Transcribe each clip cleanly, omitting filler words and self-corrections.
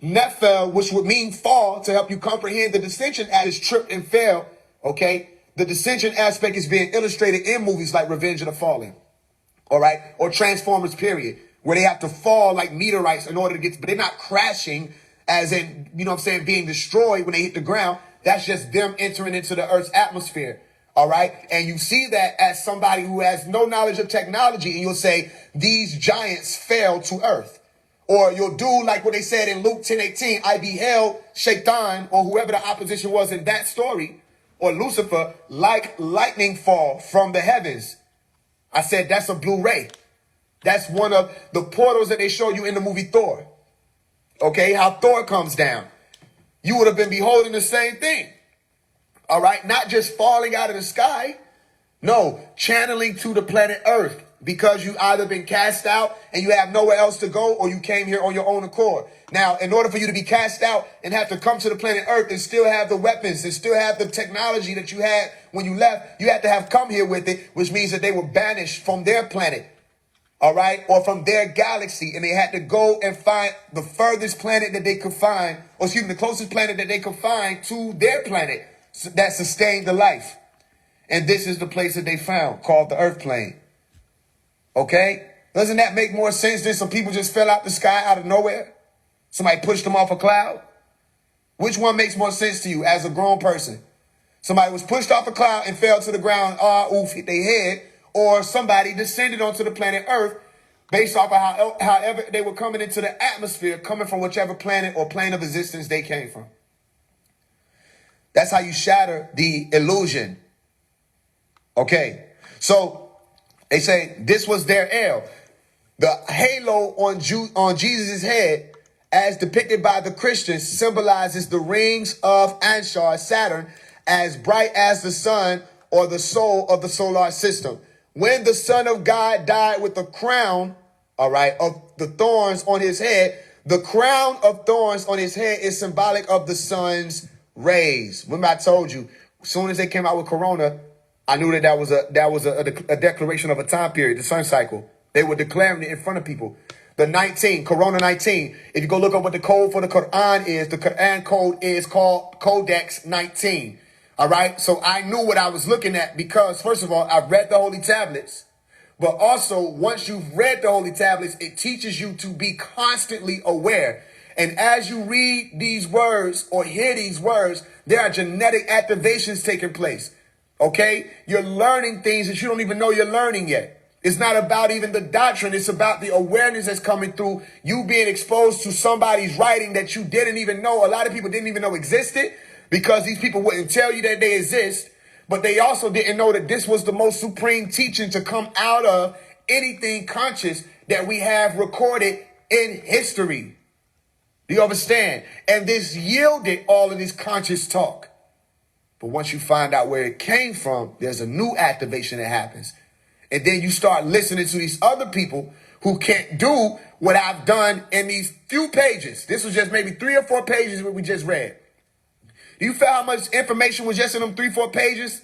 Nephil, which would mean fall, to help you comprehend the dissension as tripped and fell. Okay, the dissension aspect is being illustrated in movies like Revenge of the Fallen, all right, or Transformers period, where they have to fall like meteorites in order to get, but they're not crashing as in, you know what I'm saying, being destroyed when they hit the ground. That's just them entering into the Earth's atmosphere. All right. And you see that as somebody who has no knowledge of technology, and you'll say these giants fell to earth. Or you'll do like what they said in Luke 10:18, I beheld Shaitan, or whoever the opposition was in that story, or Lucifer, like lightning fall from the heavens. I said that's a Blu-ray. That's one of the portals that they show you in the movie Thor. Okay, how Thor comes down. You would have been beholding the same thing. All right, not just falling out of the sky. No, channeling to the planet Earth, because you either been cast out and you have nowhere else to go, or you came here on your own accord. Now, in order for you to be cast out and have to come to the planet Earth and still have the weapons and still have the technology that you had when you left, you had to have come here with it, which means that they were banished from their planet. All right, or from their galaxy, and they had to go and find the furthest planet that they could find, or excuse me, the closest planet that they could find to their planet that sustained the life. And this is the place that they found, called the Earth plane. Okay, doesn't that make more sense than some people just fell out the sky out of nowhere? Somebody pushed them off a cloud? Which one makes more sense to you as a grown person? Somebody was pushed off a cloud and fell to the ground, oof, hit their head. Or somebody descended onto the planet Earth based off of however they were coming into the atmosphere, coming from whichever planet or plane of existence they came from. That's how you shatter the illusion. Okay, so they say this was their L. The halo on Jesus' head, as depicted by the Christians, symbolizes the rings of Anshar, Saturn, as bright as the sun or the soul of the solar system. When the Son of God died with the crown, all right, of the thorns on his head, the crown of thorns on his head is symbolic of the sun's rays. Remember I told you, as soon as they came out with Corona, I knew that was a declaration of a time period, the sun cycle. They were declaring it in front of people. The 19, Corona 19. If you go look up what the code for the Quran is, the Quran code is called Codex 19. All right. So I knew what I was looking at because, first of all, I've read the Holy Tablets. But also, once you've read the Holy Tablets, it teaches you to be constantly aware. And as you read these words or hear these words, there are genetic activations taking place. OK, you're learning things that you don't even know you're learning yet. It's not about even the doctrine. It's about the awareness that's coming through you being exposed to somebody's writing that you didn't even know. A lot of people didn't even know existed because these people wouldn't tell you that they exist. But they also didn't know that this was the most supreme teaching to come out of anything conscious that we have recorded in history. Do you understand? And this yielded all of this conscious talk. But once you find out where it came from, there's a new activation that happens. And then you start listening to these other people who can't do what I've done in these few pages. This was just maybe 3 or 4 pages what we just read. Do you feel how much information was just in them 3-4 pages?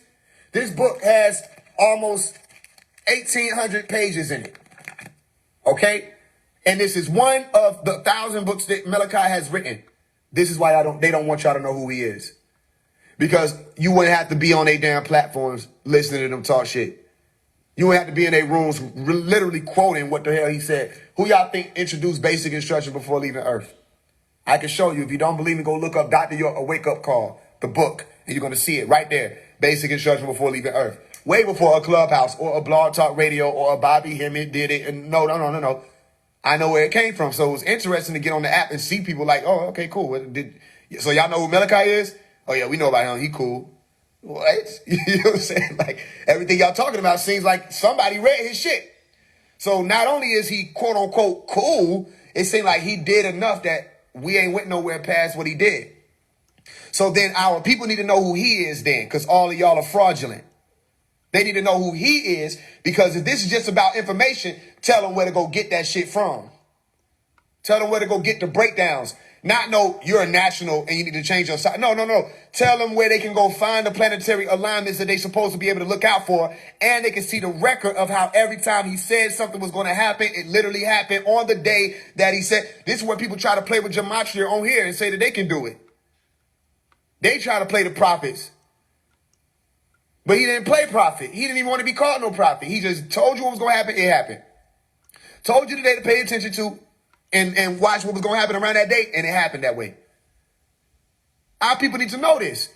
This book has almost 1,800 pages in it. Okay? And this is one of the 1,000 books that Malachi has written. This is why they don't want y'all to know who he is. Because you wouldn't have to be on their damn platforms listening to them talk shit. You wouldn't have to be in their rooms literally quoting what the hell he said. Who y'all think introduced basic instruction before leaving Earth? I can show you. If you don't believe me, go look up Dr. York, A Wake Up Call, the book, and you're going to see it right there. Basic instruction before leaving Earth. Way before a Clubhouse or a Blog Talk Radio or a Bobby Hemmett did it. And no. I know where it came from. So it was interesting to get on the app and see people like, oh, okay, cool. So y'all know who Malachi is? Oh, yeah, we know about him. He cool. What? You know what I'm saying? Like, everything y'all talking about seems like somebody read his shit. So not only is he quote unquote cool, it seemed like he did enough that we ain't went nowhere past what he did. So then our people need to know who he is then, because all of y'all are fraudulent. They need to know who he is, because if this is just about information, tell them where to go get that shit from. Tell them where to go get the breakdowns. Not no, you're a national and you need to change your side. No, no, no. Tell them where they can go find the planetary alignments that they're supposed to be able to look out for. And they can see the record of how every time he said something was going to happen, it literally happened on the day that he said. This is where people try to play with gematria on here and say that they can do it. They try to play the prophets. But he didn't play prophet. He didn't even want to be called no prophet. He just told you what was going to happen. It happened. Told you today to pay attention to and watch what was going to happen around that date, and it happened that way. Our people need to know this,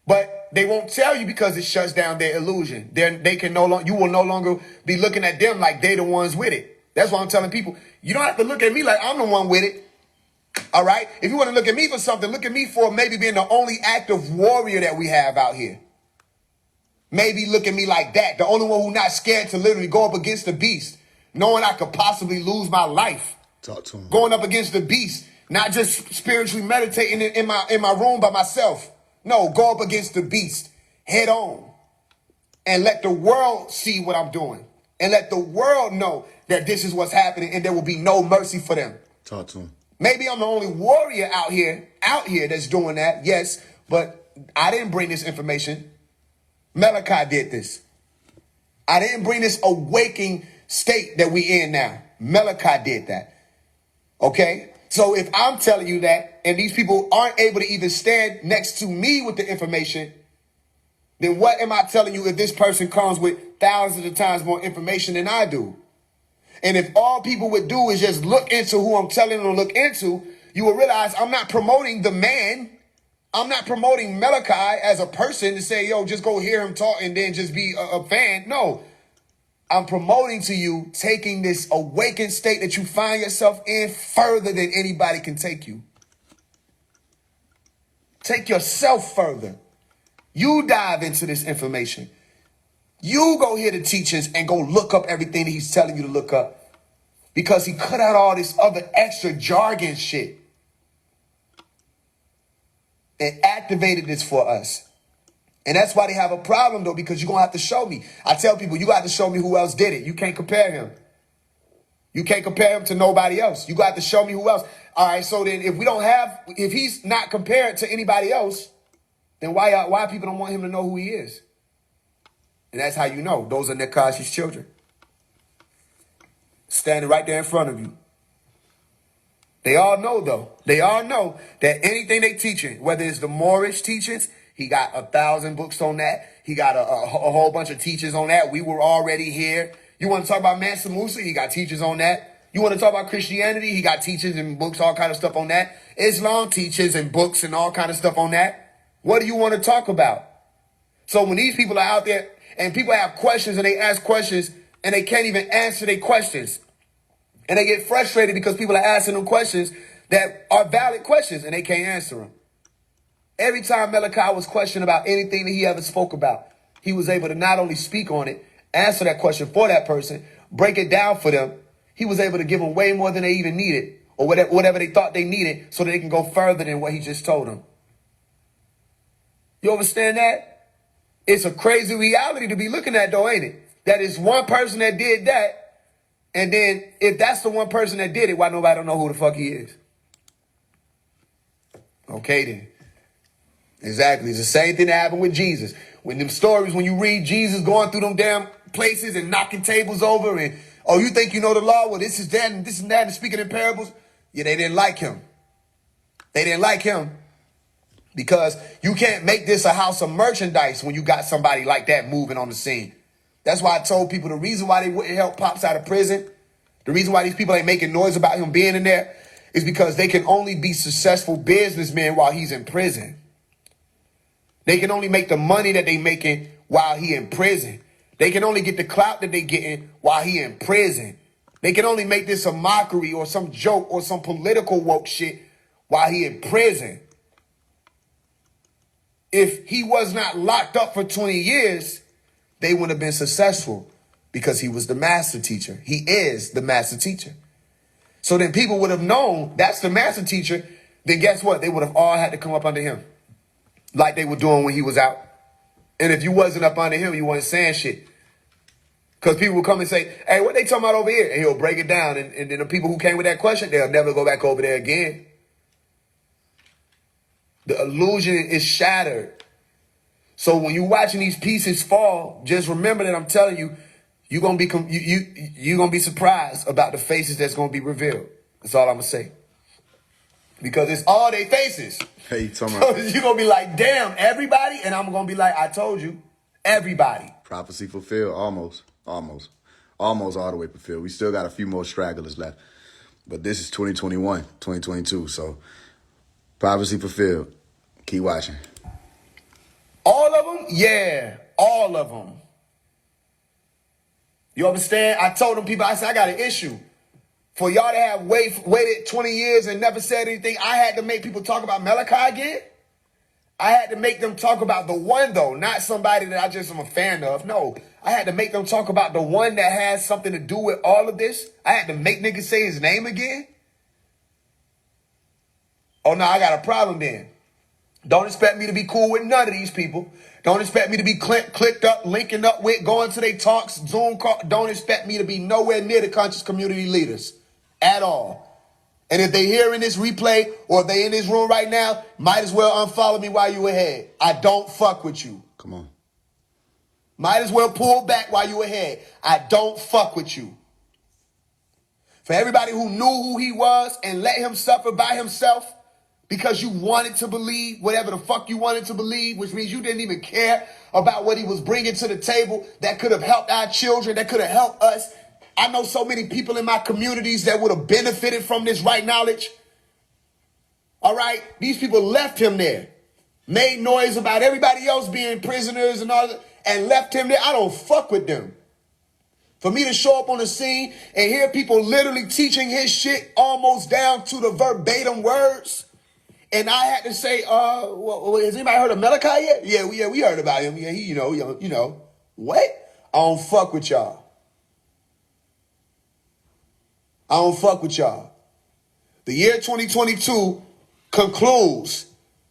but they won't tell you because it shuts down their illusion. They can no longer, you will no longer be looking at them like they the ones with it. That's why I'm telling people, you don't have to look at me like I'm the one with it. All right? If you want to look at me for something, look at me for maybe being the only active warrior that we have out here. Maybe look at me like that. The only one who's not scared to literally go up against the beast, knowing I could possibly lose my life. Talk to him. Going up against the beast, not just spiritually meditating in my room by myself. No, go up against the beast head on and let the world see what I'm doing and let the world know that this is what's happening and there will be no mercy for them. Talk to him. Maybe I'm the only warrior out here that's doing that. Yes, but I didn't bring this information. Malachi did this. I didn't bring this awakening state that we in now. Malachi did that. Okay? So if I'm telling you that, and these people aren't able to even stand next to me with the information, then what am I telling you if this person comes with thousands of times more information than I do? And if all people would do is just look into who I'm telling them to look into, you will realize I'm not promoting the man. I'm not promoting Malachi as a person to say, yo, just go hear him talk and then just be a fan. No. I'm promoting to you taking this awakened state that you find yourself in further than anybody can take you. Take yourself further. You dive into this information. You go hear the teachings and go look up everything that he's telling you to look up. Because he cut out all this other extra jargon shit and activated this for us. And that's why they have a problem, though, because you're going to have to show me. I tell people, you got to show me who else did it. You can't compare him. You can't compare him to nobody else. You got to show me who else. All right, so then if he's not compared to anybody else, then why people don't want him to know who he is? And that's how you know. Those are Nekashi's children. Standing right there in front of you. They all know, though. They all know that anything they teaching, whether it's the Moorish teachings, he got 1,000 books on that. He got a whole bunch of teachers on that. We were already here. You want to talk about Mansa Musa? He got teachers on that. You want to talk about Christianity? He got teachers and books, all kind of stuff on that. Islam teachers and books and all kind of stuff on that. What do you want to talk about? So when these people are out there and people have questions and they ask questions and they can't even answer their questions. And they get frustrated because people are asking them questions that are valid questions and they can't answer them. Every time Malachi was questioned about anything that he ever spoke about, he was able to not only speak on it, answer that question for that person, break it down for them. He was able to give them way more than they even needed or whatever they thought they needed so that they can go further than what he just told them. You understand that? It's a crazy reality to be looking at, though, ain't it? That is one person that did that. And then if that's the one person that did it, why nobody don't know who the fuck he is? Okay, then. Exactly. It's the same thing that happened with Jesus. When them stories, when you read Jesus going through them damn places and knocking tables over and, oh, you think you know the law? Well, this is that and this and that and speaking in parables. Yeah, they didn't like him. They didn't like him because you can't make this a house of merchandise when you got somebody like that moving on the scene. That's why I told people the reason why they wouldn't help Pops out of prison, the reason why these people ain't making noise about him being in there is because they can only be successful businessmen while he's in prison. They can only make the money that they making while he in prison. They can only get the clout that they getting while he in prison. They can only make this a mockery or some joke or some political woke shit while he in prison. If he was not locked up for 20 years, they wouldn't have been successful because he was the master teacher. He is the master teacher. So then people would have known that's the master teacher. Then guess what? They would have all had to come up under him. Like they were doing when he was out. And if you wasn't up under him, you wasn't saying shit. Because people would come and say, hey, what they talking about over here? And he'll break it down. And then the people who came with that question, they'll never go back over there again. The illusion is shattered. So when you're watching these pieces fall, just remember that I'm telling you, you're gonna be you're gonna be surprised about the faces that's gonna be revealed. That's all I'm gonna say. Because it's all they faces. Hey, you talking about? So you're gonna be like, damn, everybody, and I'm gonna be like, I told you, everybody. Prophecy fulfilled, almost all the way fulfilled. We still got a few more stragglers left, but this is 2021, 2022. So prophecy fulfilled. Keep watching. All of them, yeah, all of them. You understand? I told them people, I said, I got an issue. For y'all to have waited 20 years and never said anything, I had to make people talk about Malachi again. I had to make them talk about the one, though, not somebody that I just am a fan of. No, I had to make them talk about the one that has something to do with all of this. I had to make niggas say his name again. Oh, no, I got a problem then. Don't expect me to be cool with none of these people. Don't expect me to be clicked up, linking up with, going to their talks, Zoom call. Don't expect me to be nowhere near the conscious community leaders at all. And if they hearing this replay or they in this room right now, might as well unfollow me while you ahead. I don't fuck with you. Come on. Might as well pull back while you ahead. I don't fuck with you. For everybody who knew who he was and let him suffer by himself, because you wanted to believe whatever the fuck you wanted to believe, which means you didn't even care about what he was bringing to the table that could have helped our children, that could have helped us. I know so many people in my communities that would have benefited from this right knowledge. All right? These people left him there, made noise about everybody else being prisoners and all that, and left him there. I don't fuck with them. For me to show up on the scene and hear people literally teaching his shit almost down to the verbatim words, and I had to say, has anybody heard of Malachi yet? Yeah, we heard about him. Yeah, he, you know. What? I don't fuck with y'all. I don't fuck with y'all. The year 2022 concludes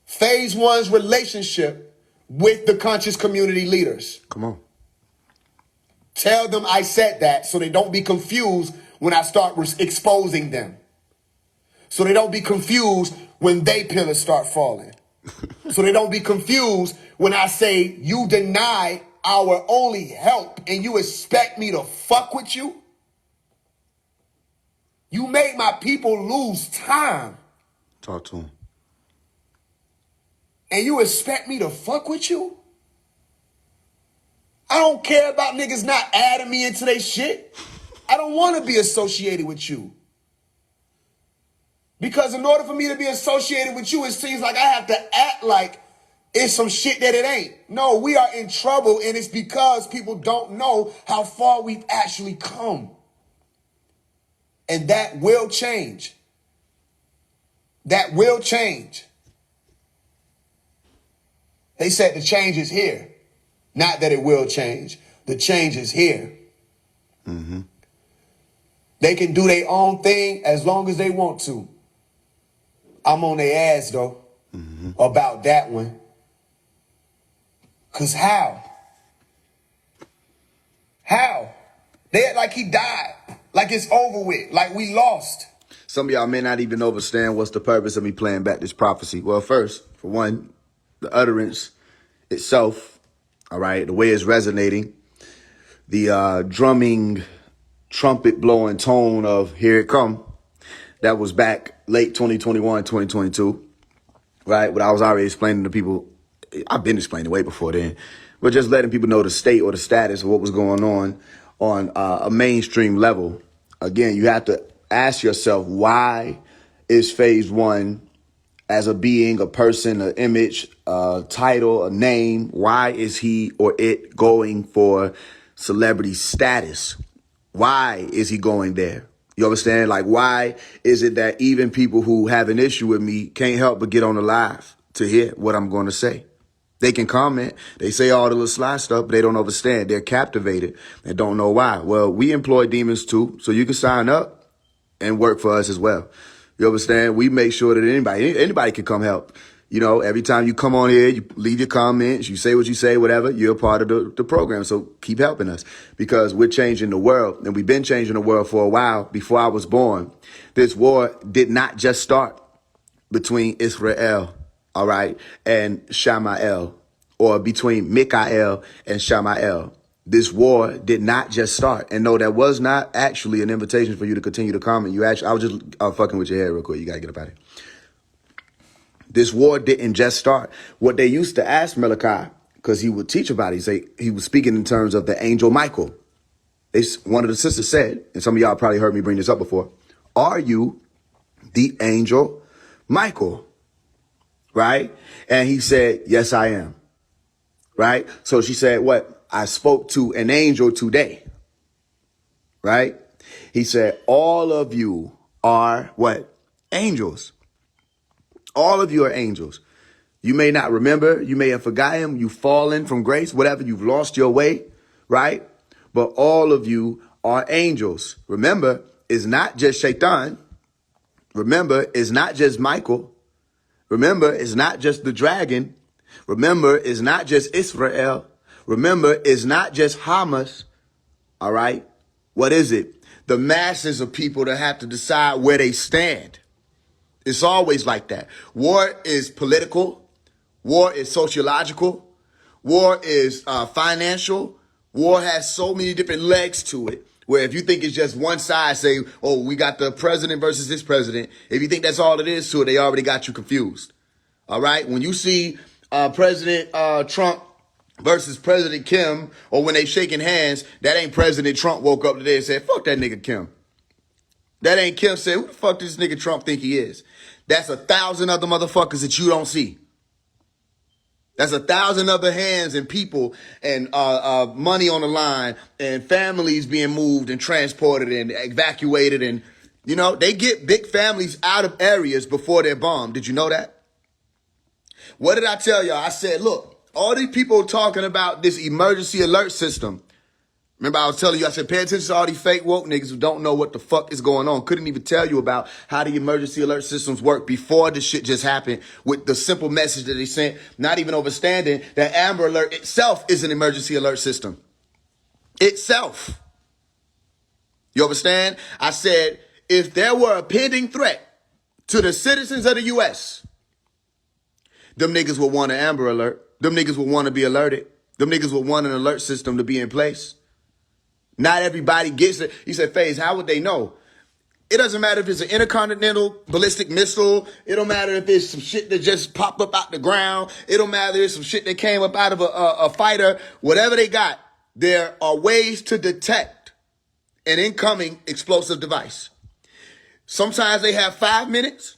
phase one's relationship with the conscious community leaders. Come on. Tell them I said that so they don't be confused when I start exposing them. So they don't be confused when they pillars start falling. So they don't be confused when I say you deny our only help and you expect me to fuck with you. You made my people lose time. Talk to him. And you expect me to fuck with you? I don't care about niggas not adding me into their shit. I don't want to be associated with you. Because in order for me to be associated with you, it seems like I have to act like it's some shit that it ain't. No, we are in trouble, and it's because people don't know how far we've actually come. And that will change. That will change. They said the change is here. Not that it will change. The change is here. Mm-hmm. They can do their own thing as long as they want to. I'm on their ass, though, about that one. Because how? How? They act like he died. Like it's over with. Like we lost. Some of y'all may not even understand what's the purpose of me playing back this prophecy. Well, first, for one, the utterance itself, all right, the way it's resonating, the drumming, trumpet blowing tone of here it come, that was back late 2021, 2022, right? But I was already explaining to people, I've been explaining way before then, but just letting people know the state or the status of what was going on a mainstream level. Again, you have to ask yourself, why is phase one as a being, a person, an image, a title, a name, why is he or it going for celebrity status? Why is he going there? You understand? Like, why is it that even people who have an issue with me can't help but get on the live to hear what I'm going to say? They can comment. They say all the little sly stuff, but they don't understand. They're captivated and don't know why. Well, we employ demons too, so you can sign up and work for us as well. You understand? We make sure that anybody can come help. You know, every time you come on here, you leave your comments, you say what you say, whatever, you're a part of the program. So keep helping us because we're changing the world, and we've been changing the world for a while. Before I was born, this war did not just start between Israel, all right, and Shamael, or between Mikael and Shamael. This war did not just start. And no, that was not actually an invitation for you to continue to comment. I was just fucking with your hair real quick. You got to get up out of here. This war didn't just start. What they used to ask Malachi, because he would teach about it, he was speaking in terms of the angel Michael. One of the sisters said, and some of y'all probably heard me bring this up before, are you the angel Michael? Right? And he said, yes, I am. Right? So she said, what? I spoke to an angel today. Right? He said, all of you are what? Angels. All of you are angels. You may not remember. You may have forgotten. You've fallen from grace, whatever. You've lost your way. Right? But all of you are angels. Remember, it's not just Shaitan. Remember, it's not just Michael. Remember, it's not just the dragon. Remember, it's not just Israel. Remember, it's not just Hamas. All right? What is it? The masses of people that have to decide where they stand. It's always like that. War is political. War is sociological. War is financial. War has so many different legs to it, where if you think it's just one side, say, oh, we got the president versus this president. If you think that's all it is to it, they already got you confused. All right? When you see President Trump versus President Kim, or when they shaking hands, that ain't President Trump woke up today and said, fuck that nigga Kim. That ain't Kim said, who the fuck does this nigga Trump think he is? That's 1,000 other motherfuckers that you don't see. That's 1,000 other hands and people and money on the line and families being moved and transported and evacuated. And, you know, they get big families out of areas before they're bombed. Did you know that? What did I tell y'all? I said, look, all these people talking about this emergency alert system. Remember, I was telling you, I said, pay attention to all these fake woke niggas who don't know what the fuck is going on. Couldn't even tell you about how the emergency alert systems work before the shit just happened with the simple message that they sent, not even understanding that Amber Alert itself is an emergency alert system. Itself. You understand? I said, if there were a pending threat to the citizens of the U.S., them niggas would want an Amber Alert. Them niggas would want to be alerted. Them niggas would want an alert system to be in place. Not everybody gets it. He said, Faise, how would they know? It doesn't matter if it's an intercontinental ballistic missile. It don't matter if it's some shit that just popped up out the ground. It don't matter if it's some shit that came up out of a fighter. Whatever they got, there are ways to detect an incoming explosive device. Sometimes they have 5 minutes.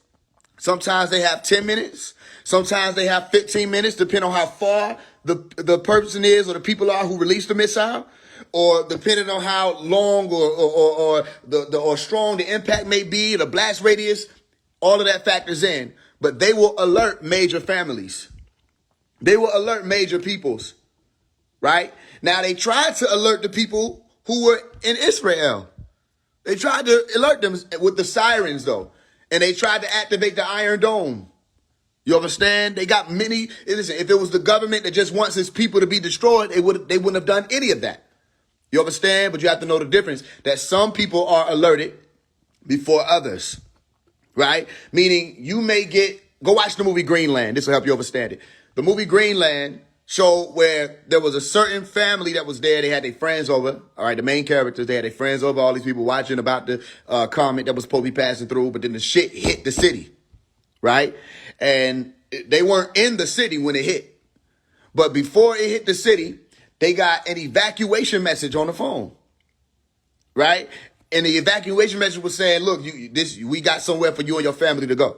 Sometimes they have 10 minutes. Sometimes they have 15 minutes, depending on how far the person is or the people are who released the missile. Or depending on how long or strong the impact may be, the blast radius, all of that factors in. But they will alert major families. They will alert major peoples, right? Now, they tried to alert the people who were in Israel. They tried to alert them with the sirens, though. And they tried to activate the Iron Dome. You understand? They got many. Listen, if it was the government that just wants its people to be destroyed, they wouldn't have done any of that. You understand? But you have to know the difference, that some people are alerted before others, right? Meaning you may go watch the movie Greenland. This will help you understand it. The movie Greenland showed where there was a certain family that was there. They had their friends over. All right, the main characters, they had their friends over. All these people watching about the comet that was supposed to be passing through. But then the shit hit the city, right? And they weren't in the city when it hit. But before it hit the city, they got an evacuation message on the phone, right? And the evacuation message was saying, look, we got somewhere for you and your family to go.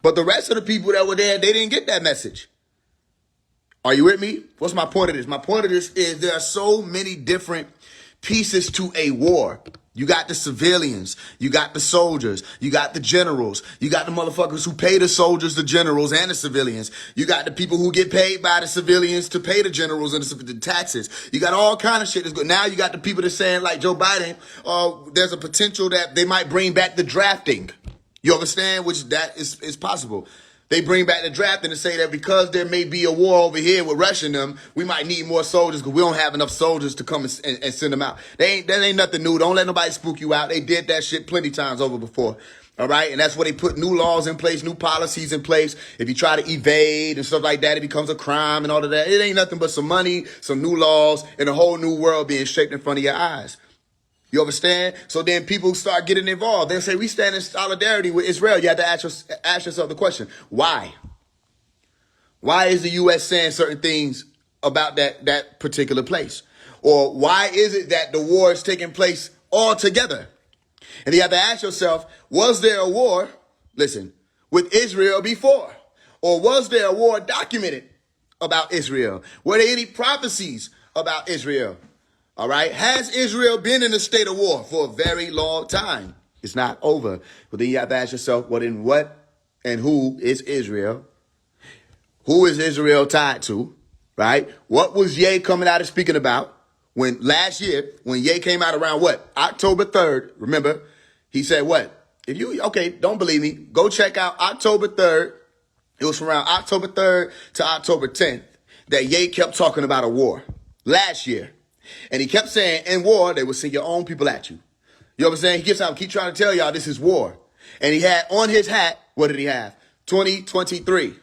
But the rest of the people that were there, they didn't get that message. Are you with me? What's my point of this? My point of this is there are so many different pieces to a war. You got the civilians, you got the soldiers, you got the generals, you got the motherfuckers who pay the soldiers, the generals, and the civilians. You got the people who get paid by the civilians to pay the generals and the taxes. You got all kind of shit that's good. Now you got the people that's saying, like Joe Biden, there's a potential that they might bring back the drafting. You understand? Which that is possible. They bring back the drafting and say that because there may be a war over here with Russia and them, we might need more soldiers because we don't have enough soldiers to come and send them out. That ain't nothing new. Don't let nobody spook you out. They did that shit plenty times over before. All right. And that's where they put new laws in place, new policies in place. If you try to evade and stuff like that, it becomes a crime and all of that. It ain't nothing but some money, some new laws, and a whole new world being shaped in front of your eyes. You understand? So then people start getting involved. They'll say, we stand in solidarity with Israel. You have to ask yourself the question, why? Why is the U.S. saying certain things about that particular place? Or why is it that the war is taking place altogether? And you have to ask yourself, was there a war, listen, with Israel before? Or was there a war documented about Israel? Were there any prophecies about Israel? All right. Has Israel been in a state of war for a very long time? It's not over. But then you have to ask yourself, well, then what and who is Israel? Who is Israel tied to? Right? What was Ye coming out and speaking about when last year, when Ye came out around what? October 3rd. Remember, he said what? If you, okay, don't believe me, go check out October 3rd. It was from around October 3rd to October 10th that Ye kept talking about a war last year. And he kept saying, in war, they would send your own people at you. You know what I'm saying? He keep trying to tell y'all this is war. And he had on his hat, what did he have? 2023.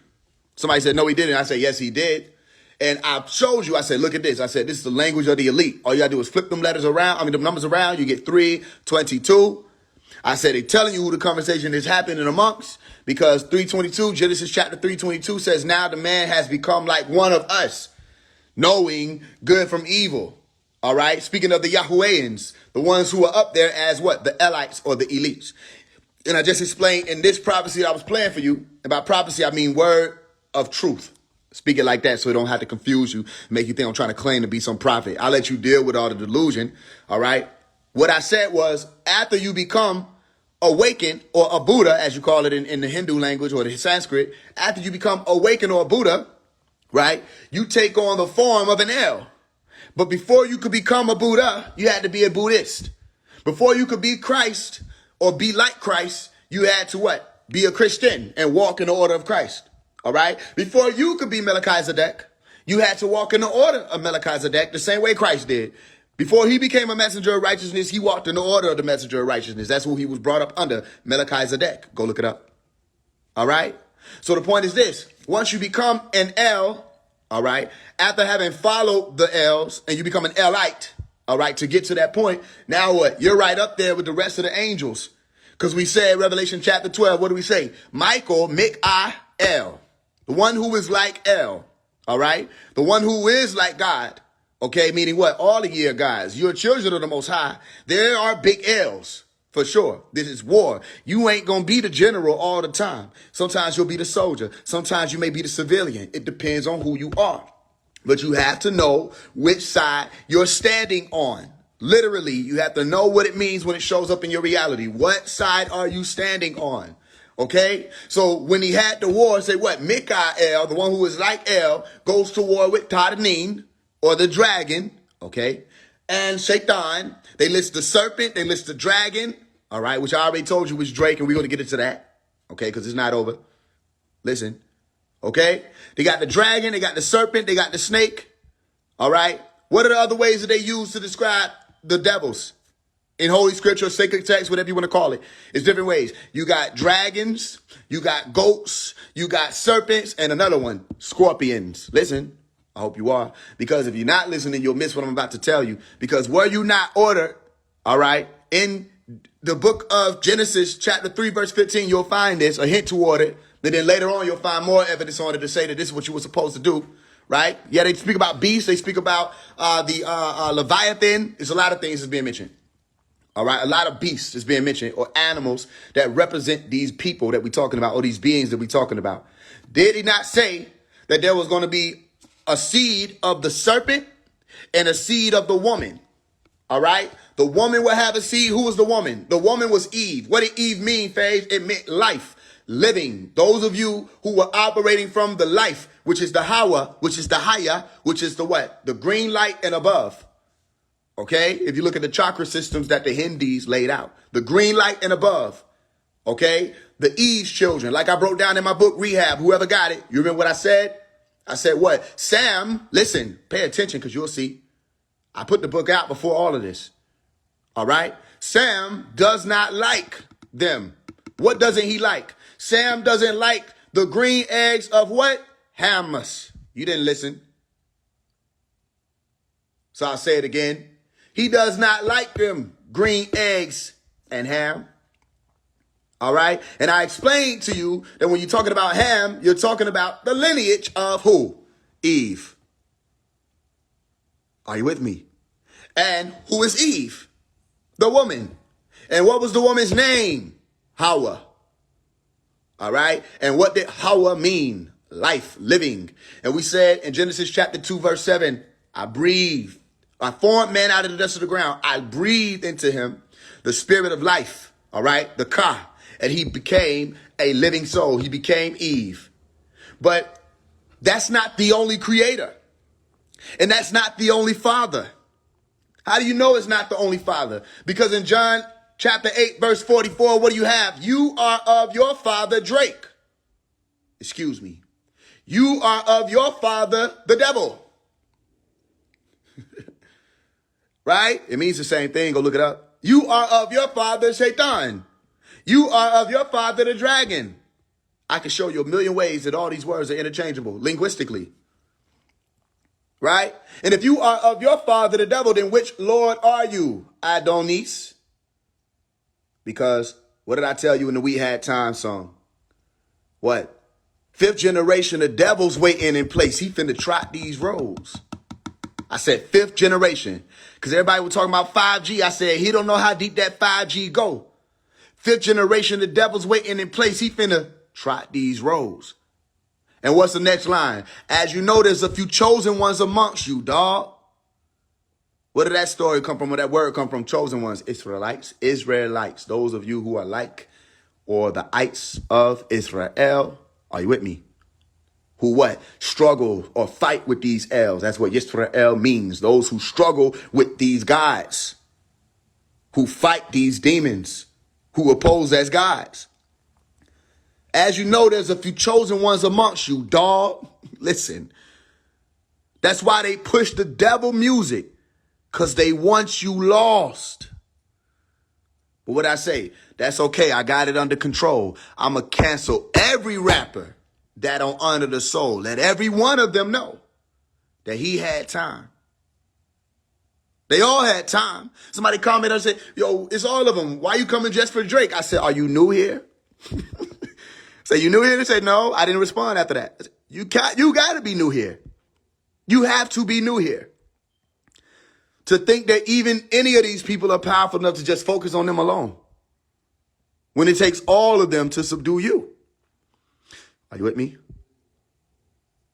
Somebody said, no, he didn't. I said, yes, he did. And I showed you, I said, look at this. I said, this is the language of the elite. All you gotta do is flip them letters around, them numbers around, you get 322. I said, they're telling you who the conversation is happening amongst, because 322, Genesis chapter 322 says, now the man has become like one of us, knowing good from evil. All right. Speaking of the Yahuwahans, the ones who are up there as what? The Elites or the elites. And I just explained in this prophecy that I was playing for you. About prophecy, I mean word of truth. Speak it like that so it don't have to confuse you, make you think I'm trying to claim to be some prophet. I'll let you deal with all the delusion. All right. What I said was, after you become awakened, or a Buddha, as you call it in the Hindu language or the Sanskrit, after you become awakened or a Buddha, right, you take on the form of an El. But before you could become a Buddha, you had to be a Buddhist. Before you could be Christ or be like Christ, you had to what? Be a Christian and walk in the order of Christ. All right. Before you could be Melchizedek, you had to walk in the order of Melchizedek the same way Christ did. Before he became a messenger of righteousness, he walked in the order of the messenger of righteousness. That's who he was brought up under, Melchizedek. Go look it up. All right. So the point is this. Once you become an El, all right, after having followed the L's and you become an Elite, all right, to get to that point, now what? You're right up there with the rest of the angels. Because we said, Revelation chapter 12, what do we say? Michael, Mikael, the one who is like El, all right? The one who is like God, okay? Meaning what? All of you guys, you're children of the Most High. There are big L's, for sure. This is war. You ain't going to be the general all the time. Sometimes you'll be the soldier. Sometimes you may be the civilian. It depends on who you are. But you have to know which side you're standing on. Literally, you have to know what it means when it shows up in your reality. What side are you standing on? Okay? So when he had the war, say what? Mikael, the one who is like El, goes to war with Tadanin, or the dragon, okay? And Shaitan. They list the serpent, they list the dragon, all right, which I already told you was Drake, and we're going to get into that, okay, because it's not over. Listen, okay? They got the dragon, they got the serpent, they got the snake, all right? What are the other ways that they use to describe the devils? In Holy Scripture, sacred text, whatever you want to call it. It's different ways. You got dragons, you got goats, you got serpents, and another one, scorpions. Listen, I hope you are, because if you're not listening, you'll miss what I'm about to tell you. Because were you not ordered, all right, in the book of Genesis, chapter 3, verse 15, you'll find this, a hint toward it. And then later on, you'll find more evidence on it to say that this is what you were supposed to do, right? Yeah, they speak about beasts. They speak about the Leviathan. There's a lot of things that's being mentioned. All right, a lot of beasts is being mentioned, or animals that represent these people that we're talking about, or these beings that we're talking about. Did he not say that there was going to be a seed of the serpent and a seed of the woman? All right, the woman will have a seed. Who was the woman? The woman was Eve. What did Eve mean, Faise? It meant life, living. Those of you who were operating from the life, which is the Hawa, which is the Haya, which is the what? The green light and above. Okay, if you look at the chakra systems that the Hindus laid out, the green light and above, okay, the Eve's children, like I broke down in my book, Rehab, whoever got it, you remember what I said? I said what? Sam, listen, pay attention because you'll see. I put the book out before all of this, all right? Sam does not like them. What doesn't he like? Sam doesn't like the green eggs of what? Hamas. You didn't listen. So I'll say it again. He does not like them green eggs and ham. All right. And I explained to you that when you're talking about Ham, you're talking about the lineage of who? Eve. Are you with me? And who is Eve? The woman. And what was the woman's name? Hawa. All right. And what did Hawa mean? Life, living. And we said in Genesis chapter 2, verse 7, I breathed. I formed man out of the dust of the ground. I breathed into him the spirit of life. All right. The Ka. And he became a living soul. He became Eve. But that's not the only creator. And that's not the only father. How do you know it's not the only father? Because in John chapter 8, verse 44, what do you have? You are of your father, Drake. Excuse me. You are of your father, the devil. Right? It means the same thing. Go look it up. You are of your father, Shaitan. You are of your father, the dragon. I can show you a million ways that all these words are interchangeable linguistically. Right? And if you are of your father, the devil, then which Lord are you? Adonis. Because what did I tell you in the We Had Time song? What? Fifth generation, the devil's waiting in place. He finna trot these roads. I said fifth generation. Because everybody was talking about 5G. I said he don't know how deep that 5G go. Fifth generation, the devil's waiting in place. He finna trot these roads. And what's the next line? As you know, there's a few chosen ones amongst you, dog. Where did that story come from? Where that word come from? Chosen ones, Israelites. Israelites, those of you who are like, or the ites of Israel. Are you with me? Who what? Struggle or fight with these L's. That's what Yisrael means. Those who struggle with these gods. Who fight these demons. Who oppose as gods. As you know, there's a few chosen ones amongst you, dog. Listen. That's why they push the devil music. Because they want you lost. But what I say? That's okay. I got it under control. I'm going to cancel every rapper that don't honor the soul. Let every one of them know that he had time. They all had time. Somebody commented and said, yo, it's all of them. Why you coming just for Drake? I said, are you new here? Say, you new here? They said, no. I didn't respond after that. I said, you got to be new here. You have to be new here. To think that even any of these people are powerful enough to just focus on them alone. When it takes all of them to subdue you. Are you with me?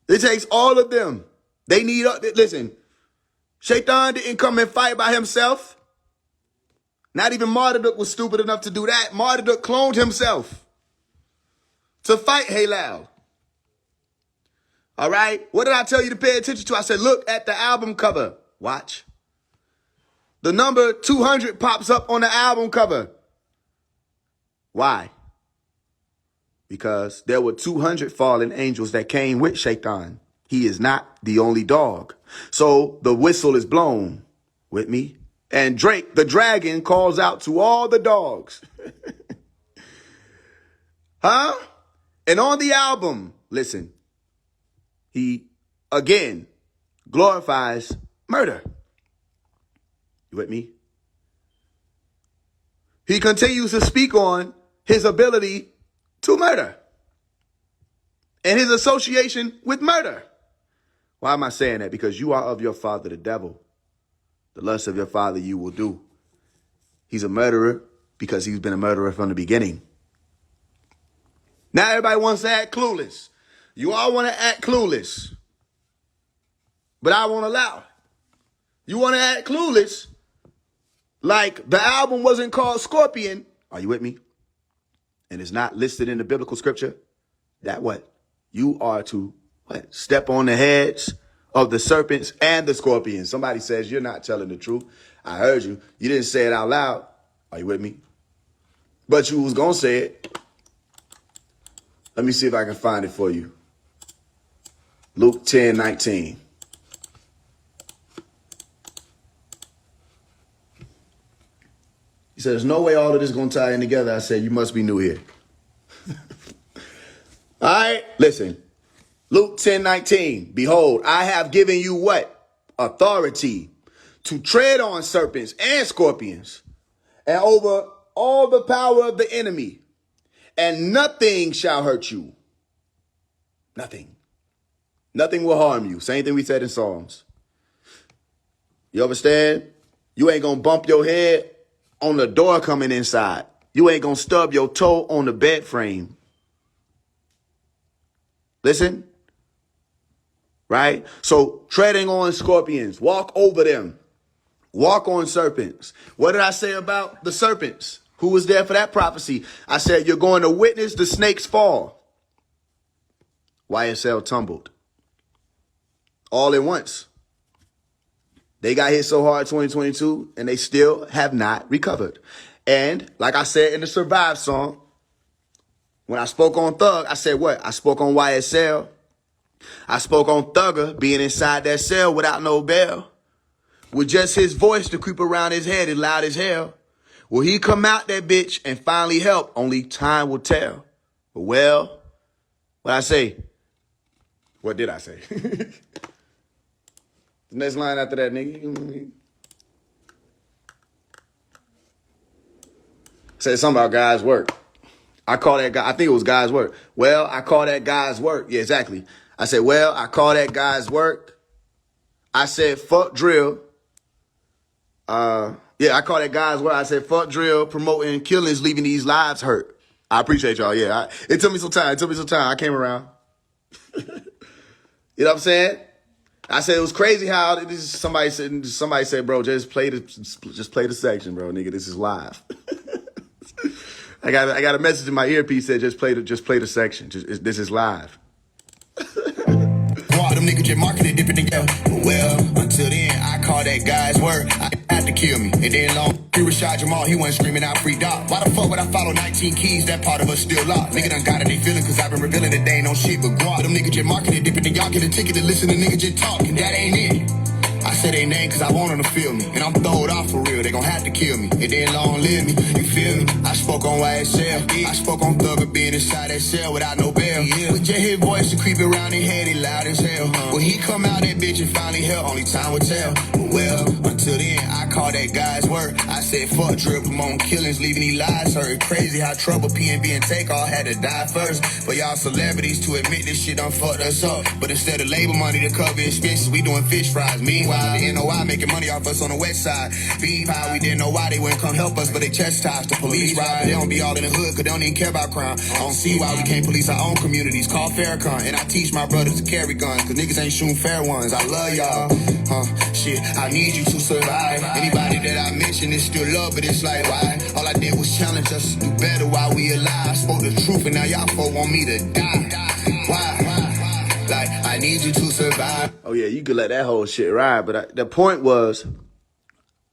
It takes all of them. They need, listen, Shaitan didn't come and fight by himself. Not even Marduk was stupid enough to do that. Marduk cloned himself to fight Halal. All right? What did I tell you to pay attention to? I said, look at the album cover. Watch. The number 200 pops up on the album cover. Why? Because there were 200 fallen angels that came with Shaitan. He is not the only dog. So the whistle is blown. With me? And Drake, the dragon, calls out to all the dogs. Huh? And on the album, listen, he again glorifies murder. You with me? He continues to speak on his ability to murder and his association with murder. Why am I saying that? Because you are of your father, the devil. The lust of your father you will do. He's a murderer because he's been a murderer from the beginning. Now everybody wants to act clueless. You all want to act clueless. But I won't allow it. You want to act clueless like the album wasn't called Scorpion. Are you with me? And it's not listed in the biblical scripture. That what? You are to what? Step on the heads of the serpents and the scorpions. Somebody says you're not telling the truth. I heard you. You didn't say it out loud. Are you with me? But you was going to say it. Let me see if I can find it for you. Luke 10:19. He said, there's no way all of this is going to tie in together. I said, you must be new here. All right, listen. Luke 10:19. Behold, I have given you what? Authority to tread on serpents and scorpions and over all the power of the enemy, and nothing shall hurt you. Nothing. Nothing will harm you. Same thing we said in Psalms. You understand? You ain't gonna bump your head on the door coming inside. You ain't gonna stub your toe on the bed frame. Listen. Right? So treading on scorpions, walk over them, walk on serpents. What did I say about the serpents? Who was there for that prophecy? I said, you're going to witness the snake's fall. YSL tumbled all at once. They got hit so hard 2022 and they still have not recovered. And like I said in the Survive song, when I spoke on Thug, I said what? I spoke on YSL. I spoke on Thugger being inside that cell without no bell, with just his voice to creep around his head as loud as hell. Will he come out that bitch and finally help? Only time will tell. But well, what I say? What did I say? The next line after that, nigga. Said something about God's work. I call that guy, I think it was God's work. Well, I call that God's work. Yeah, exactly. I said, well, I call that God's work. I said, fuck drill. Yeah, I call that God's work. I said, fuck drill, promoting killings, leaving these lives hurt. I appreciate y'all. Yeah, it took me some time. I came around. You know what I'm saying? I said it was crazy how somebody said, bro, just play the section, bro, nigga. This is live. I got a message in my earpiece that just play the section. This is live. Them niggas just marketed different together. Well, until then, I call that guy's work. I had to kill me. And then long, free Rashad Jamal, he wasn't screaming out free dog. Why the fuck would I follow 19 keys? That part of us still locked. Nigga done got it, they feeling, cause I've been revealing that they ain't no shit but guap. Them niggas just marketed different than y'all get a ticket to listen to niggas just talk. And that ain't it. I said they name cause I want them to feel me. And I'm throwed off for real, they gon' have to kill me. And then long live me, you feel me? I spoke on YSL, I spoke on Thugger being inside that cell without no bail. With just his voice to creep around his head, he loud as hell. When he come out that bitch and finally help, only time will tell. Well, until then, I call that guy's work. I said fuck drip, promoting killings, leaving these lives hurt. Crazy how trouble PNB and Takeoff had to die first. For y'all celebrities to admit this shit done fucked us up. But instead of labor money to cover expenses, we doing fish fries. Meanwhile, the NOI making money off us on the west side. Being how we didn't know why they wouldn't come help us, but they chastised the police. Right? They don't be all in the hood, cause they don't even care about crime. I don't see why we can't police our own communities. Call Farrakhan, and I teach my brothers to carry guns, cause niggas ain't shooting fair ones. I love y'all. Shit, I need you to survive. Anybody that I mention is still love, but it's like, why? All I did was challenge us to do better while we alive. Spoke the truth, and now y'all folk want me to die. Why? Like, I need you to survive. Oh, yeah, you could let that whole shit ride. But the point was,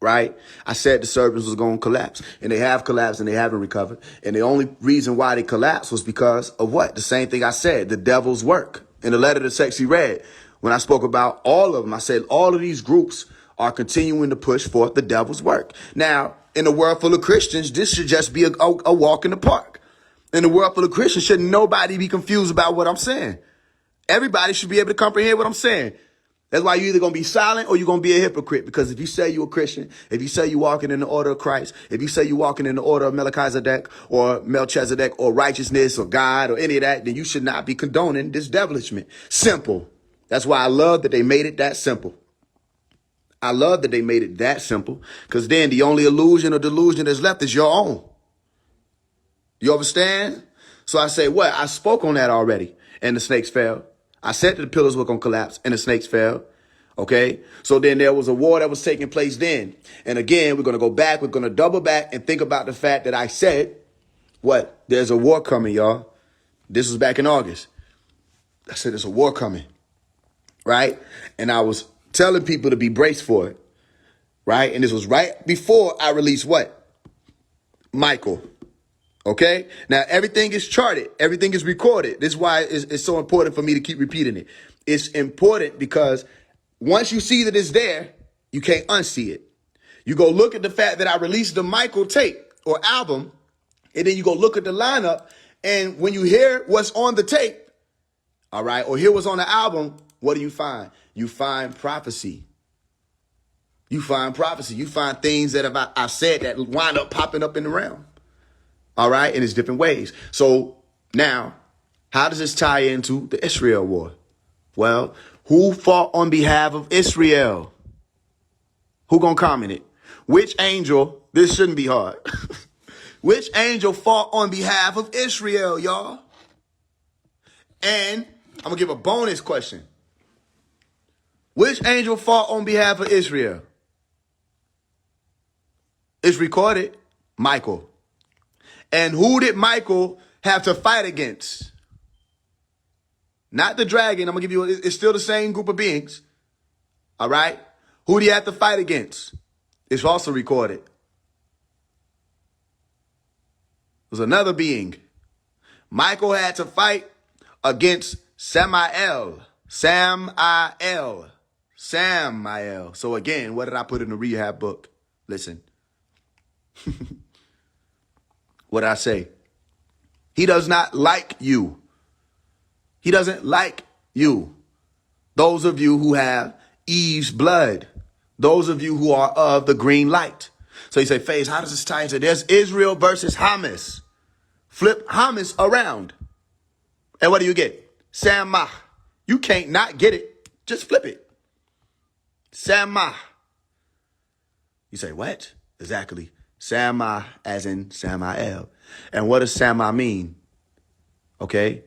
right, I said the serpents was going to collapse. And they have collapsed and they haven't recovered. And the only reason why they collapsed was because of what? The same thing I said, the devil's work. In the letter to Sexy Red, when I spoke about all of them, I said all of these groups are continuing to push forth the devil's work. Now, in a world full of Christians, this should just be a walk in the park. In a world full of Christians, should nobody be confused about what I'm saying? Everybody should be able to comprehend what I'm saying. That's why you're either going to be silent or you're going to be a hypocrite. Because if you say you're a Christian, if you say you're walking in the order of Christ, if you say you're walking in the order of Melchizedek or Melchizedek or righteousness or God or any of that, then you should not be condoning this devilishment. Simple. That's why I love that they made it that simple. I love that they made it that simple, because then the only illusion or delusion that's left is your own. You understand? So I say, what? I spoke on that already, and the snakes fell. I said that the pillars were going to collapse, and the snakes fell. Okay? So then there was a war that was taking place then. And again, we're going to go back. We're going to double back and think about the fact that I said, what? There's a war coming, y'all. This was back in August. I said there's a war coming. Right? And I was telling people to be braced for it. Right? And this was right before I released what? Michael. Okay? Now, everything is charted. Everything is recorded. This is why it's so important for me to keep repeating it. It's important because once you see that it's there, you can't unsee it. You go look at the fact that I released the Michael tape or album, and then you go look at the lineup, And when you hear what's on the tape, all right, or hear what's on the album, what do you find? You find prophecy. You find prophecy. You find things that I've said that wind up popping up in the realm. All right, and it's different ways. So now, how does this tie into the Israel war? Well, who fought on behalf of Israel? Who gonna comment it? Which angel? This shouldn't be hard. Which angel fought on behalf of Israel, y'all? And I'm gonna give a bonus question. Which angel fought on behalf of Israel? It's recorded, Michael. And who did Michael have to fight against? Not the dragon. I'm gonna give you, it's still the same group of beings. All right? Who do you have to fight against? It's also recorded. There's another being. Michael had to fight against Samael. Samael. So again, what did I put in the rehab book? Listen. What did I say? He does not like you. He doesn't like you. Those of you who have Eve's blood. Those of you who are of the green light. So you say, Faise, how does this tie into? There's Israel versus Hamas. Flip Hamas around. And what do you get? Samah. You can't not get it. Just flip it. Samah. You say, what? Exactly. Samah as in Samael. And what does Samah mean? Okay.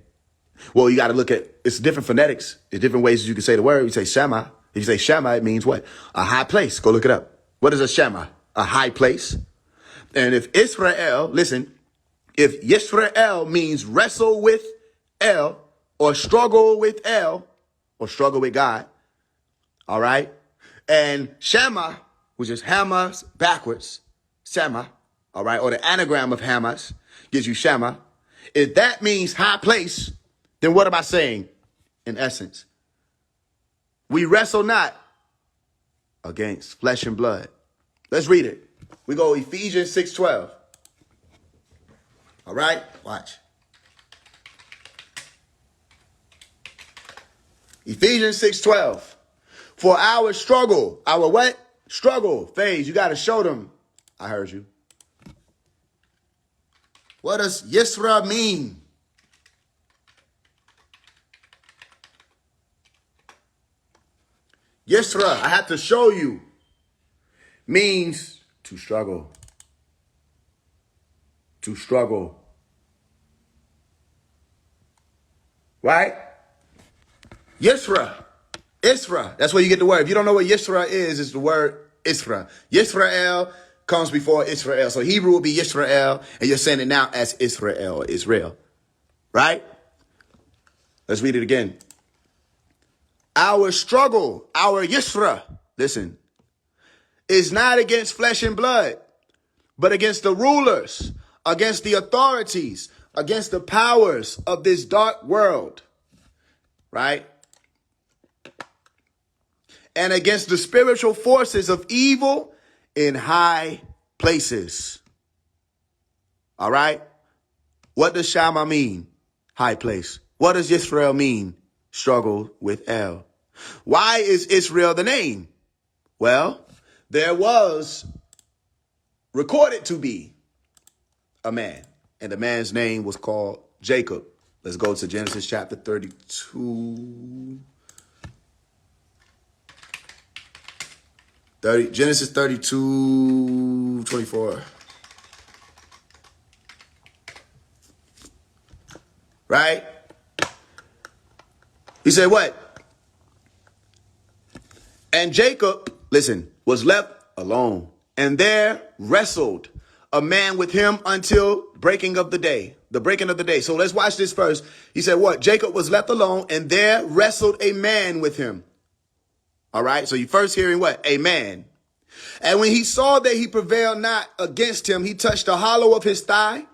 Well, you got to look at, it's different phonetics. There's different ways you can say the word. You say Shema. If you say Shema, it means what? A high place. Go look it up. What is a Shema? A high place. And if Israel, listen, if Yisrael means wrestle with El or struggle with El or struggle with God, all right? And Shema, which is Hamas backwards, Shema, all right? Or the anagram of Hamas gives you Shema. If that means high place, then what am I saying in essence? We wrestle not against flesh and blood. Let's read it. We go Ephesians 6:12. All right? Watch. Ephesians 6:12. For our struggle, our what? Struggle. Faise, you got to show them. I heard you. What does Yisra mean? Yisra, I have to show you, means to struggle. To struggle. Right? Yisra. Isra. That's where you get the word. If you don't know what Yisra is, it's the word Isra. Yisrael comes before Israel. So Hebrew will be Yisrael, and you're saying it now as Israel, Israel. Right? Let's read it again. Our struggle, our Yisra, listen, is not against flesh and blood, but against the rulers, against the authorities, against the powers of this dark world, right? And against the spiritual forces of evil in high places. All right? What does Shama mean? High place. What does Israel mean? Struggle with El. Why is Israel the name? Well, there was recorded to be a man, and the man's name was called Jacob. Let's go to Genesis chapter 32. Genesis 32:24. Right? He said what? And Jacob, listen, was left alone, and there wrestled a man with him until breaking of the day. The breaking of the day. So let's watch this first. He said what? Jacob was left alone, and there wrestled a man with him. All right. So you first hearing what? A man. And when he saw that he prevailed not against him, he touched the hollow of his thigh,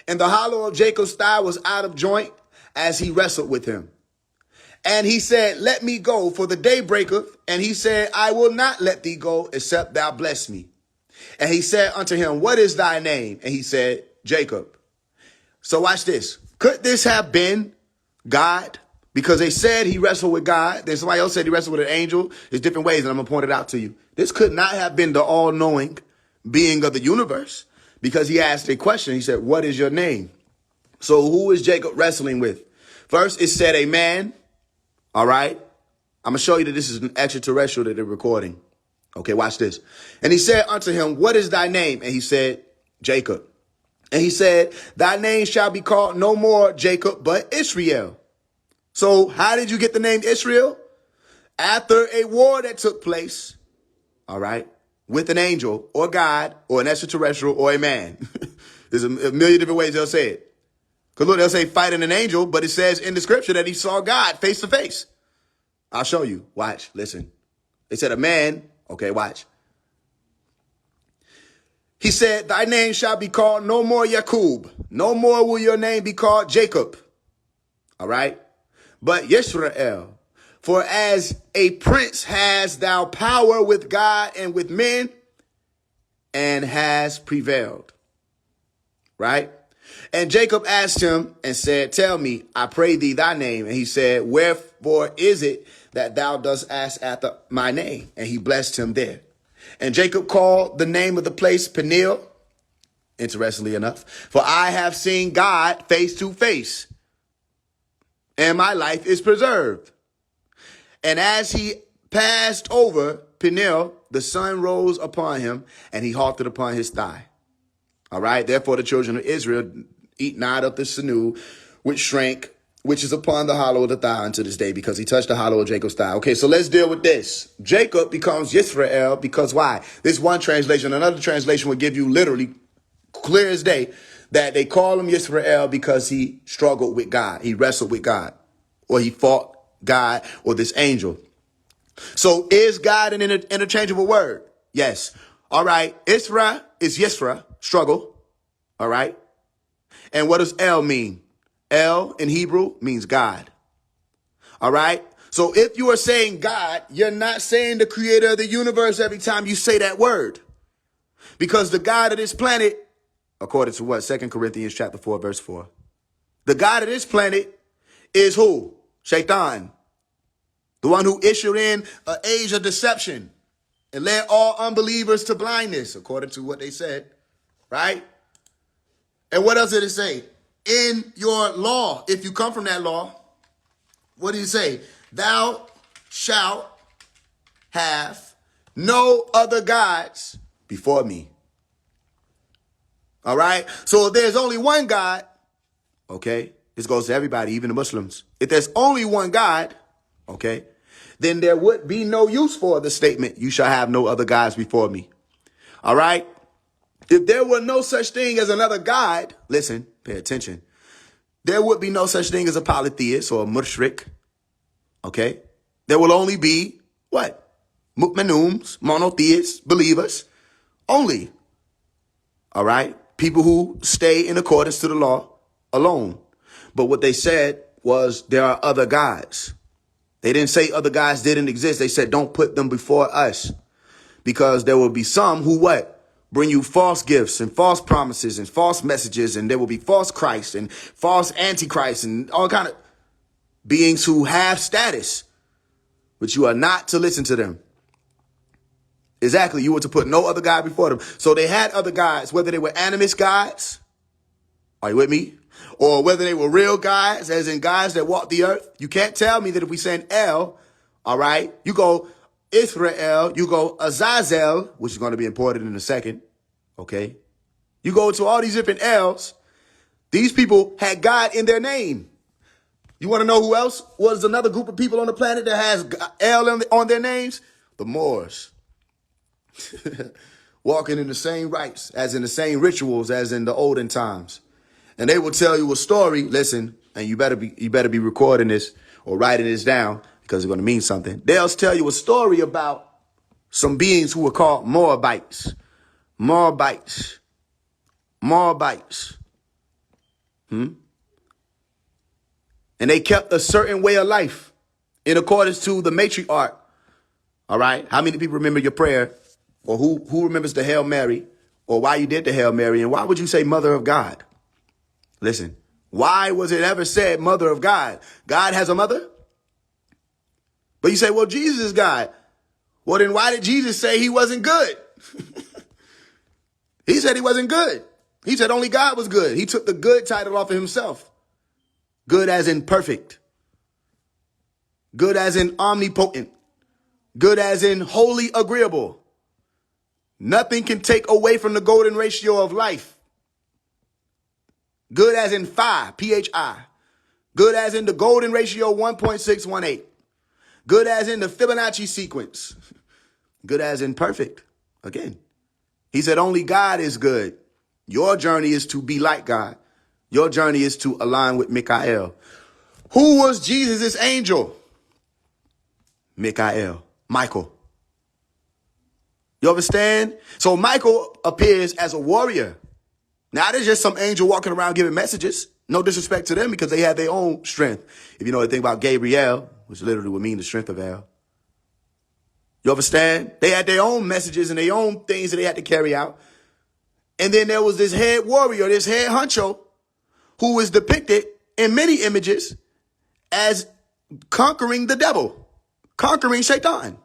and the hollow of Jacob's thigh was out of joint as he wrestled with him. And he said, let me go, for the day breaketh. And he said, I will not let thee go, except thou bless me. And he said unto him, what is thy name? And he said, Jacob. So watch this. Could this have been God? Because they said he wrestled with God. Then somebody else said he wrestled with an angel. There's different ways, and I'm going to point it out to you. This could not have been the all-knowing being of the universe, because he asked a question. He said, what is your name? So who is Jacob wrestling with? First, it said a man. All right. I'm going to show you that this is an extraterrestrial that they're recording. Okay, watch this. And he said unto him, what is thy name? And he said, Jacob. And he said, thy name shall be called no more Jacob, but Israel. So how did you get the name Israel? After a war that took place, all right, with an angel or God or an extraterrestrial or a man. There's a million different ways they'll say it. Because look, they'll say fighting an angel, but it says in the scripture that he saw God face to face. I'll show you. Watch. Listen. They said a man. Okay, watch. He said, thy name shall be called no more Jacob. No more will your name be called Jacob. All right. But Yisrael. For as a prince has thou power with God and with men, and has prevailed. Right? And Jacob asked him and said, tell me, I pray thee thy name. And he said, wherefore is it that thou dost ask after my name? And he blessed him there. And Jacob called the name of the place Peniel, interestingly enough, for I have seen God face to face, and my life is preserved. And as he passed over Peniel, the sun rose upon him, and he halted upon his thigh. All right. Therefore, the children of Israel eat not of the sinew which shrank, which is upon the hollow of the thigh unto this day, because he touched the hollow of Jacob's thigh. Okay, so let's deal with this. Jacob becomes Yisrael because why? This one translation. Another translation would give you literally clear as day that they call him Yisrael because he struggled with God. He wrestled with God, or he fought God or this angel. So is God an interchangeable word? Yes. All right. Isra is Yisra, struggle. All right. And what does El mean? El in Hebrew means God. All right. So if you are saying God, you're not saying the creator of the universe every time you say that word. Because the God of this planet, according to what? 2 Corinthians chapter 4, verse 4. The God of this planet is who? Shaitan. The one who issued in an age of deception and led all unbelievers to blindness, according to what they said. Right? And what else did it say? In your law, if you come from that law, what did he say? Thou shalt have no other gods before me. All right. So if there's only one God, okay, this goes to everybody, even the Muslims. If there's only one God, okay, then there would be no use for the statement, you shall have no other gods before me. All right. If there were no such thing as another God, listen, pay attention. There would be no such thing as a polytheist or a mushrik. Okay. There will only be what? Mu'minums, monotheists, believers only. All right. People who stay in accordance to the law alone. But what they said was there are other gods. They didn't say other gods didn't exist. They said don't put them before us, because there will be some who what? Bring you false gifts and false promises and false messages, and there will be false Christ and false antichrist and all kind of beings who have status, but you are not to listen to them. Exactly. You were to put no other God before them. So they had other gods, whether they were animist gods. Are you with me? Or whether they were real gods, as in gods that walk the earth. You can't tell me that if we send El, all right, you go Israel, you go Azazel, which is going to be important in a second. Okay. You go to all these different L's. These people had God in their name. You want to know who else was another group of people on the planet that has L on their names? The Moors. Walking in the same rites, as in the same rituals as in the olden times. And they will tell you a story. Listen, and you better be recording this or writing this down, because it's going to mean something. They'll tell you a story about some beings who were called Moabites. Moabites. Moabites. And they kept a certain way of life in accordance to the matriarch. All right. How many people remember your prayer? Or who remembers the Hail Mary? Or why you did the Hail Mary? And why would you say Mother of God? Listen, Why was it ever said mother of God? God has a mother? But you say, well, Jesus is God. Well, then why did Jesus say he wasn't good? He said he wasn't good. He said only God was good. He took the good title off of himself. Good as in perfect. Good as in omnipotent. Good as in wholly agreeable. Nothing can take away from the golden ratio of life. Good as in phi, P-H-I. Good as in the golden ratio 1.618. Good as in the Fibonacci sequence. Good as in perfect. Again, he said only God is good. Your journey is to be like God. Your journey is to align with Michael. Who was Jesus' angel? Michael. You understand? So Michael appears as a warrior. Now, there's just some angel walking around giving messages. No disrespect to them because they have their own strength. If you know anything about Gabriel, which literally would mean the strength of El. You understand? They had their own messages and their own things that they had to carry out. And then there was this head warrior, this head honcho, who is depicted in many images as conquering the devil, conquering Shaitan.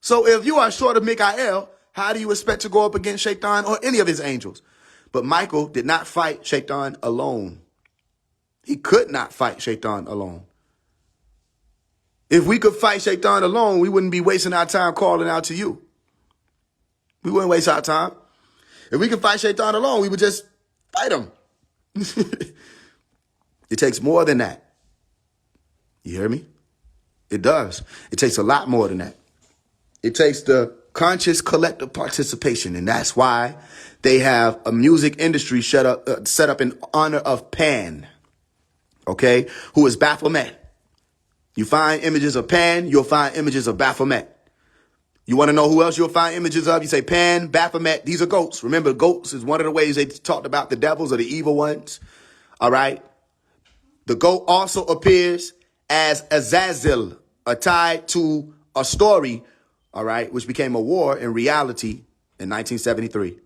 So if you are short of Michael, how do you expect to go up against Shaitan or any of his angels? But Michael did not fight Shaitan alone. He could not fight Shaitan alone. If we could fight Shaitan alone, we wouldn't be wasting our time calling out to you. We wouldn't waste our time. If we could fight Shaitan alone, we would just fight him. It takes more than that. You hear me? It does. It takes a lot more than that. It takes the conscious collective participation. And that's why they have a music industry set up in honor of Pan, okay, who is Baphomet. You find images of Pan, you'll find images of Baphomet. You want to know who else you'll find images of? You say Pan, Baphomet, these are goats. Remember, goats is one of the ways they talked about the devils or the evil ones. All right. The goat also appears as Azazel, tied to a story, all right, which became a war in reality in 1973.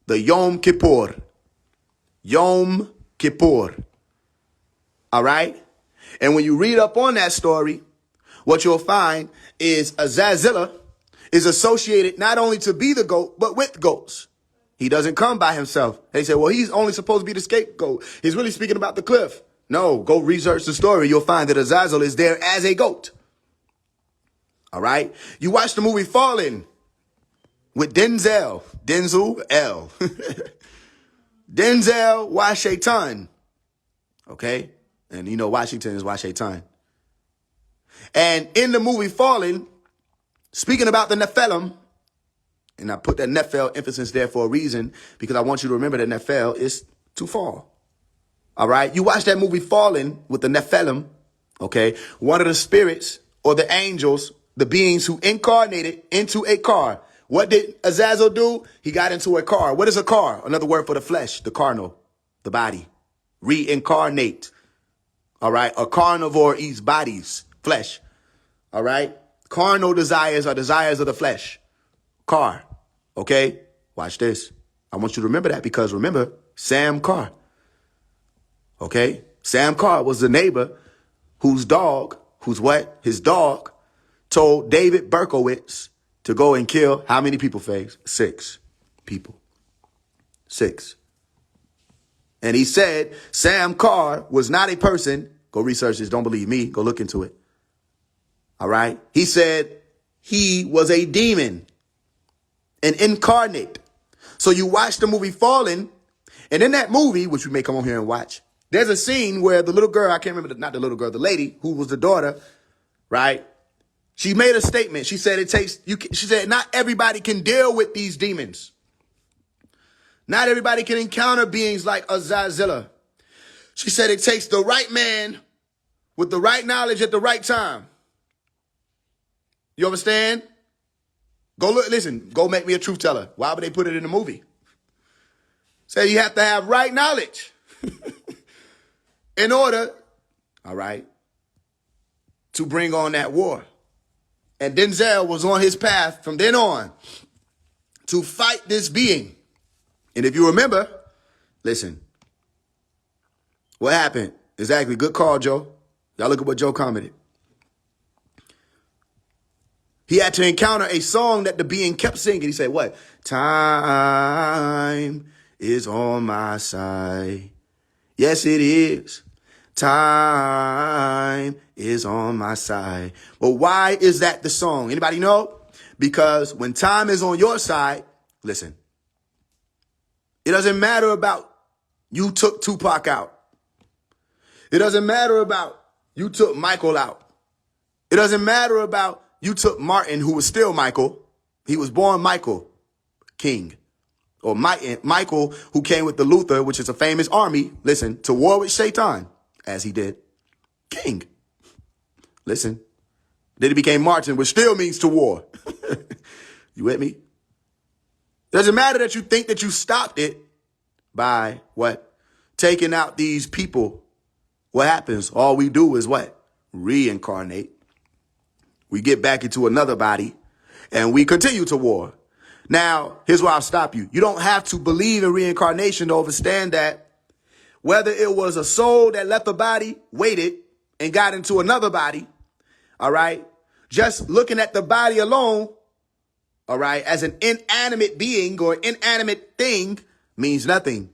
The Yom Kippur. Yom Kippur. All right. And when you read up on that story, what you'll find is Azazel is associated not only to be the goat, but with goats. He doesn't come by himself. They say, well, he's only supposed to be the scapegoat. He's really speaking about the cliff. No, go research the story. You'll find that Azazel is there as a goat. All right. You watch the movie Fallen with Denzel. L. Denzel Washington. Okay. And you know, Washington is Washington. And in the movie Fallen, speaking about the Nephilim, and I put that Nephil emphasis there for a reason, because I want you to remember that Nephil is to fall. All right. You watch that movie Fallen with the Nephilim. Okay. One of the spirits or the angels, the beings who incarnated into a car. What did Azazel do? He got into a car. What is a car? Another word for the flesh, the carnal, the body. Reincarnate. All right. A carnivore eats bodies, flesh. All right. Carnal desires are desires of the flesh. Car. Okay. Watch this. I want you to remember that because remember, Sam Carr. Okay. Sam Carr was the neighbor whose dog, his dog told David Berkowitz to go and kill how many people, Faise? 6 people. 6. And he said Sam Carr was not a person. Go research this. Don't believe me. Go look into it. All right. He said he was a demon, an incarnate. So you watch the movie Fallen, and in that movie, which we may come on here and watch, there's a scene where the little girl, I can't remember, not the little girl, the lady who was the daughter, right? She made a statement. She said she said, not everybody can deal with these demons. Not everybody can encounter beings like Azazel. She said it takes the right man with the right knowledge at the right time. You understand? Go look, listen, go make me a truth teller. Why would they put it in the movie? Say you have to have right knowledge in order, all right, to bring on that war. And Denzel was on his path from then on to fight this being. And if you remember, listen, What happened? Exactly. Good call, Joe. Y'all look at what Joe commented. He had to encounter a song that the being kept singing. He said, what? Time is on my side. Yes, it is. Time is on my side. But why is that the song? Anybody know? Because when time is on your side, listen, it doesn't matter about you took Tupac out. It doesn't matter about you took Michael out. It doesn't matter about you took Martin, who was still Michael. He was born Michael King. Or Michael, who came with the Luther, which is a famous army, listen, to war with Shaitan, as he did. King. Listen. Then he became Martin, which still means to war. You with me? Doesn't matter that you think that you stopped it by what? Taking out these people. What happens? All we do is what? Reincarnate. We get back into another body and we continue to war. Now, here's where I'll stop you. You don't have to believe in reincarnation to understand that whether it was a soul that left the body, waited, and got into another body, all right, just looking at the body alone, all right, as an inanimate being or inanimate thing means nothing,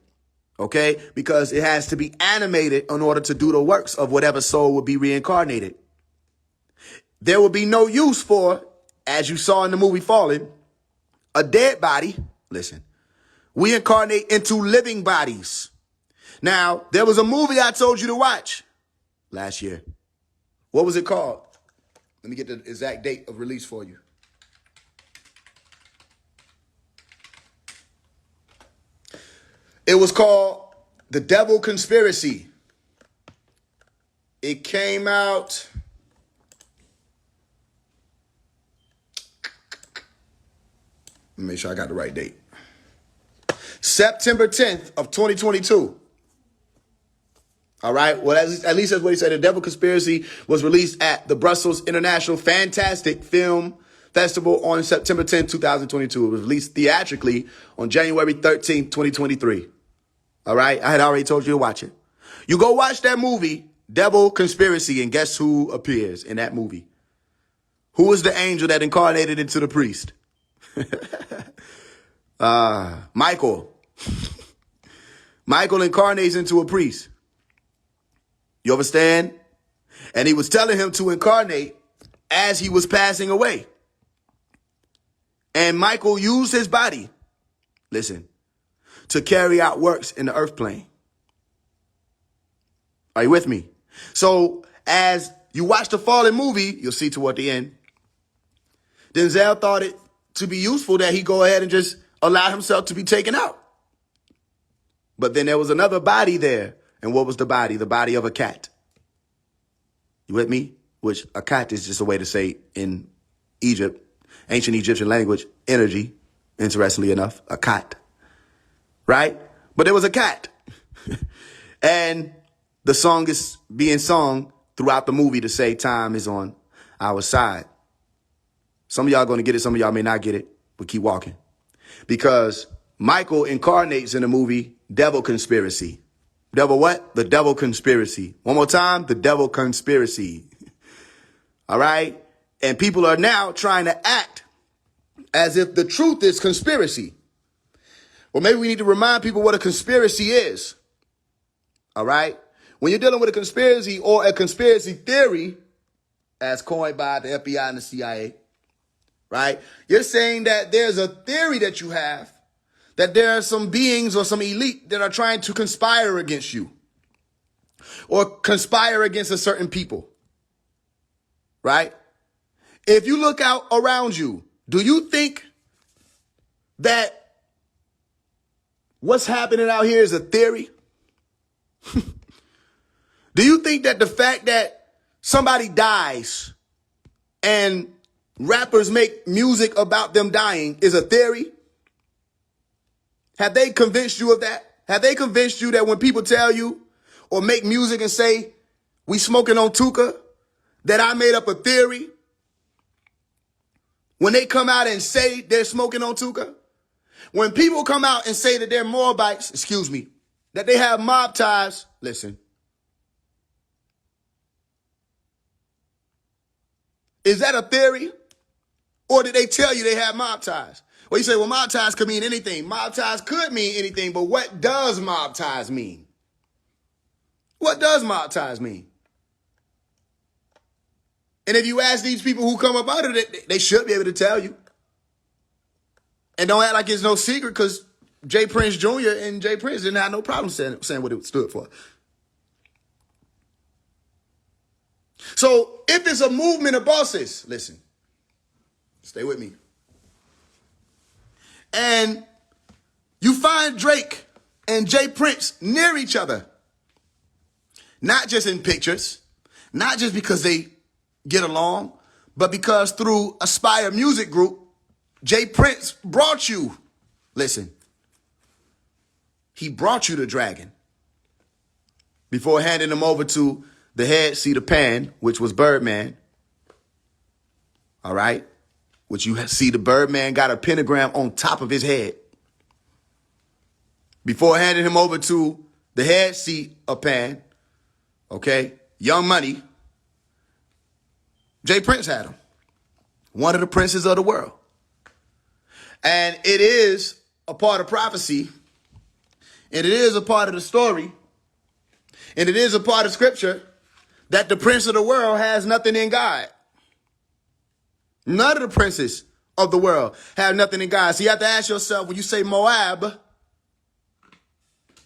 okay, because it has to be animated in order to do the works of whatever soul would be reincarnated. There will be no use for, as you saw in the movie Fallen, a dead body. Listen, we incarnate into living bodies. Now, there was a movie I told you to watch last year. What was it called? Let me get the exact date of release for you. It was called The Devil Conspiracy. It came out... Let me make sure I got the right date. September 10th of 2022. All right. Well, at least that's what he said. The Devil Conspiracy was released at the Brussels International Fantastic Film Festival on September 10th, 2022. It was released theatrically on January 13th, 2023. All right. I had already told you to watch it. You go watch that movie, Devil Conspiracy, and guess who appears in that movie? Who was the angel that incarnated into the priest? Michael. Michael incarnates into a priest. You understand? And he was telling him to incarnate as he was passing away. And Michael used his body, listen, to carry out works in the earth plane. Are you with me? So as you watch the Fallen movie, you'll see toward the end, Denzel thought it to be useful that he go ahead and just allow himself to be taken out. But then there was another body there. And what was the body? The body of a cat. You with me? Which a cat is just a way to say in Egypt, ancient Egyptian language, energy, interestingly enough, a cat. Right? But there was a cat. And the song is being sung throughout the movie to say time is on our side. Some of y'all going to get it. Some of y'all may not get it. But keep walking. Because Michael incarnates in the movie Devil Conspiracy. Devil what? The Devil Conspiracy. One more time. The Devil Conspiracy. All right. And people are now trying to act as if the truth is conspiracy. Well, maybe we need to remind people what a conspiracy is. All right. When you're dealing with a conspiracy or a conspiracy theory, as coined by the FBI and the CIA, right? You're saying that there's a theory that you have that there are some beings or some elite that are trying to conspire against you or conspire against a certain people, right? If you look out around you, do you think that what's happening out here is a theory? Do you think that the fact that somebody dies and rappers make music about them dying is a theory? Have they convinced you of that? Have they convinced you that when people tell you or make music and say, we smoking on Tuka, that I made up a theory? When they come out and say they're smoking on Tuka? When people come out and say that they're Moabites, that they have mob ties, listen, Is that a theory? Or did they tell you they had mob ties? Well, you say, well, mob ties could mean anything. Mob ties could mean anything, but what does mob ties mean? What does mob ties mean? And if you ask these people who come up out of it, they should be able to tell you. And don't act like it's no secret, because Jay Prince Jr. and Jay Prince didn't have no problem saying what it stood for. So if it's a movement of bosses, listen, stay with me. And you find Drake and Jay Prince near each other, not just in pictures, not just because they get along, but because through Aspire Music Group, Jay Prince brought you, listen, he brought you the Dragon before handing him over to the head Cedar Pan, which was Birdman. All right? Which you see the Birdman got a pentagram on top of his head. Before handing him over to the head seat of Pan, okay, Young Money, Jay Prince had him. One of the princes of the world. And it is a part of prophecy, and it is a part of the story, and it is a part of scripture that the prince of the world has nothing in God. None of the princes of the world have nothing in God. So you have to ask yourself, when you say Moab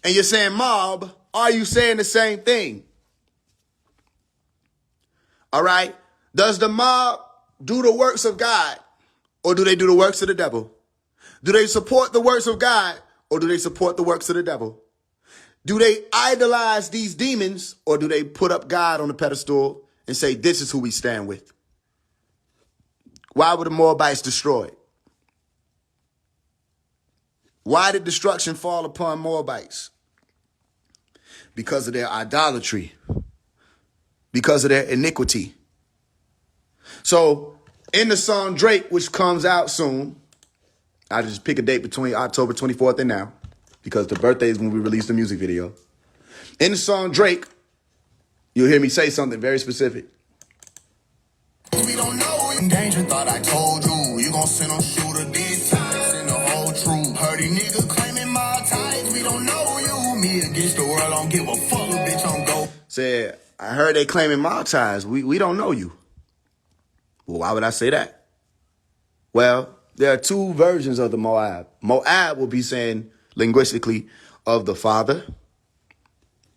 and you're saying mob, are you saying the same thing? All right? Does the mob do the works of God, or do they do the works of the devil? Do they support the works of God, or do they support the works of the devil? Do they idolize these demons, or do they put up God on the pedestal and say, this is who we stand with? Why were the Moabites destroyed? Why did destruction fall upon Moabites? Because of their idolatry, because of their iniquity. So in the song Drake, which comes out soon, I just pick a date between October 24th and now, because the birthday is when we release the music video. In the song Drake, you'll hear me say something very specific. We don't know in danger, thought I told you. You gon' send them shooter this time, send the whole truth. Heard these niggas claiming my ties, we don't know you. Me against the world, don't give a fuck, bitch, I'm go. Said, I heard they claiming mob ties. We don't know you. Well, why would I say that? Well, there are two versions of the Moab. Moab will be saying linguistically of the father,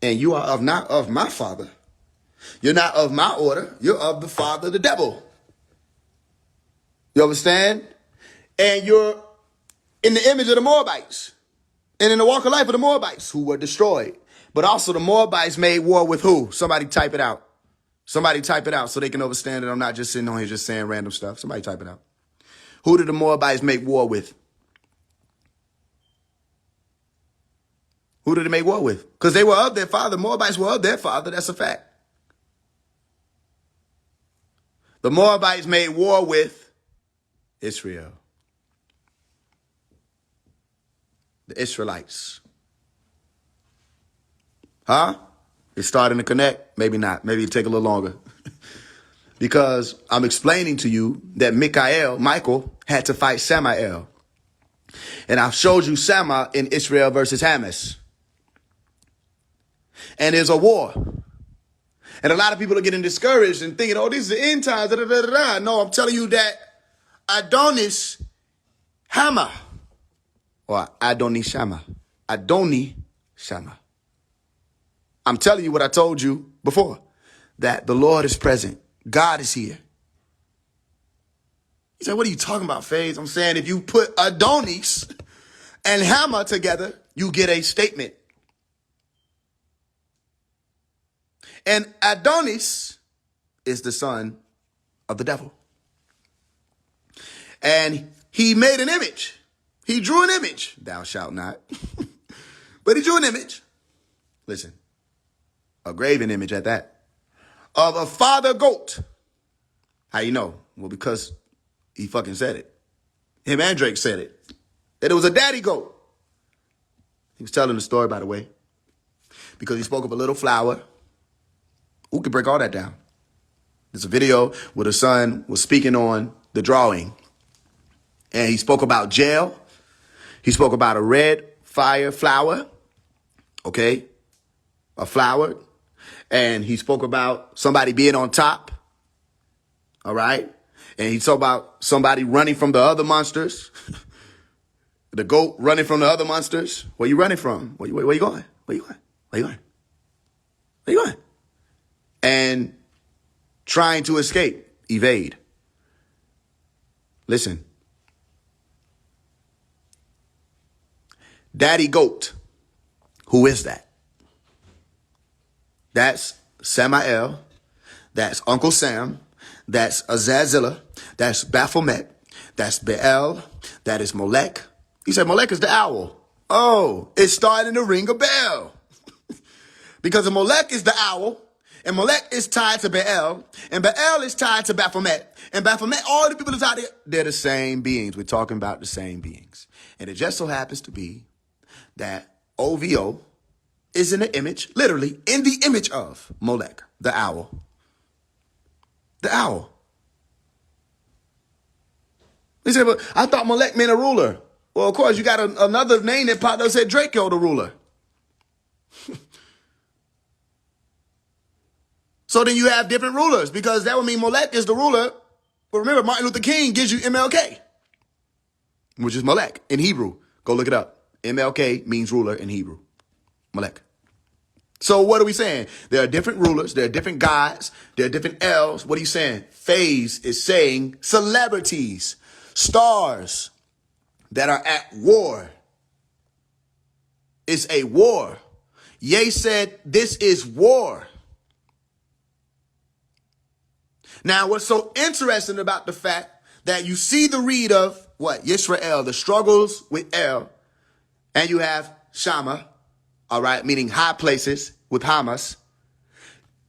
and you are not of my father. You're not of my order. You're of the father, the devil. You understand? And you're in the image of the Moabites and in the walk of life of the Moabites who were destroyed. But also the Moabites made war with who? Somebody type it out. Somebody type it out so they can understand that I'm not just sitting on here just saying random stuff. Somebody type it out. Who did the Moabites make war with? Who did they make war with? Because they were of their father. Moabites were of their father. That's a fact. The Moabites made war with Israel. The Israelites. Huh? It's starting to connect? Maybe not. Maybe it'll take a little longer. Because I'm explaining to you that Michael had to fight Samael. And I've showed you Sama in Israel versus Hamas. And there's a war. And a lot of people are getting discouraged and thinking, oh, this is the end times. Da, da, da, da, da. No, I'm telling you that Adonis Hama, or Adoni Shama. Adoni Shama. I'm telling you what I told you before, that the Lord is present. God is here. You say, what are you talking about, Faise? I'm saying if you put Adonis and Hama together, you get a statement. And Adonis is the son of the devil. And he made an image. He drew an image. Thou shalt not. But he drew an image. Listen, a graven image at that. Of a father goat. How you know? Well, because he fucking said it. Him and Drake said it. That it was a daddy goat. He was telling the story, by the way. Because he spoke of a little flower. Who could break all that down? There's a video where the son was speaking on the drawing. And he spoke about jail. He spoke about a red fire flower. Okay? A flower. And he spoke about somebody being on top. All right? And he talked about somebody running from the other monsters. The goat running from the other monsters. Where you running from? Where you going? Where you going? Where you going? Where you going? And trying to escape, evade. Listen. Daddy Goat. Who is that? That's Samael. That's Uncle Sam. That's Azazillah. That's Baphomet. That's Baal. That is Molech. He said Molech is the owl. Oh, it's starting to ring a bell. Because Molech is the owl. And Molech is tied to Baal. And Baal is tied to Baphomet. And Baphomet, all the people that's out there, they're the same beings. We're talking about the same beings. And it just so happens to be that OVO is in the image, literally in the image of Molech, the owl. The owl. He said, but I thought Molech meant a ruler. Well, of course, you got another name that popped up that said Draco, the ruler. So then you have different rulers, because that would mean Molech is the ruler. But remember, Martin Luther King gives you MLK, which is Molech in Hebrew. Go look it up. MLK means ruler in Hebrew. Molech. So what are we saying? There are different rulers. There are different gods. There are different elves. What are you saying? Faise is saying celebrities, stars that are at war. It's a war. Ye said, this is war. Now, what's so interesting about the fact that you see the read of what? Yisrael, the struggles with El, and you have Shama, all right, meaning high places with Hamas.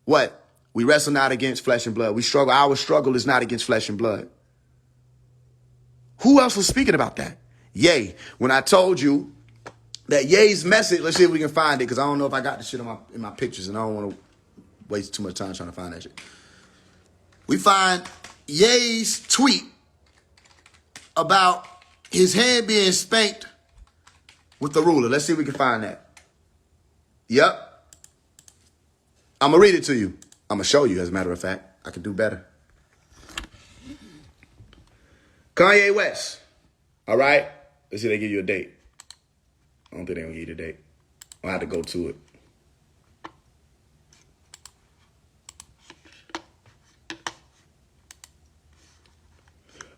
What? We wrestle not against flesh and blood. We struggle. Our struggle is not against flesh and blood. Who else was speaking about that? Ye. When I told you that Ye's message, let's see if we can find it, because I don't know if I got the shit in my pictures, and I don't want to waste too much time trying to find that shit. We find Ye's tweet about his hand being spanked with the ruler. Let's see if we can find that. Yep. I'm going to read it to you. I'm going to show you, as a matter of fact. I can do better. Kanye West. All right? Let's see if they give you a date. I don't think they're going to give you the date. I'll have to go to it.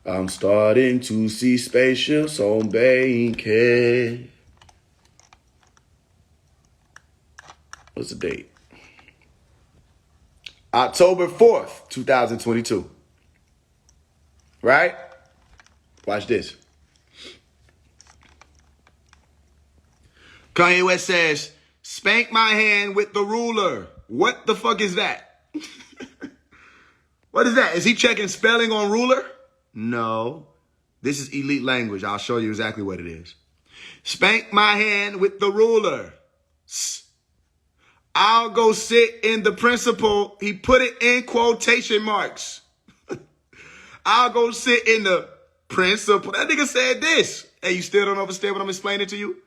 I'm starting to see spaceships on Bankhead. What's the date? October 4th, 2022. Right? Watch this. Kanye West says, spank my hand with the ruler. What the fuck is that? What is that? Is he checking spelling on ruler? No. This is elite language. I'll show you exactly what it is. Spank my hand with the ruler. I'll go sit in the principal. He put it in quotation marks. I'll go sit in the principal. That nigga said this. Hey, you still don't understand what I'm explaining to you?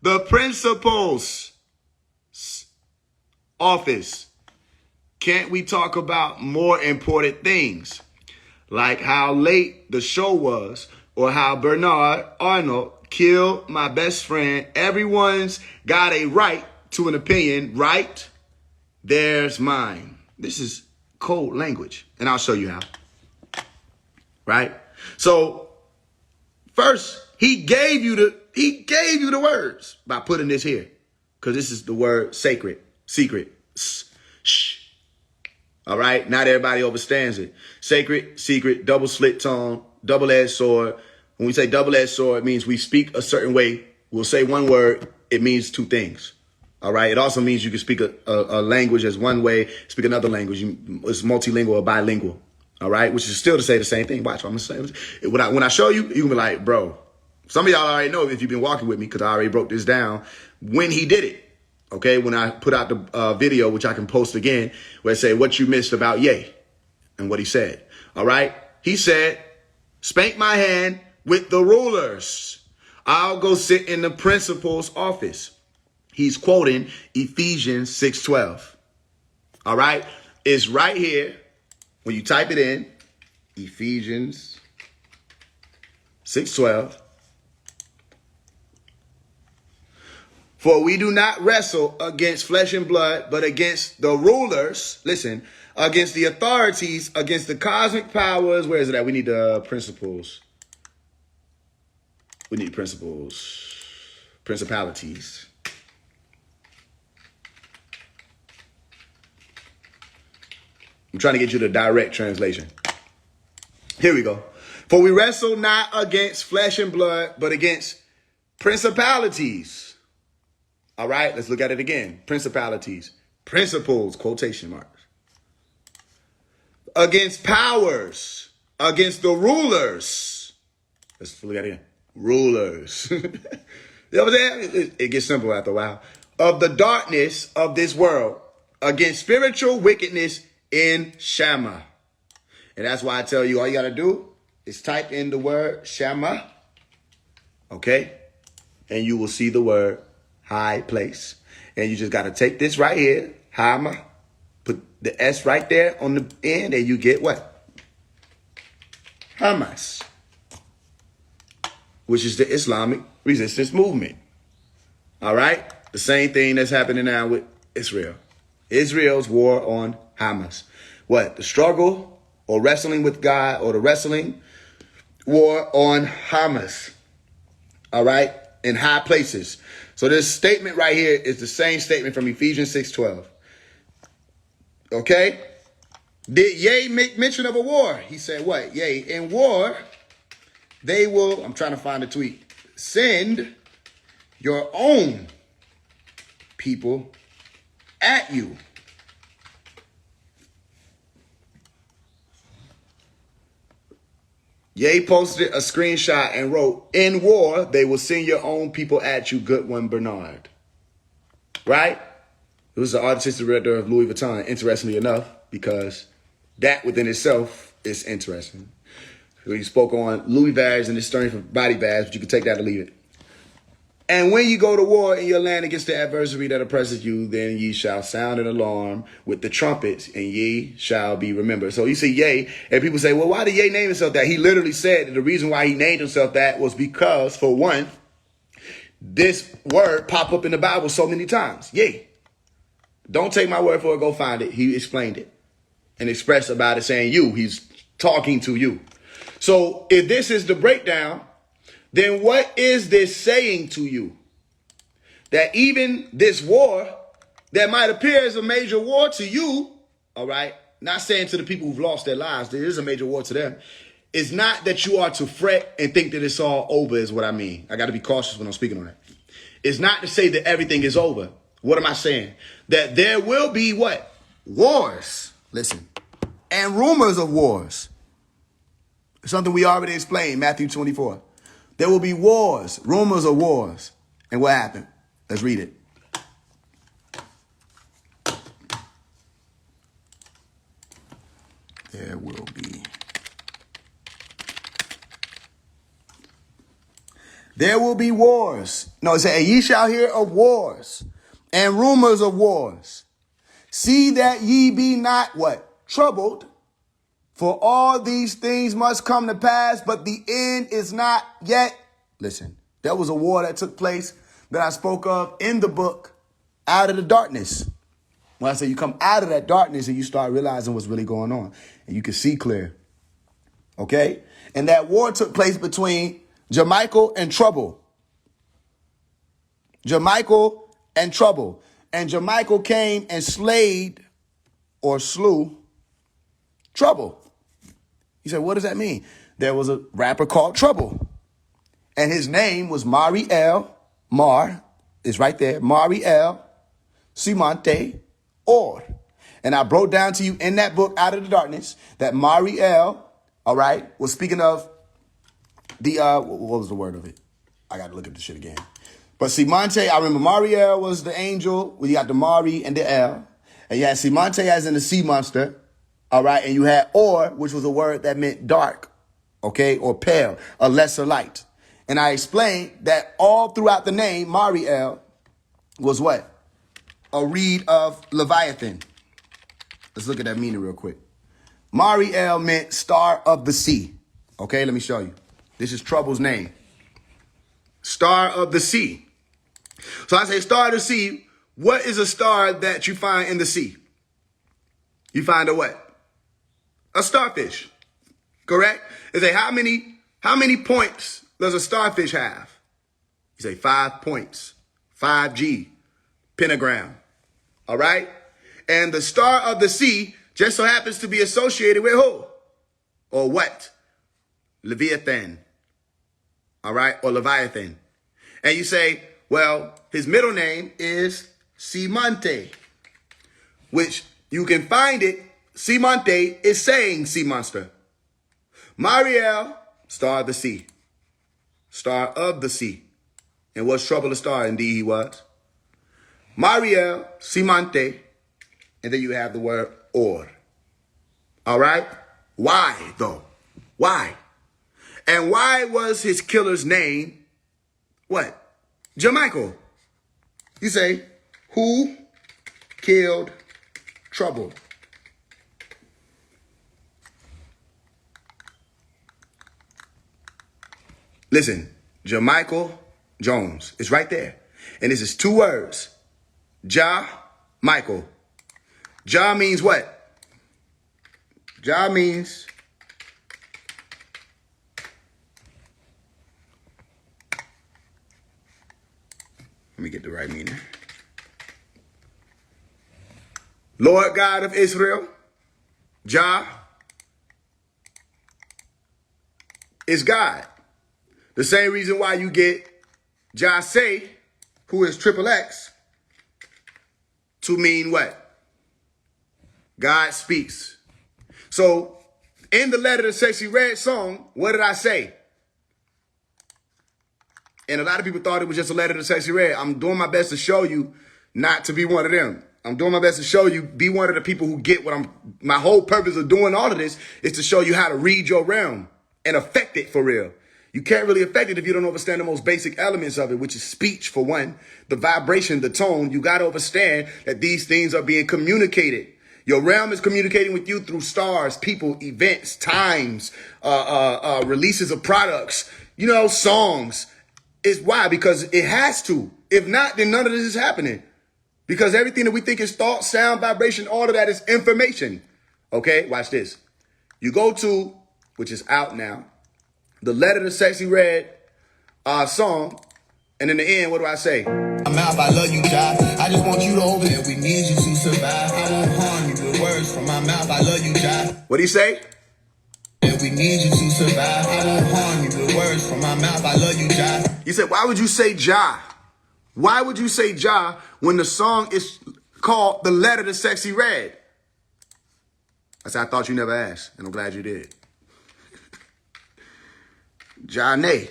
The principal's office. Can't we talk about more important things? Like how late the show was, or how Bernard Arnold killed my best friend. Everyone's got a right to an opinion, right? There's mine. This is cold language, and I'll show you how. Right? So first, he gave you the words by putting this here, because this is the word sacred, secret. Shh. All right? Not everybody understands it. Sacred, secret, double slit tongue, double-edged sword. When we say double-edged sword, it means we speak a certain way. We'll say one word. It means two things. All right? It also means you can speak a language as one way, speak another language. It's multilingual or bilingual. All right? Which is still to say the same thing. Watch what I'm going to say. When I show you, you're going to be like, bro, some of y'all already know if you've been walking with me, because I already broke this down, when he did it. Okay, when I put out the video, which I can post again, where it say what you missed about Ye. and what he said. All right. He said, spank my hand with the rulers. I'll go sit in the principal's office. He's quoting Ephesians 6:12. All right. It's right here. When you type it in, Ephesians 6:12. For we do not wrestle against flesh and blood, but against the rulers. Listen, against the authorities, against the cosmic powers. Where is it at? We need the principles. We need principles. Principalities. I'm trying to get you the direct translation. Here we go. For we wrestle not against flesh and blood, but against principalities. All right, let's look at it again. Principalities, principles, quotation marks. Against powers, against the rulers. Let's look at it again. Rulers. You know what I'm saying? It gets simple after a while. Of the darkness of this world, against spiritual wickedness in Shammah. And that's why I tell you, all you got to do is type in the word Shammah. Okay? And you will see the word high place. And you just got to take this right here, Hama, put the S right there on the end, and you get what? Hamas, which is the Islamic resistance movement. All right? The same thing that's happening now with Israel. Israel's war on Hamas. What? The struggle or wrestling with God, or the wrestling war on Hamas. All right? In high places. So this statement right here is the same statement from Ephesians 6:12. Okay? Did Yea make mention of a war? He said what? Yea, in war, they will, I'm trying to find the tweet, send your own people at you. Ye posted a screenshot and wrote, in war, they will send your own people at you, good one, Bernard. Right? It was the artistic director of Louis Vuitton, interestingly enough, because that within itself is interesting. He spoke on Louis bags and his story for body bags, but you can take that or leave it. And when you go to war in your land against the adversary that oppresses you, then ye shall sound an alarm with the trumpets, and ye shall be remembered. So you see Yea, and people say, well, why did Yea name himself that? He literally said that the reason why he named himself that was because, for one, this word popped up in the Bible so many times. Yea. Don't take my word for it. Go find it. He explained it and expressed about it, saying you. He's talking to you. So if this is the breakdown, then what is this saying to you? That even this war that might appear as a major war to you, all right, not saying to the people who've lost their lives, there is a major war to them. It's not that you are to fret and think that it's all over is what I mean. I got to be cautious when I'm speaking on that. It's not to say that everything is over. What am I saying? That there will be what? Wars. Listen. And rumors of wars. Something we already explained, Matthew 24. There will be wars, rumors of wars. And what happened? Let's read it. There will be. There will be wars. No, it said, and ye shall hear of wars and rumors of wars. See that ye be not what? Troubled. For all these things must come to pass, but the end is not yet. Listen, there was a war that took place that I spoke of in the book, Out of the Darkness. When I say you come out of that darkness and you start realizing what's really going on, and you can see clear. Okay? And that war took place between Jermichael and Trouble. Jermichael and Trouble. And Jermichael came and slayed or slew Trouble. You said, what does that mean? There was a rapper called Trouble. And his name was Mariel, Mar, is right there, Mariel Simonte Or. And I broke down to you in that book, Out of the Darkness, that Mariel, all right, was speaking of the, what was the word of it? I got to look at the shit again. But Simonte, I remember Mariel was the angel. We got the Mari and the El. And you had Simonte as in the sea monster. All right. And you had or, which was a word that meant dark, okay, or pale, a lesser light. And I explained that all throughout the name, Mariel was what? A reed of Leviathan. Let's look at that meaning real quick. Mariel meant star of the sea. Okay, let me show you. This is Trouble's name. Star of the sea. So I say star of the sea. What is a star that you find in the sea? You find a what? A starfish. Correct? They say how many points does a starfish have? You say 5 points. 5G. Pentagram. All right? And the star of the sea just so happens to be associated with who? Or what? Leviathan. All right? Or Leviathan. And you say, well, his middle name is Simante, which you can find it. Simante is saying sea monster. Mariel, star of the sea. Star of the sea. And was Trouble a star? Indeed he was. Mariel, Simante. And then you have the word or. All right? Why, though? Why? And why was his killer's name what? Jermichael. You say, who killed Trouble? Listen, Jermichael Jones. It's right there. And this is 2 words. Michael. Ja means what? Ja means let me get the right meaning. Lord God of Israel. Ja is God. The same reason why you get Jase, who is triple X, to mean what? God speaks. So in the Letter to Sexy Red song, what did I say? And a lot of people thought it was just a letter to Sexy Red. I'm doing my best to show you not to be one of them. I'm doing my best to show you, be one of the people who get what my whole purpose of doing all of this is to show you how to read your realm and affect it for real. You can't really affect it if you don't understand the most basic elements of it, which is speech, for one, the vibration, the tone. You got to understand that these things are being communicated. Your realm is communicating with you through stars, people, events, times, releases of products, songs. It's why? Because it has to. If not, then none of this is happening. Because everything that we think is thought, sound, vibration, all of that is information. Okay, watch this. You go to, which is out now, the Letter to Sexy Red song, and in the end, what do I say? I'm out, I love you, God. I just want you to open it. We need you to survive. I won't harm you with words from my mouth. I love you, God. What do you say? And we need you to survive. I won't harm you with words from my mouth. I love you, God. You said, why would you say Ja? Why would you say Ja when the song is called The Letter to Sexy Red? I said, I thought you never asked, and I'm glad you did. Janae.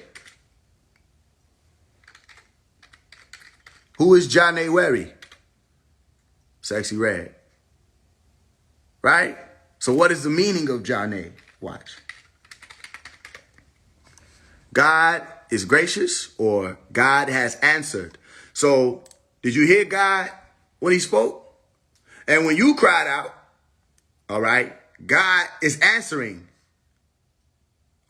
Who is Janae Wary? Sexy Red. Right? So what is the meaning of Janae? Watch. God is gracious, or God has answered. So did you hear God when he spoke? And when you cried out, all right, God is answering.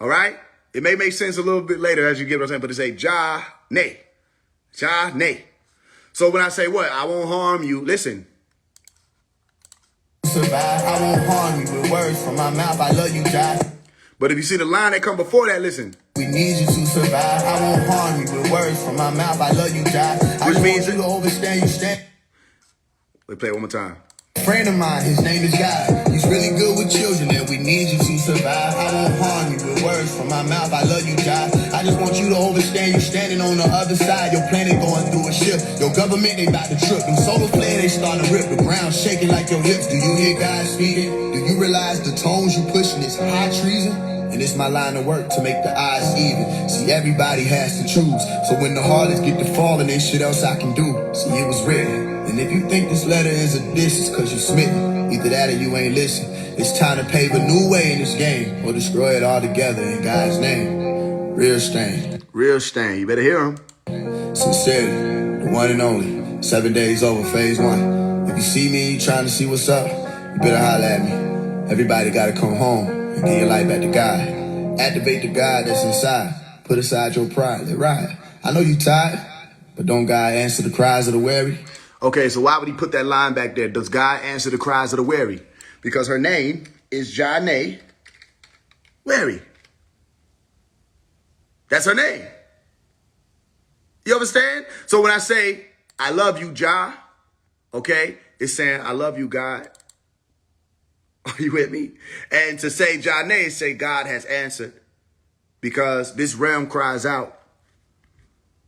All right? It may make sense a little bit later as you get what I'm saying, but it say Ja-nay. Ja-nay. So when I say what? I won't harm you. Listen. Survive. I won't harm you with words from my mouth. I love you, God. But if you see the line that come before that, listen. We need you to survive. I won't harm you with words from my mouth. I love you, God. I Which just means want you to overstand. You stand. Let's play it one more time. Friend of mine, his name is God. He's really good with children, and we need you to survive. I won't harm you with words from my mouth. I love you, God. I just want you to overstand. You standing on the other side. Your planet going through a shift. Your government, they about to trip. Them solar flare, they start to rip. The ground shaking like your hips. Do you hear God speaking? Do you realize the tones you pushing is high treason? And it's my line of work to make the odds even. See, everybody has to choose. So when the hardest get to falling, ain't shit else I can do. See, it was written. And if you think this letter is a diss, it's cause you smitten. Either that or you ain't listen. It's time to pave a new way in this game, or destroy it all together in God's name. Real Stain. Real Stain. You better hear him. Sincerely, the one and only. 7 days over, Faise One. If you see me and you trying to see what's up, you better holler at me. Everybody gotta come home and give your life back to God. Activate the God that's inside. Put aside your pride. Let ride. I know you tired, but don't God answer the cries of the weary? Okay, so why would he put that line back there? Does God answer the cries of the weary? Because her name is Janae Weary. That's her name. You understand? So when I say, I love you, Ja, okay, it's saying, I love you, God. Are you with me? And to say Janae, say God has answered. Because this realm cries out.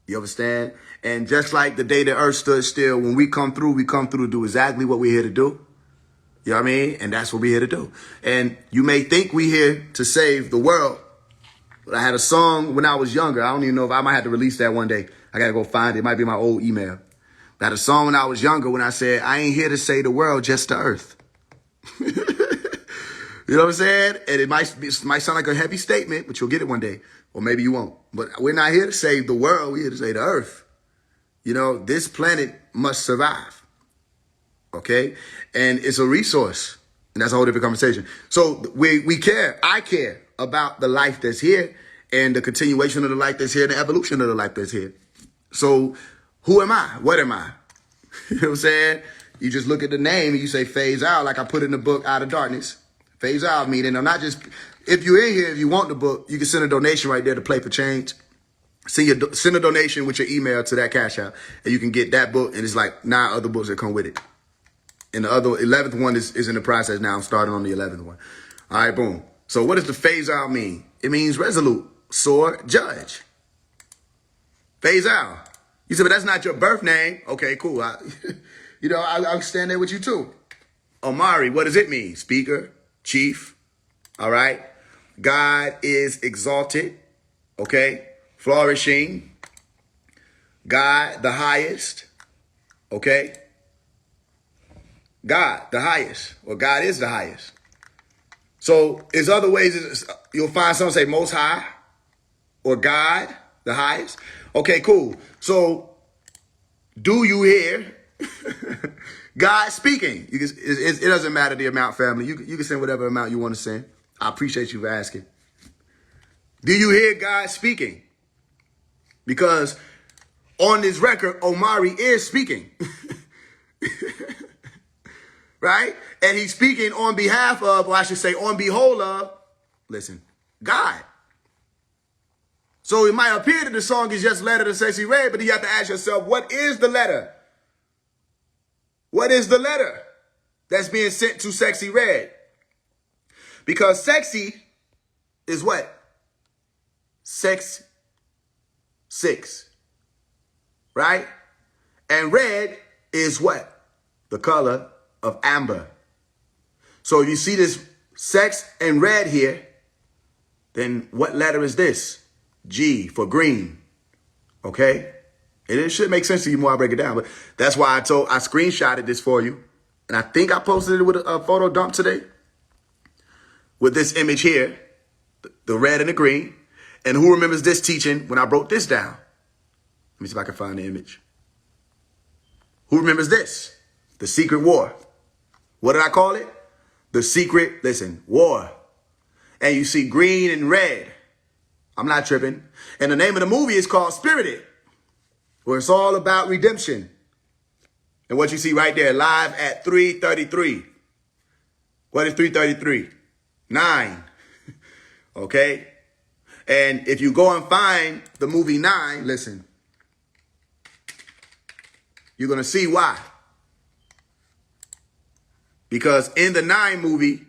You understand? And just like the day the earth stood still, when we come through to do exactly what we're here to do. You know what I mean? And that's what we're here to do. And you may think we're here to save the world. But I had a song when I was younger. I don't even know if I might have to release that one day. I got to go find it. It might be my old email. I had a song when I was younger when I said, I ain't here to save the world, just the earth. You know what I'm saying? And it might sound like a heavy statement, but you'll get it one day. Or maybe you won't. But we're not here to save the world. We're here to save the earth. You know, this planet must survive. Okay? And it's a resource. And that's a whole different conversation. So we care. I care about the life that's here and the continuation of the life that's here and the evolution of the life that's here. So who am I? What am I? You know what I'm saying? You just look at the name and you say phase out, like I put in the book Out of Darkness. Phase out meaning I'm not just, if you're in here, if you want the book, you can send a donation right there to Play for Change. Send a donation with your email to that Cash App, and you can get that book, and it's like 9 other books that come with it. And the other 11th one is in the process now. I'm starting on the 11th one. All right, boom. So what does the phase out mean? It means resolute, soar, judge. Phase out. You said, but that's not your birth name. Okay, cool. I'll stand there with you too. Omari, what does it mean? Speaker, chief. All right. God is exalted. Okay. Flourishing. God, the highest. Okay. God, the highest. Or God is the highest. So there's other ways. You'll find someone say most high. Or God, the highest. Okay, cool. So do you hear God speaking? It doesn't matter the amount, family. You can send whatever amount you want to send. I appreciate you for asking. Do you hear God speaking? Because on this record, Omari is speaking. Right? And he's speaking on behalf of, or I should say on behold of, listen, God. So it might appear that the song is just letter to Sexy Red, but you have to ask yourself, what is the letter? What is the letter that's being sent to Sexy Red? Because sexy is what? Sex 6. Right? And red is what? The color of amber. So if you see this sex and red here, then what letter is this? G for green. Okay? And it should make sense to you more I break it down. But that's why I screenshotted this for you. And I think I posted it with a photo dump today. With this image here. The red and the green. And who remembers this teaching when I broke this down? Let me see if I can find the image. Who remembers this? The Secret War. What did I call it? The Secret, war. And you see green and red. I'm not tripping. And the name of the movie is called Spirited, where it's all about redemption. And what you see right there, live at 3:33. What is 3:33? 9. Okay? And if you go and find the movie 9, listen, you're going to see why. Because in the 9 movie,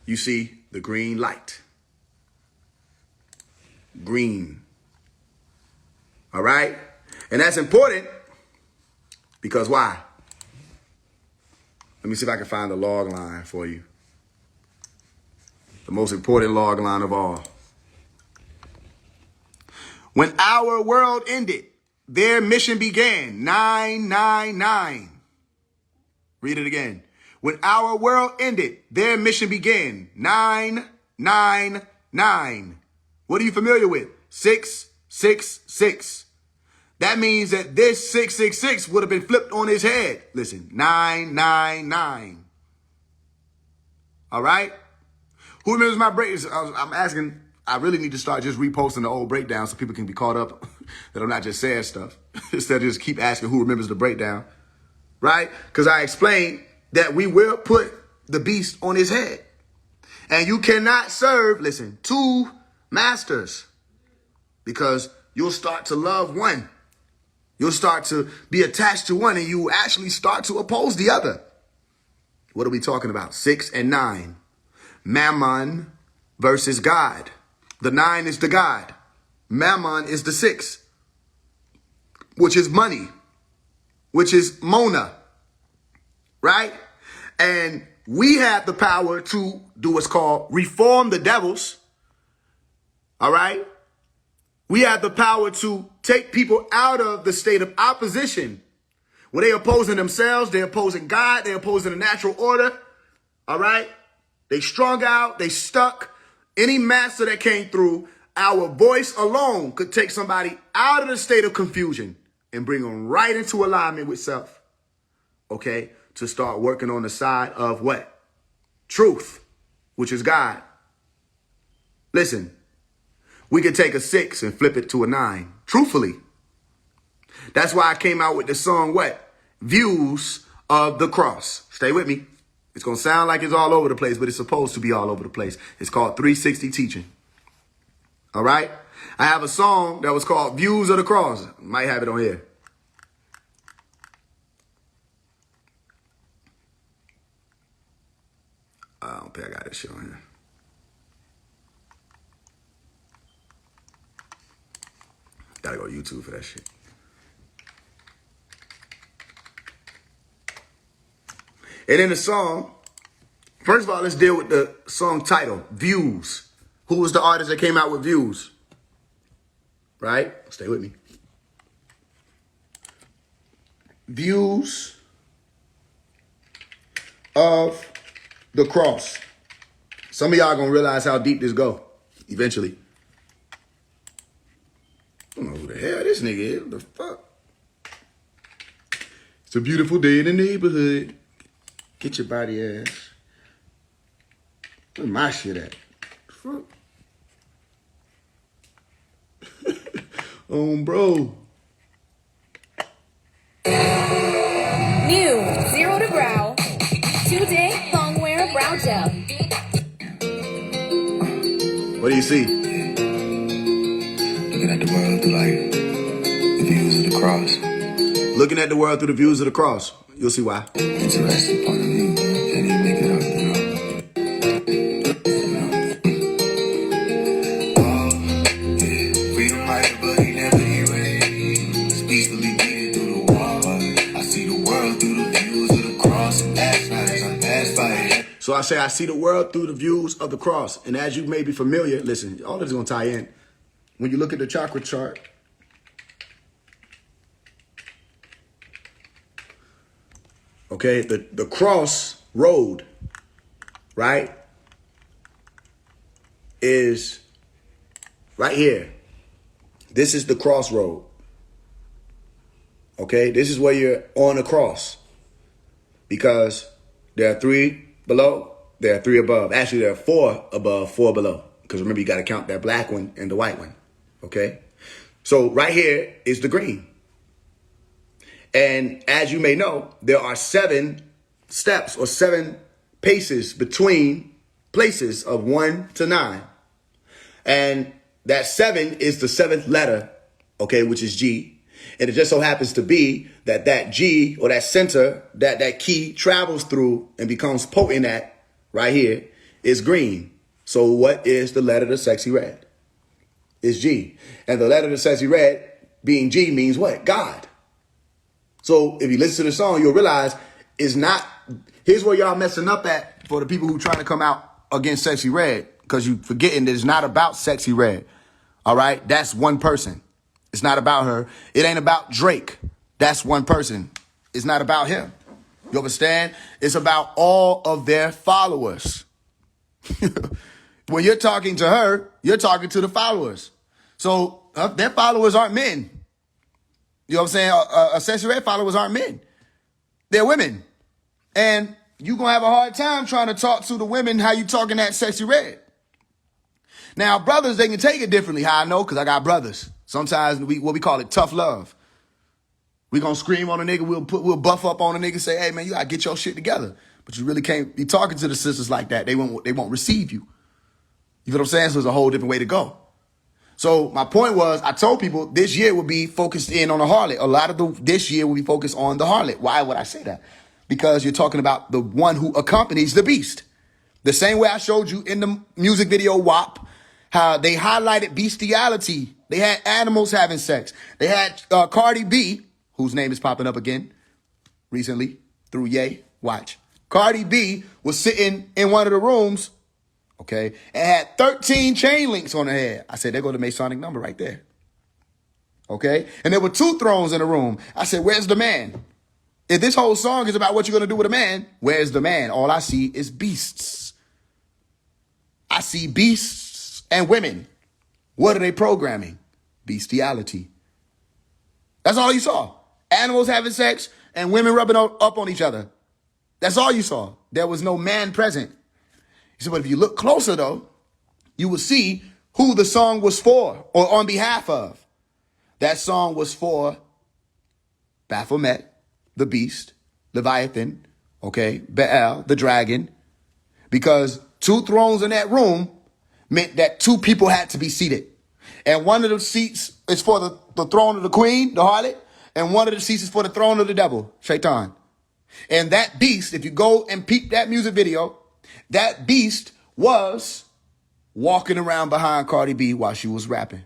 you see the green light. Green. All right? And that's important because why? Let me see if I can find the log line for you. The most important log line of all. When our world ended, their mission began. 999. Read it again. When our world ended, their mission began. 999. What are you familiar with? 666. That means that this 666 would have been flipped on his head. Listen, 999. All right? Who remembers my break? I'm asking, I really need to start just reposting the old breakdown so people can be caught up that I'm not just saying stuff. Instead of just keep asking who remembers the breakdown. Right? Because I explained that we will put the beast on his head. And you cannot serve, listen, two masters. Because you'll start to love one. You'll start to be attached to one and you actually start to oppose the other. What are we talking about? 6 and 9. Mammon versus God. The 9 is the God. Mammon is the 6, which is money, which is Mona, right? And we have the power to do what's called reform the devils, all right? We have the power to take people out of the state of opposition. When they're opposing themselves, they're opposing God, they're opposing the natural order, all right? They strung out, they stuck. Any master that came through, our voice alone could take somebody out of the state of confusion and bring them right into alignment with self, okay? To start working on the side of what? Truth, which is God. Listen, we could take a 6 and flip it to a 9, truthfully. That's why I came out with the song, what? Views of the Cross. Stay with me. It's going to sound like it's all over the place, but it's supposed to be all over the place. It's called 360 Teaching. All right? I have a song that was called Views of the Cross. Might have it on here. I don't think I got this shit on here. Gotta go to YouTube for that shit. And in the song, first of all, let's deal with the song title, Views. Who was the artist that came out with Views? Right? Stay with me. Views of the Cross. Some of y'all gonna realize how deep this go eventually. I don't know who the hell this nigga is. What the fuck? It's a beautiful day in the neighborhood. Get your body ass. Where's my shit at? Fuck. Bro. New Zero to Brow 2-day Longwear Brow Gel. What do you see? Looking at the world through like the views of the cross. Looking at the world through the views of the cross. You'll see why. Interesting point of view. Can't even make it up, you know. Freedom rider, but he never erased. Peacefully beating through the wall. I see the world through the views of the cross. And that's not as I pass by it. So I say I see the world through the views of the cross. And as you may be familiar, listen, all this is going to tie in. When you look at the chakra chart, okay, the cross road, right, is right here. This is the crossroad. Okay, this is where you're on the cross. Because there are 3 below, there are 3 above. Actually, there are 4 above, 4 below. Because remember, you got to count that black one and the white one. Okay, so right here is the green. And as you may know, there are 7 steps or 7 paces between places of 1 to 9. And that 7 is the 7th letter, okay, which is G. And it just so happens to be that that G or that center that key travels through and becomes potent at right here is green. So what is the letter to sexy red? It's G. And the letter to sexy red being G means what? God. So if you listen to the song, you'll realize it's not, here's where y'all messing up at for the people who trying to come out against Sexy Red, because you forgetting that it's not about Sexy Red. All right? That's one person. It's not about her. It ain't about Drake. That's one person. It's not about him. You understand? It's about all of their followers. When you're talking to her, you're talking to the followers. So their followers aren't men. You know what I'm saying? Sexy Red followers aren't men. They're women. And you're going to have a hard time trying to talk to the women how you talking that Sexy Red. Now, brothers, they can take it differently. How I know? Because I got brothers. Sometimes we call it tough love. We going to scream on a nigga. We'll buff up on a nigga, say, hey, man, you got to get your shit together. But you really can't be talking to the sisters like that. They won't receive you. You know what I'm saying? So it's a whole different way to go. So my point was, I told people this year would be focused in on the harlot. A lot of this year will be focused on the harlot. Why would I say that? Because you're talking about the one who accompanies the beast. The same way I showed you in the music video WAP, how they highlighted bestiality. They had animals having sex. They had Cardi B, whose name is popping up again recently through Ye. Watch. Cardi B was sitting in one of the rooms, okay, and had 13 chain links on her head. I said, there go the Masonic number right there. Okay? And there were 2 thrones in the room. I said, where's the man? If this whole song is about what you're going to do with a man, where's the man? All I see is beasts. I see beasts and women. What are they programming? Bestiality. That's all you saw. Animals having sex and women rubbing up on each other. That's all you saw. There was no man present. He said, but if you look closer, though, you will see who the song was for or on behalf of. That song was for Baphomet, the beast, Leviathan, okay, Baal, the dragon, because 2 thrones in that room meant that 2 people had to be seated. And one of the seats is for the throne of the queen, the harlot, and one of the seats is for the throne of the devil, Shaitan. And that beast, if you go and peep that music video, that beast was walking around behind Cardi B while she was rapping.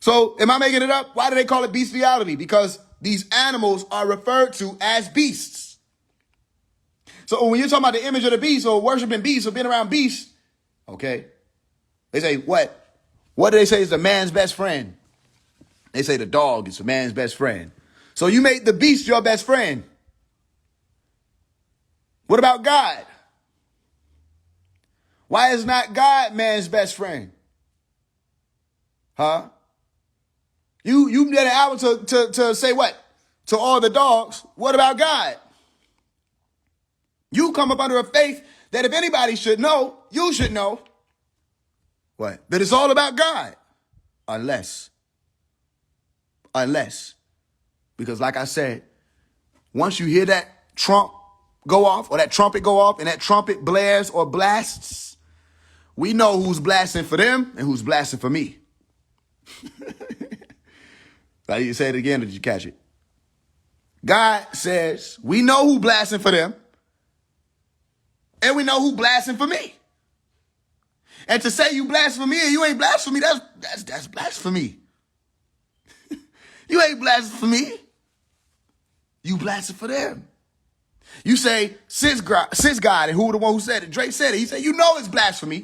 So, am I making it up? Why do they call it bestiality? Because these animals are referred to as beasts. So, when you're talking about the image of the beast or worshiping beasts or being around beasts, okay, they say, what? What do they say is the man's best friend? They say the dog is the man's best friend. So you make the beast your best friend. What about God? Why is not God man's best friend? Huh? You did an album to say what? To all the dogs. What about God? You come up under a faith that if anybody should know, you should know. What? That it's all about God. Unless. Because like I said, once you hear that trump go off or that trumpet go off and that trumpet blares or blasts, we know who's blasting for them and who's blasting for me. Did you say it again or did you catch it? God says, we know who blasting for them and we know who blasting for me. And to say you blaspheme me and you ain't blasphemy, that's blasphemy. You ain't blasting for me. You blasting for them. You say, sis God, and who the one who said it? Drake said it. He said, you know it's blasphemy.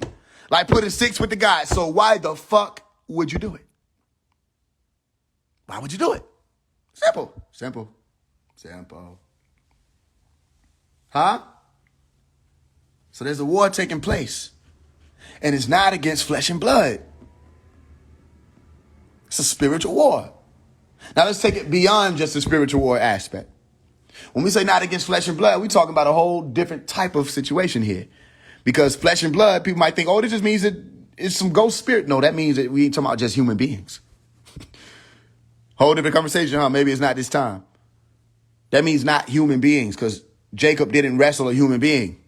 Like putting 6 with the God. So why the fuck would you do it? Why would you do it? Simple. Huh? So there's a war taking place. And it's not against flesh and blood. It's a spiritual war. Now let's take it beyond just the spiritual war aspect. When we say not against flesh and blood, we're talking about a whole different type of situation here. Because flesh and blood, people might think, oh, this just means that it's some ghost spirit. No, that means that we ain't talking about just human beings. Whole different conversation, huh? Maybe it's not this time. That means not human beings, because Jacob didn't wrestle a human being.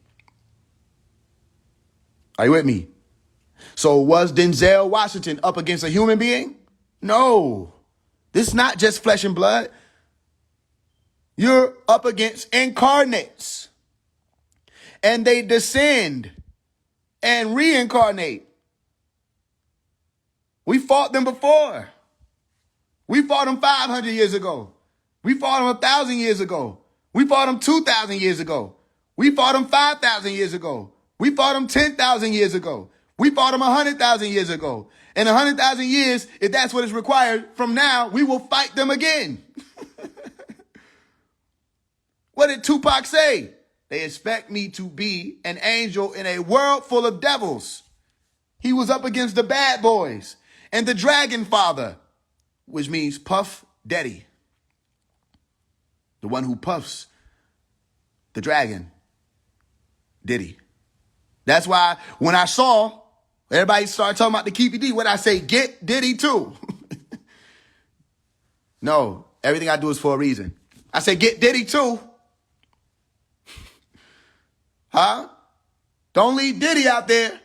Are you with me? So was Denzel Washington up against a human being? No. This is not just flesh and blood. You're up against incarnates. And they descend and reincarnate. We fought them before. We fought them 500 years ago. We fought them 1,000 years ago. We fought them 2,000 years ago. We fought them 5,000 years ago. We fought them 10,000 years ago. We fought them 100,000 years ago. In 100,000 years, if that's what is required from now, we will fight them again. What did Tupac say? They expect me to be an angel in a world full of devils. He was up against the bad boys and the dragon father, which means Puff Daddy. The one who puffs the dragon, Diddy. That's why when I saw everybody start talking about the Keepy D, what I say, get Diddy too. No, everything I do is for a reason. I say, get Diddy too. Huh? Don't leave Diddy out there.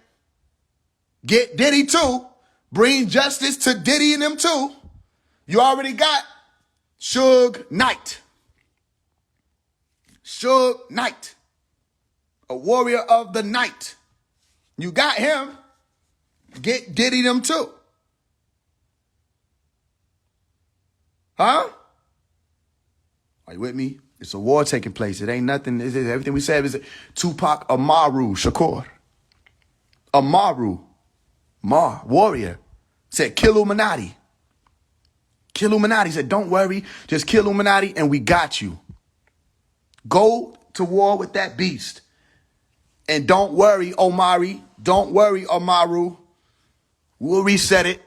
Get Diddy too. Bring justice to Diddy and them too. You already got Suge Knight. Suge Knight. A warrior of the night. You got him. Get Diddy them too. Huh? Are you with me? It's a war taking place. It ain't nothing. It's everything we said is Tupac Amaru Shakur. Amaru. Warrior. Said kill Illuminati. Kill Illuminati. Said don't worry. Just kill Illuminati and we got you. Go to war with that beast. And don't worry, Omari. Don't worry, Amaru. We'll reset it.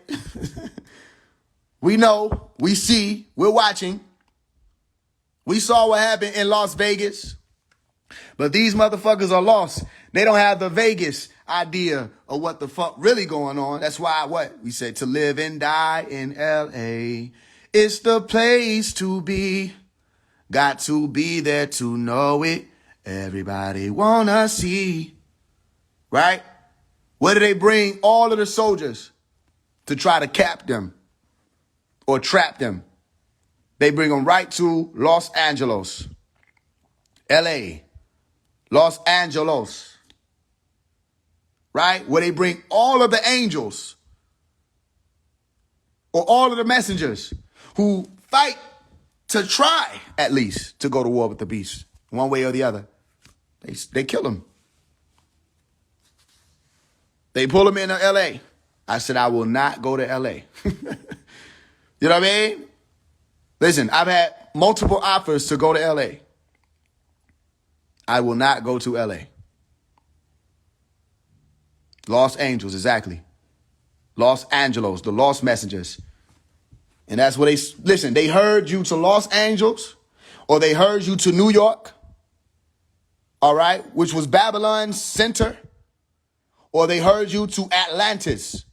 We know. We see. We're watching. We saw what happened in Las Vegas. But these motherfuckers are lost. They don't have the Vegas idea of what the fuck really going on. That's why we said to live and die in L.A. It's the place to be. Got to be there to know it. Everybody wanna see. Right? Where do they bring all of the soldiers to try to cap them or trap them? They bring them right to Los Angeles, L.A., Los Angeles, right? Where they bring all of the angels or all of the messengers who fight to try, at least, to go to war with the beast, one way or the other. They kill him. They pull him into L.A. I said, I will not go to L.A. You know what I mean? Listen, I've had multiple offers to go to L.A. I will not go to L.A. Los Angeles, exactly. Los Angeles, the lost messengers. And that's what listen, they heard you to Los Angeles or they heard you to New York, all right, which was Babylon's center, or they heard you to Atlantis.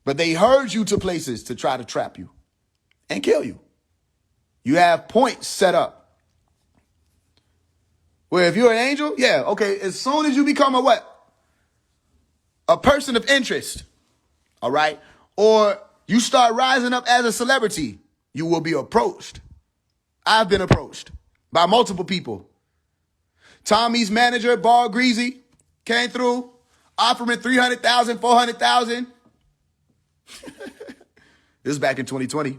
But they heard you to places to try to trap you and kill you. You have points set up. Where if you're an angel, yeah, okay, as soon as you become a what? A person of interest, all right? Or you start rising up as a celebrity, you will be approached. I've been approached by multiple people. Tommy's manager, Bar Greasy, came through, offering 300,000, 400,000. This was back in 2020.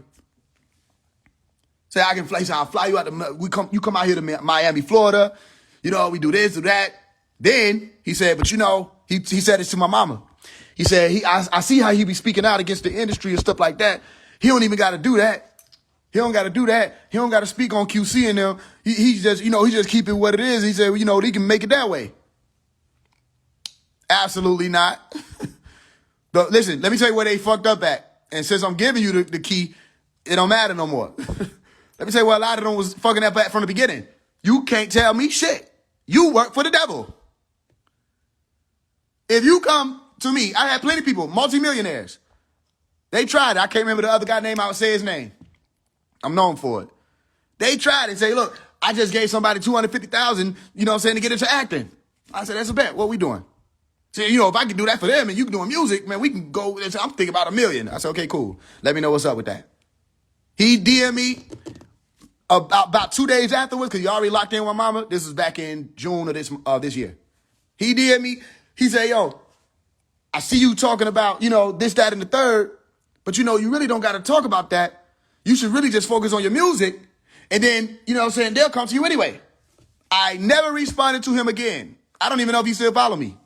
Say I can fly. I'll fly you out to. You come out here to Miami, Florida. You know we do this, do that. Then he said, but you know, he said this to my mama. He said I see how he be speaking out against the industry and stuff like that. He don't even got to do that. He don't got to do that. He don't got to speak on QC and them. He just he just keep it what it is. He said, well, you know, he can make it that way. Absolutely not. But listen, let me tell you where they fucked up at. And since I'm giving you the key, it don't matter no more. Let me tell you where a lot of them was fucking up at from the beginning. You can't tell me shit. You work for the devil. If you come to me, I had plenty of people, multimillionaires. They tried it. I can't remember the other guy name. I would say his name. I'm known for it. They tried and say, look, I just gave somebody $250,000, you know what I'm saying, to get into acting. I said, that's a bet. What we doing? So, you know, if I can do that for them and you can doing music, man, we can go. I'm thinking about $1 million. I said, okay, cool. Let me know what's up with that. He DM'd me about 2 days afterwards because he already locked in with my mama. This was back in June of this year. He DM'd me. He said, yo, I see you talking about, you know, this, that, and the third, but, you know, you really don't got to talk about that. You should really just focus on your music. And then, you know what I'm saying, they'll come to you anyway. I never responded to him again. I don't even know if he still follow me.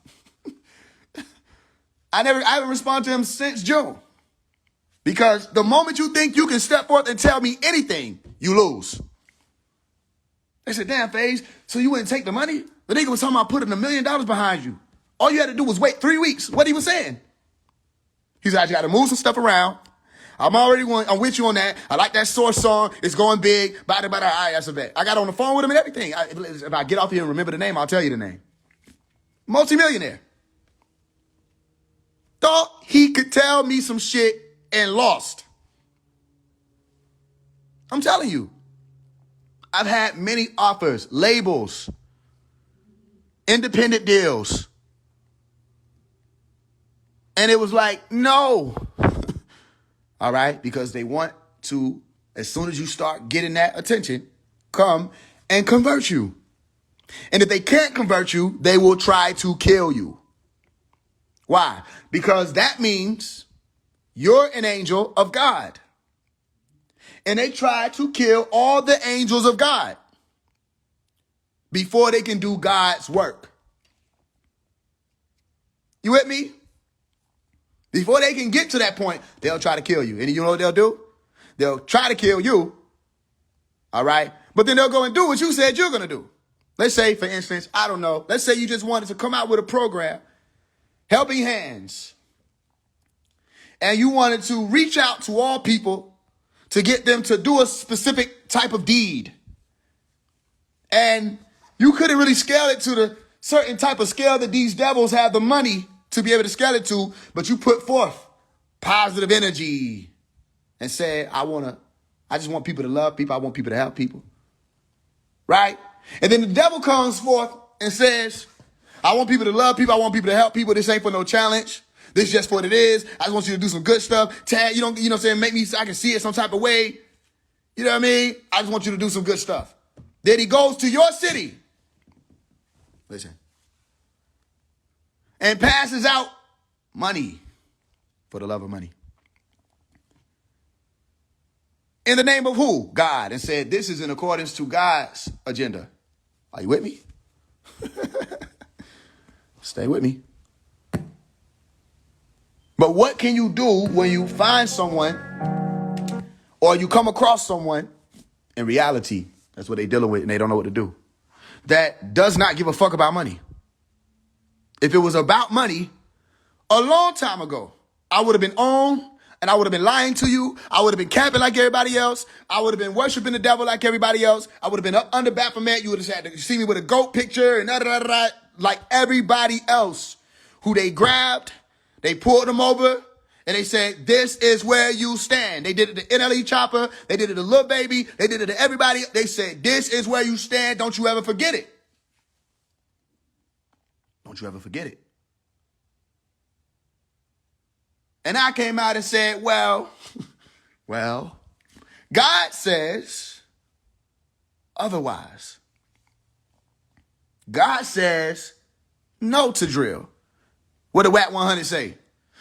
I haven't responded to him since June. Because the moment you think you can step forth and tell me anything, you lose. They said, damn, Faise, so you wouldn't take the money? The nigga was talking about putting $1 million behind you. All you had to do was wait 3 weeks. What he was saying? He said, I got to move some stuff around. I'm with you on that. I like that Source song. It's going big. Bada, bada, all right, that's a bet. I got on the phone with him and everything. If I get off here and remember the name, I'll tell you the name. Multi-millionaire. Thought he could tell me some shit and lost. I'm telling you. I've had many offers, labels, independent deals. And it was like, no. All right? Because they want to, as soon as you start getting that attention, come and convert you. And if they can't convert you, they will try to kill you. Why? Because that means you're an angel of God. And they try to kill all the angels of God before they can do God's work. You with me? Before they can get to that point, they'll try to kill you. And you know what they'll do? They'll try to kill you. All right? But then they'll go and do what you said you're going to do. Let's say, for instance, I don't know. Let's say you just wanted to come out with a program, Helping Hands. And you wanted to reach out to all people to get them to do a specific type of deed. And you couldn't really scale it to the certain type of scale that these devils have the money to be able to scale it to, but you put forth positive energy and said, I just want people to love people. I want people to help people. Right? And then the devil comes forth and says, I want people to love people. I want people to help people. This ain't for no challenge. This is just what it is. I just want you to do some good stuff. Tag, you know what I'm saying? Make me so I can see it some type of way. You know what I mean? I just want you to do some good stuff. Then he goes to your city. Listen. And passes out money for the love of money. In the name of who? God. And said, this is in accordance to God's agenda. Are you with me? Stay with me. But what can you do when you find someone or you come across someone, in reality, that's what they're dealing with and they don't know what to do, that does not give a fuck about money? If it was about money, a long time ago, I would have been on and I would have been lying to you. I would have been capping like everybody else. I would have been worshiping the devil like everybody else. I would have been up under Baphomet. You would have had to see me with a goat picture and like everybody else who they grabbed. They pulled them over and they said, this is where you stand. They did it to NLE Chopper. They did it to Lil Baby. They did it to everybody. They said, this is where you stand. Don't you ever forget it. Don't you ever forget it. And I came out and said, well, God says otherwise. God says no to drill. What did WAC 100 say?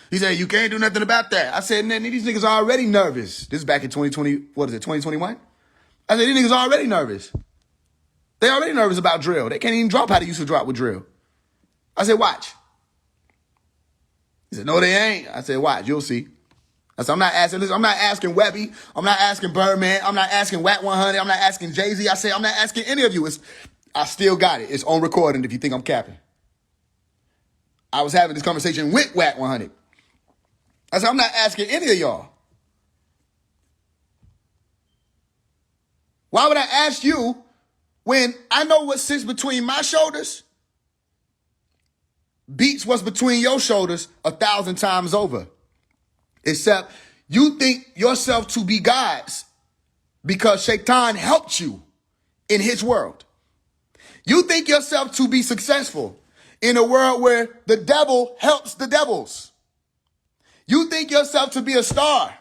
He said, you can't do nothing about that. I said, man, these niggas are already nervous. This is back in 2021? I said, these niggas are already nervous. They already nervous about drill. They can't even drop how they used to drop with drill. I said, watch. He said, no, they ain't. I said, watch, you'll see. I said, I'm not asking Webby. I'm not asking Birdman. I'm not asking WAC 100. I'm not asking Jay-Z. I said, I'm not asking any of you. I still got it. It's on recording if you think I'm capping. I was having this conversation with WAC 100. I said, I'm not asking any of y'all. Why would I ask you when I know what sits between my shoulders beats what's between your shoulders 1,000 times over? Except you think yourself to be God's because Shaitan helped you in his world. You think yourself to be successful in a world where the devil helps the devils. You think yourself to be a star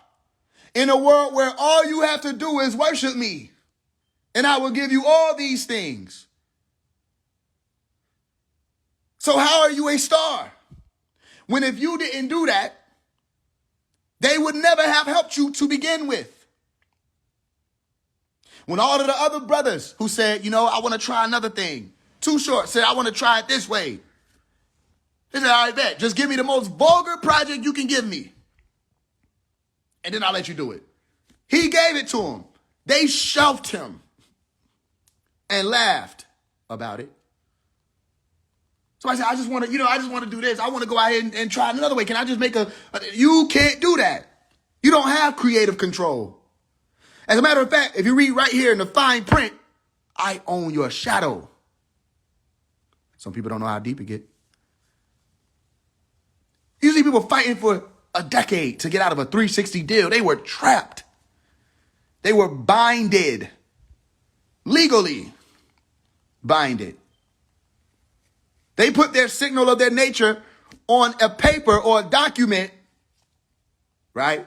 in a world where all you have to do is worship me and I will give you all these things. So how are you a star? When if you didn't do that, they would never have helped you to begin with. When all of the other brothers who said, I want to try another thing. Too Short said, I want to try it this way. They said, all right, bet. Just give me the most vulgar project you can give me. And then I'll let you do it. He gave it to him. They shelved him and laughed about it. So I said, I just want to do this. I want to go out here and try another way. Can I just make you can't do that. You don't have creative control. As a matter of fact, if you read right here in the fine print, I own your shadow. Some people don't know how deep it gets. You see people fighting for a decade to get out of a 360 deal. They were trapped. They were binded. Legally binded. They put their signal of their nature on a paper or a document, right?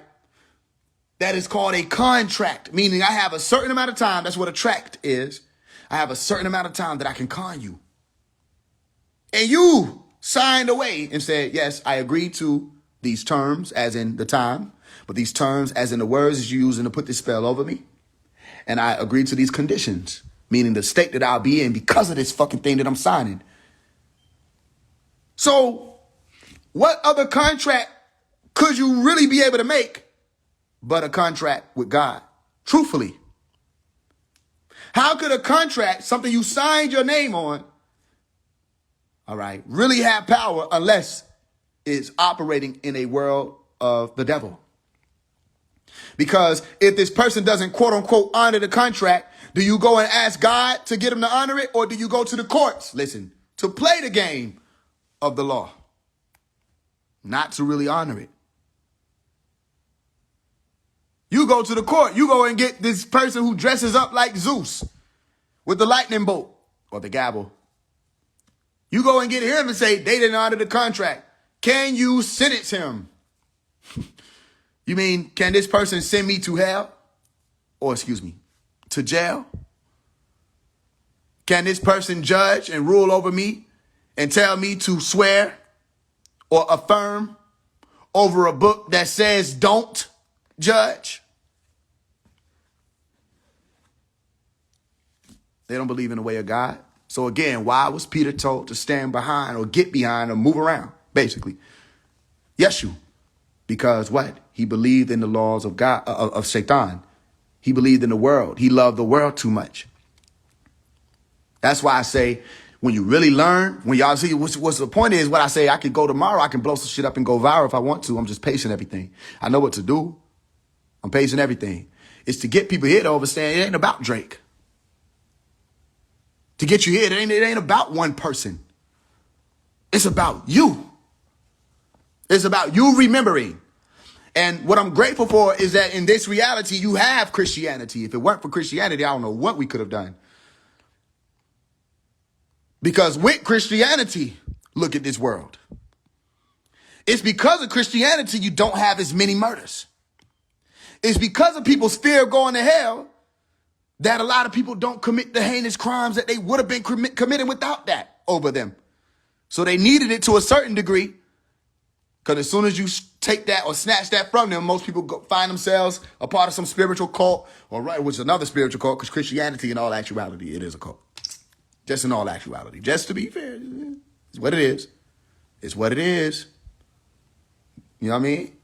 That is called a contract, meaning I have a certain amount of time. That's what a tract is. I have a certain amount of time that I can con you. And you signed away and said, yes, I agree to these terms, as in the time, but these terms, as in the words that you're using to put this spell over me. And I agree to these conditions, meaning the state that I'll be in because of this fucking thing that I'm signing. So what other contract could you really be able to make but a contract with God? Truthfully. How could a contract, something you signed your name on, all right, really have power unless it's operating in a world of the devil? Because if this person doesn't, quote unquote, honor the contract, do you go and ask God to get him to honor it? Or do you go to the courts, listen, to play the game of the law, not to really honor it? You go to the court, you go and get this person who dresses up like Zeus with the lightning bolt or the gavel. You go and get him and say they didn't honor the contract. Can you sentence him? You mean, can this person send me to hell? Or, excuse me, to jail? Can this person judge and rule over me and tell me to swear or affirm over a book that says don't judge? They don't believe in the way of God. So again, why was Peter told to stand behind or get behind or move around, basically? Yeshu. Because what? He believed in the laws of God, of Satan. He believed in the world. He loved the world too much. That's why I say, when you really learn, when y'all see what's the point is, what I say, I could go tomorrow, I can blow some shit up and go viral if I want to. I'm just pacing everything. I know what to do. I'm pacing everything. It's to get people here to understand it ain't about Drake. To get you here, it ain't about one person. It's about you. It's about you remembering. And what I'm grateful for is that in this reality, you have Christianity. If it weren't for Christianity, I don't know what we could have done. Because with Christianity, look at this world. It's because of Christianity you don't have as many murders. It's because of people's fear of going to hell that a lot of people don't commit the heinous crimes that they would have been committing without that over them. So they needed it to a certain degree. Because as soon as you take that or snatch that from them, most people find themselves a part of some spiritual cult, or right, which is another spiritual cult, because Christianity in all actuality, it is a cult. Just in all actuality. Just to be fair, it's what it is. It's what it is. You know what I mean?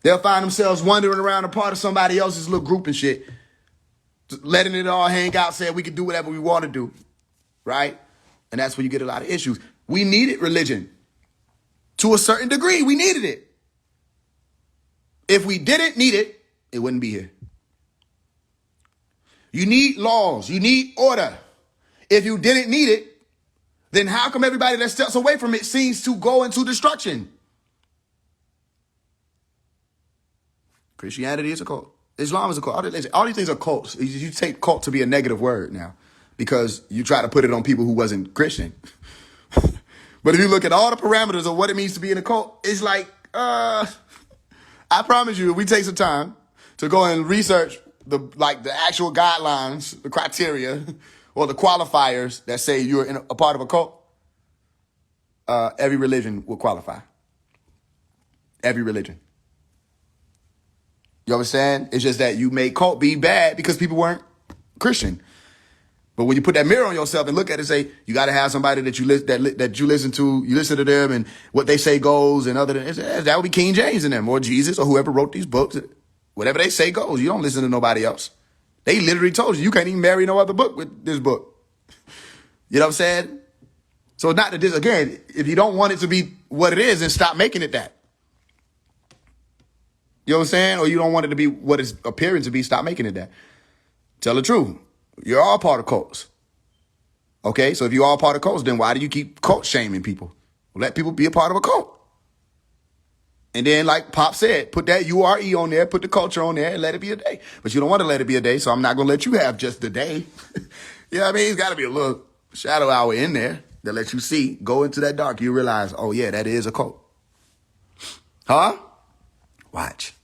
They'll find themselves wandering around a part of somebody else's little group and shit, letting it all hang out, saying we can do whatever we want to do, right? And that's where you get a lot of issues. We needed religion. To a certain degree, we needed it. If we didn't need it, it wouldn't be here. You need laws. You need order. If you didn't need it, then how come everybody that steps away from it seems to go into destruction? Christianity is a cult. Islam is a cult. All these things are cults. You take cult to be a negative word now because you try to put it on people who wasn't Christian. But if you look at all the parameters of what it means to be in a cult, it's like, I promise you, if we take some time to go and research the actual guidelines, the criteria, or the qualifiers that say you're in a part of a cult, every religion will qualify. Every religion. You understand? It's just that you made cult be bad because people weren't Christian. But when you put that mirror on yourself and look at it, say you got to have somebody that you listen to. You listen to them and what they say goes. And other than that would be King James in them or Jesus or whoever wrote these books. Whatever they say goes. You don't listen to nobody else. They literally told you can't even marry no other book with this book. You know what I'm saying? So it's not that this, again, if you don't want it to be what it is, then stop making it that. You know what I'm saying? Or you don't want it to be what it's appearing to be, stop making it that. Tell the truth. You're all part of cults. Okay? So if you're all part of cults, then why do you keep cult shaming people? Let people be a part of a cult. And then, like Pop said, put that URE on there, put the culture on there, and let it be a day. But you don't want to let it be a day, so I'm not going to let you have just the day. You know what I mean? It's got to be a little shadow hour in there that lets you see, go into that dark. You realize, oh, yeah, that is a cult. Huh? Watch.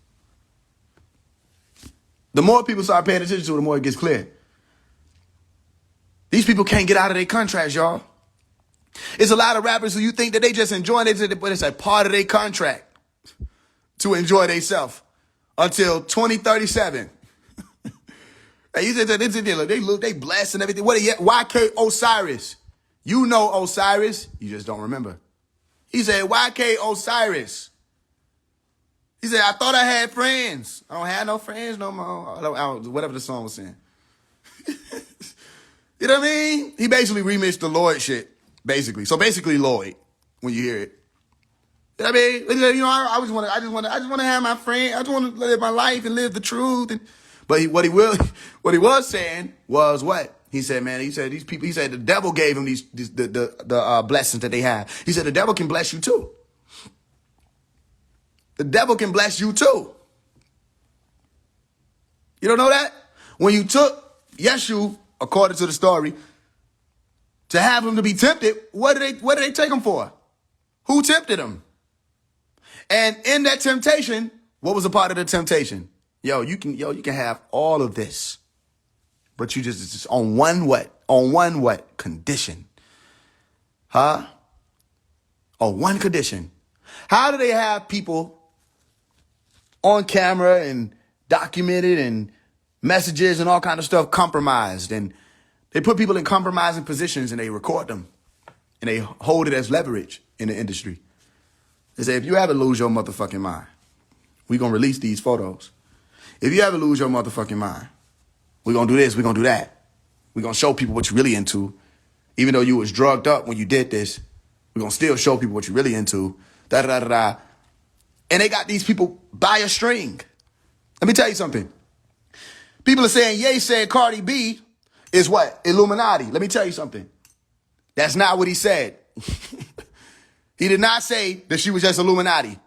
The more people start paying attention to it, the more it gets clear. These people can't get out of their contracts, y'all. It's a lot of rappers who you think that they just enjoying it, but it's a part of their contract to enjoy themselves until 2037. Hey, you said they blessed and everything. What are you? YK Osiris. You know Osiris. You just don't remember. He said, YK Osiris. He said, I thought I had friends. I don't have no friends no more. Whatever the song was saying. You know what I mean? He basically remixed the Lloyd shit, basically. So basically Lloyd, when you hear it. You know what I mean? You know, I just want to have my friend. I just want to live my life and live the truth. But what he was saying was what? He said, man, he said these people, he said the devil gave him the blessings that they have. He said the devil can bless you too. The devil can bless you too. You don't know that? When you took Yeshu, according to the story, to have him to be tempted, what did they take him for? Who tempted him? And in that temptation, what was a part of the temptation? You can have all of this. But you just on one what? On one what? Condition. Huh? On one condition. How do they have people on camera and documented and messages and all kind of stuff compromised? And they put people in compromising positions and they record them. And they hold it as leverage in the industry. They say, if you ever lose your motherfucking mind, we're going to release these photos. If you ever lose your motherfucking mind, we're going to do this, we're going to do that. We're going to show people what you're really into. Even though you was drugged up when you did this, we're going to still show people what you're really into. Da-da-da-da-da. And they got these people by a string. Let me tell you something. People are saying, Ye said Cardi B is what? Illuminati. Let me tell you something. That's not what he said. He did not say that she was just Illuminati.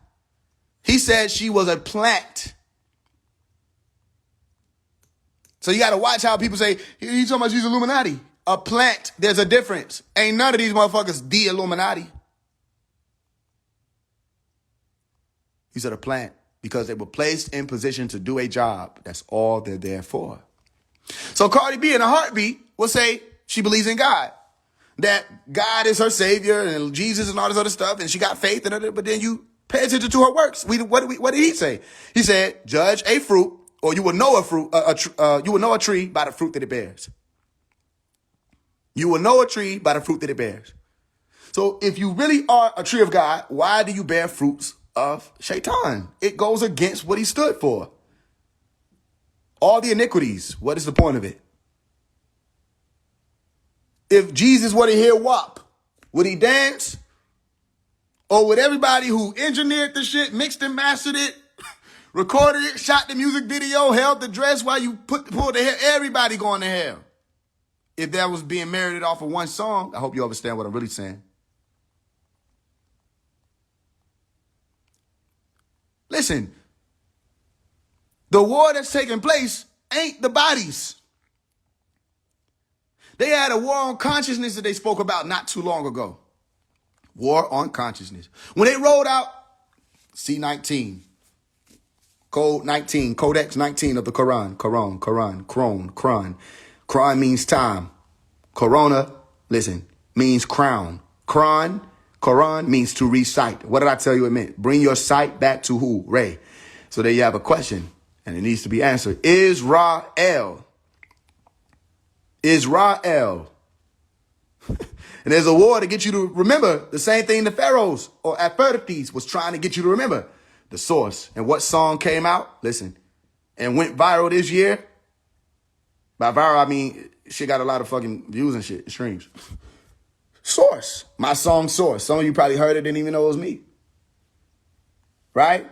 He said she was a plant. So you got to watch how people say, he's talking about she's Illuminati. A plant, there's a difference. Ain't none of these motherfuckers the Illuminati. He said a plant because they were placed in position to do a job. That's all they're there for. So Cardi B in a heartbeat will say she believes in God. That God is her savior and Jesus and all this other stuff. And she got faith in it. But then you pay attention to her works. What did he say? He said, judge a fruit, or you will know you will know a tree by the fruit that it bears. You will know a tree by the fruit that it bears. So if you really are a tree of God, why do you bear fruits of Shaitan? It goes against what he stood for. All the iniquities. What is the point of it? If Jesus were to hear WAP, would he dance? Or would everybody who engineered the shit, mixed and mastered it, recorded it, shot the music video, held the dress while you pulled the hair, everybody going to hell? If that was being merited off of one song, I hope you understand what I'm really saying. Listen, the war that's taking place ain't the bodies. They had a war on consciousness that they spoke about not too long ago. War on consciousness. When they rolled out C19, Code 19, Codex 19 of the Quran. Quran means time. Corona, listen, means crown. Quran means to recite. What did I tell you it meant? Bring your sight back to who? Ray. So there you have a question, and it needs to be answered. Israel Israel. And there's a war to get you to remember the same thing the Pharaohs or Ephertes was trying to get you to remember. The source. And what song came out? Listen. And went viral this year. By viral, I mean, shit got a lot of fucking views and shit, streams. Source. My song Source. Some of you probably heard it, didn't even know it was me. Right?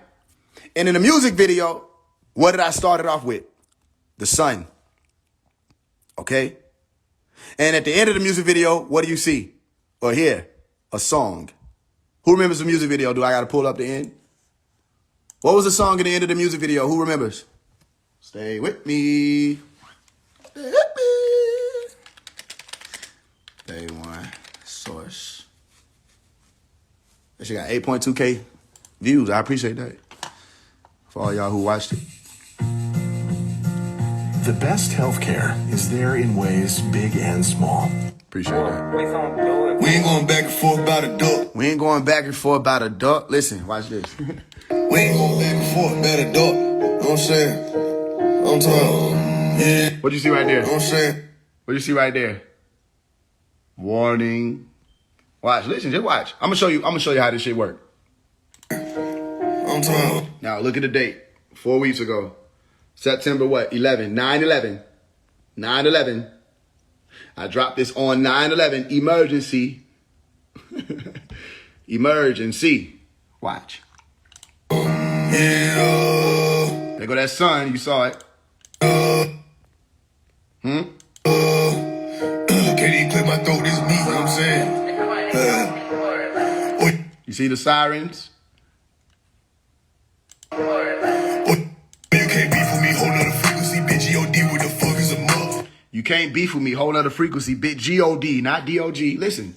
And in the music video, what did I start it off with? The sun. Okay? And at the end of the music video, what do you see or hear? A song. Who remembers the music video? Do I got to pull up the end? What was the song at the end of the music video? Who remembers? Stay with me. Stay with me. Day one. Source. That shit got 8.2K views. I appreciate that. For all y'all who watched it. The best healthcare is there in ways big and small. Appreciate that. We ain't going back and forth about a duck. We ain't going back and forth about a duck. Listen, watch this. We ain't going back and forth about a duck. You know what I'm saying? I'm talking. Yeah. What you see right there? You know what I'm saying? What you see right there? Warning. Watch, listen, just watch. I'm gonna show you how this shit work. I'm talking. Now look at the date. 4 weeks ago. September what? 11. 9/11. 9/11. I dropped this on 9/11. Emergency. Emergency. Watch. Yeah. There go that sun. You saw it. Can't even clear my throat. This beat, you know what I'm saying? You see the sirens? You can't beef with me, whole nother frequency, bitch. G.O.D. what the fuck is a mug? You can't beef with me. Whole nother frequency. Bit G-O-D, not D-O-G. Listen.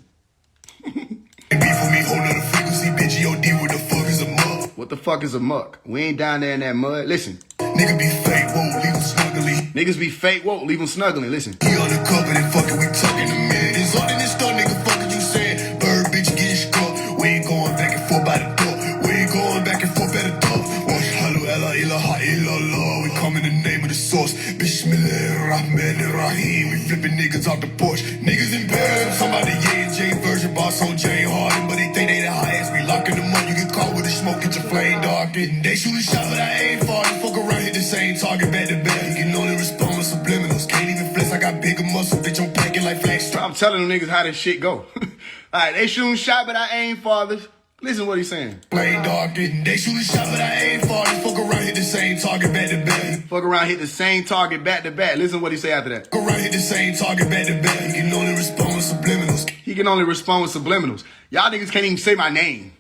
Can't beef with me, whole nother frequency, bitch. G.O.D. what the fuck is a mug? What the fuck is a muck? We ain't down there in that mud. Listen. Nigga be fake, won't leave him snuggly. Niggas be fake, won't leave them snuggling. Listen. He undercover and fucking, we talking to men. It's all in this stuff, nigga, fucking you saying. Bird, bitch, get struck. We ain't going back and forth by the door. We ain't going back and forth by the door. Wash halu ella ilaha illallah. We come in the name of the source. Bismillahirrahmanirrahim. We flipping niggas off the porch. Niggas in bed. Somebody J version boss on Jane Harden. But they think they the highest. We locking them up. You get caught with the smoke, get your flame darkened. They shoot a shot, but I ain't far. You fuck around, hit the same target back to back. You can only respond with subliminals. Can't even flex. I got bigger muscle, bitch. I'm packing like flag strap. I'm telling them niggas how this shit go. All right, they shooting shot, but I ain't fathers. Listen what he's saying. Flame darkened. They shoot a shot, but I ain't far. You fuck around, hit the same target back to back. Fuck around, hit the same target back to back. Listen what he say after that. Fuck around, hit the same target back to back. You can only respond with subliminals. He can only respond with subliminals. Y'all niggas can't even say my name.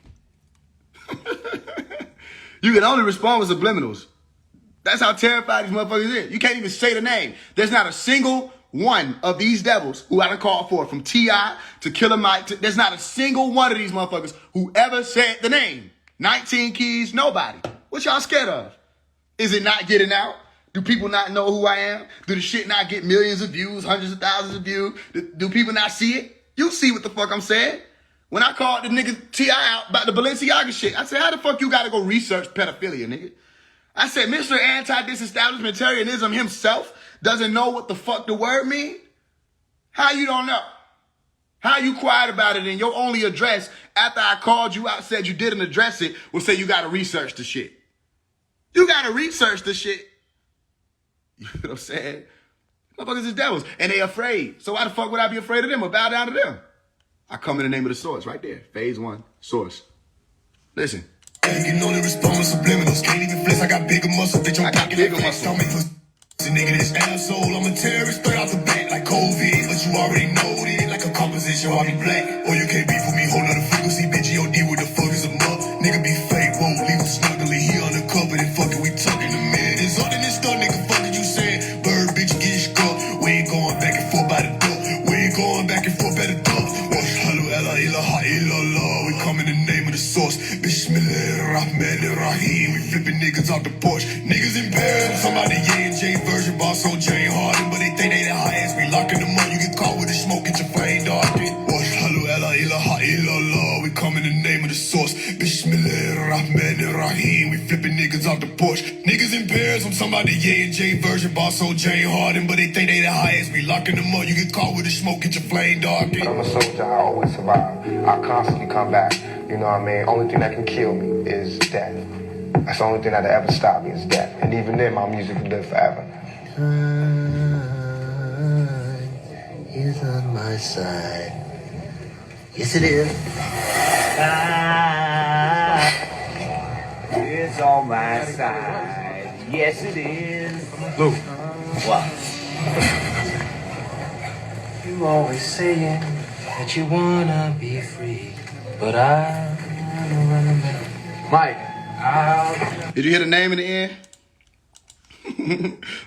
You can only respond with subliminals. That's how terrified these motherfuckers is. You can't even say the name. There's not a single one of these devils who I done called for, from T.I. to Killer Mike. There's not a single one of these motherfuckers who ever said the name. 19 Keys, nobody. What y'all scared of? Is it not getting out? Do people not know who I am? Do the shit not get millions of views, hundreds of thousands of views? Do people not see it? You see what the fuck I'm saying? When I called the nigga T.I. out about the Balenciaga shit, I said, how the fuck you gotta go research pedophilia, nigga? I said, Mr. Anti-Disestablishmentarianism himself doesn't know what the fuck the word mean? How you don't know? How you quiet about it and your only address after I called you out, said you didn't address it, will say you gotta research the shit. You gotta research the shit. You know what I'm saying? Motherfuckers is devils. And they afraid. So why the fuck would I be afraid of them or bow down to them? I come in the name of the source right there. Phase one, source. Listen. You can only respond with subliminals. Can't even flex. I got bigger muscle, bitch. I'm packing like flex. Tell me, nigga, this asshole. I'm a terrorist straight out the back like COVID. But you already know it. Like a composition, I be black. Or you can't beef with me, whole nother frequency. Bitch, G.O.D. what the fuck is a muck? Nigga be fake, won't leave him snuggly. He undercover and fucking, we talking to men. It's all in this stuff, nigga, fucking you saying. Bird, bitch, get struck. We ain't going back and forth by the door. We ain't going back and forth by the door. Wash halu ella ilaha illallah. We come in the name of the source. Bismillahirrahmanirrahim. We flipping niggas off the porch. Niggas in Paris. Somebody J version boss on Jane Harden. But they think they the highest. We locking them up. You get caught with the smoke, get your flame darkened. Wash halu ella ilaha illallah. We come in the name of the source. Bismillahirrahmanirrahim. We flipping niggas off the porch. Niggas in pairs. I'm talking about the Ye and J version. Boss old Jay Harden, but they think they the highest. We locking them up. You get caught with the smoke, get your flame darkened. I'm a soldier, I always survive. I constantly come back. You know what I mean? Only thing that can kill me is death. That's the only thing that'll ever stop me is death. And even then, my music will live forever. Time is on my side. Yes, it is. Time is on my side. Yes, it is. Luke. What? You always saying that you wanna be free, but I don't remember. Mike. Did you hear the name in the end?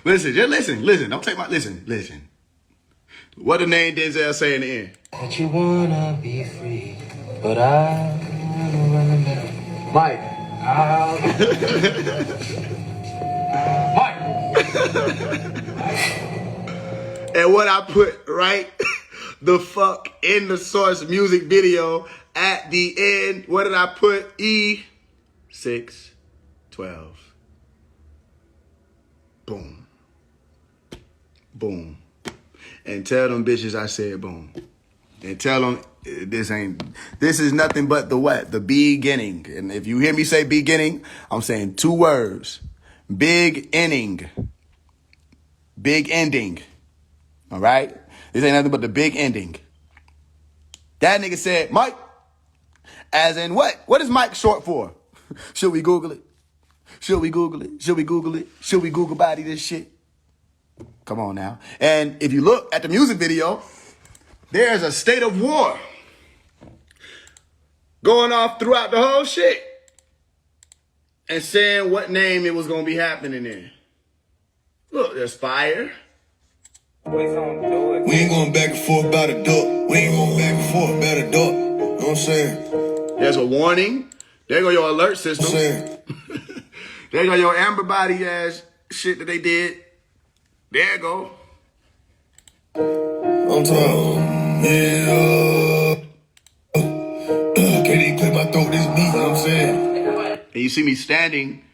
Listen, just listen. Don't take my listen. What the name Denzel say in the end? That you wanna be free, but I don't remember. Mike. Mike. And what I put right the fuck in the Source music video at the end, what did I put? E612. Boom. Boom. And tell them bitches I said boom. And tell them this is nothing but the what? The beginning. And if you hear me say beginning, I'm saying 2 words. Big inning. Big ending. All right? This ain't nothing but the big ending. That nigga said, Mike, as in what? What is Mike short for? Should we Google it? Should we Google it? Should we Google it? Should we Google body this shit? Come on now. And if you look at the music video, there's a state of war going off throughout the whole shit and saying what name it was going to be happening in. Look, there's fire. We ain't going back and forth about a duck. We ain't going back and forth about a duck. You know what I'm saying? There's a warning. There go your alert system. You know what I'm saying? There go your amber body ass shit that they did. There you go. I'm talking, yeah. Can't even clear my throat this beat, you know what I'm saying? And you see me standing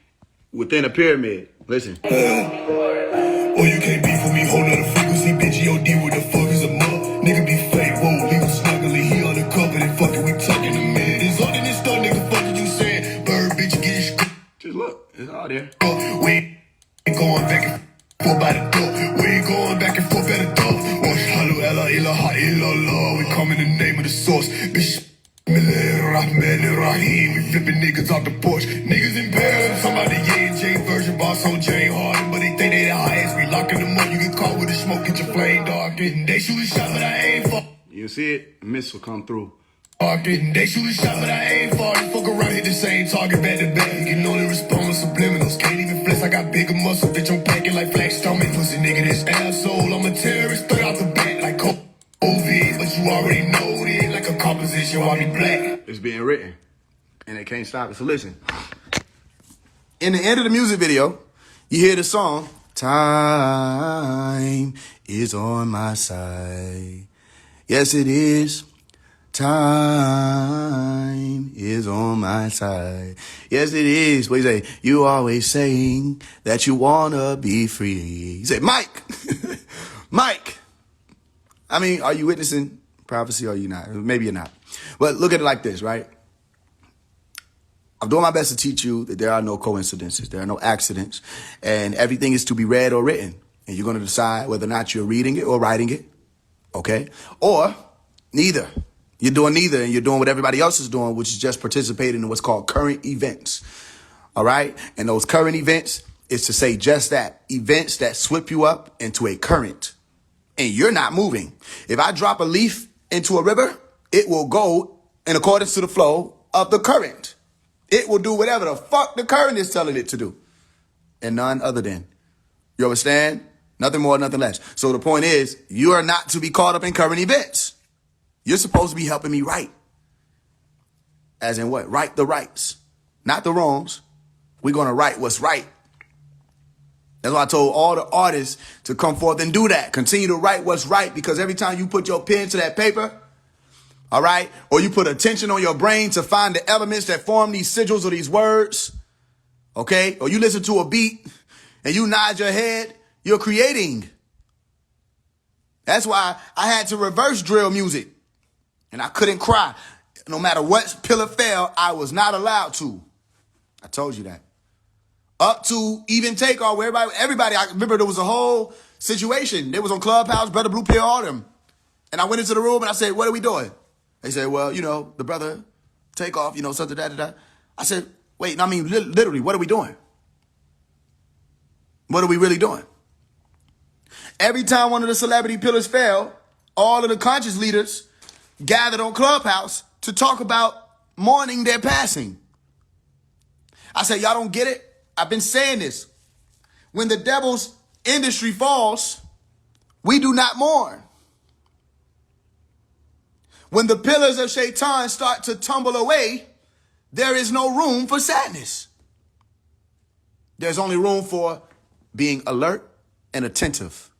within a pyramid. Listen. Oh, you can't beef with me, hold on the frequency, bitch, G.O.D. what the fuck is a mug? Nigga be fake, whoa, leave him snuggly, he undercover, and fucking we talking a minute. It's all in this stuff, nigga, fuck what you saying? Bird, bitch, get your shit. Just look, it's all there. We ain't going back and forth by the door. We ain't going back and forth by the door. Wash halu ella ilaha illallah. We come in the name of the source. Bismillahirrahmanirrahim. We flipping niggas off the porch. Niggas in pairs. Somebody Ye and J version. Boss on Jay Harden, but they think they the highest. We locking them up. You get caught with the smoke, get your flame darkened. They shoot a shot, but I ain't for. You see it? A missile come through. They shoot a shot, but I ain't far. They fuck around, hit the same target back to back. You can only respond with subliminals. Can't even flex, I got bigger muscle. Bitch, I'm packing like flash stomach. Pussy nigga, this asshole. I'm a terrorist, straight out the back like COVID. But you already know it ain't like a composition while we black. It's being written. And they can't stop it. So listen. In the end of the music video, you hear the song, Time is on my side. Yes, it is. Time is on my side. Yes, it is. What you say? You always saying that you wanna be free. You say, Mike, Mike. I mean, are you witnessing prophecy or are you not? Maybe you're not. But look at it like this, right? I'm doing my best to teach you that there are no coincidences. There are no accidents. And everything is to be read or written. And you're going to decide whether or not you're reading it or writing it. Okay? Or neither. You're doing neither, and you're doing what everybody else is doing, which is just participating in what's called current events. All right? And those current events is to say just that. Events that slip you up into a current. And you're not moving. If I drop a leaf into a river, it will go in accordance to the flow of the current. It will do whatever the fuck the current is telling it to do. And none other than. You understand? Nothing more, nothing less. So the point is, you are not to be caught up in current events. You're supposed to be helping me right. As in what? Right the rights. Not the wrongs. We're going to right what's right. That's why I told all the artists to come forth and do that. Continue to write what's right, because every time you put your pen to that paper, All right? Or you put attention on your brain to find the elements that form these sigils or these words. Okay? Or you listen to a beat and you nod your head, you're creating. That's why I had to reverse drill music. And I couldn't cry. No matter what pillar fell, I was not allowed to. I told you that. Up to even Takeoff, where everybody, I remember there was a whole situation. They was on Clubhouse, Brother Blue Pill, all them. And I went into the room and I said, what are we doing? They said, well, you know, the brother Takeoff, you know, something, da. I said, wait, I mean, literally, what are we doing? What are we really doing? Every time one of the celebrity pillars fell, all of the conscious leaders gathered on Clubhouse to talk about mourning their passing. I said, y'all don't get it? I've been saying this. When the devil's industry falls, we do not mourn. When the pillars of Shaitan start to tumble away, there is no room for sadness. There's only room for being alert and attentive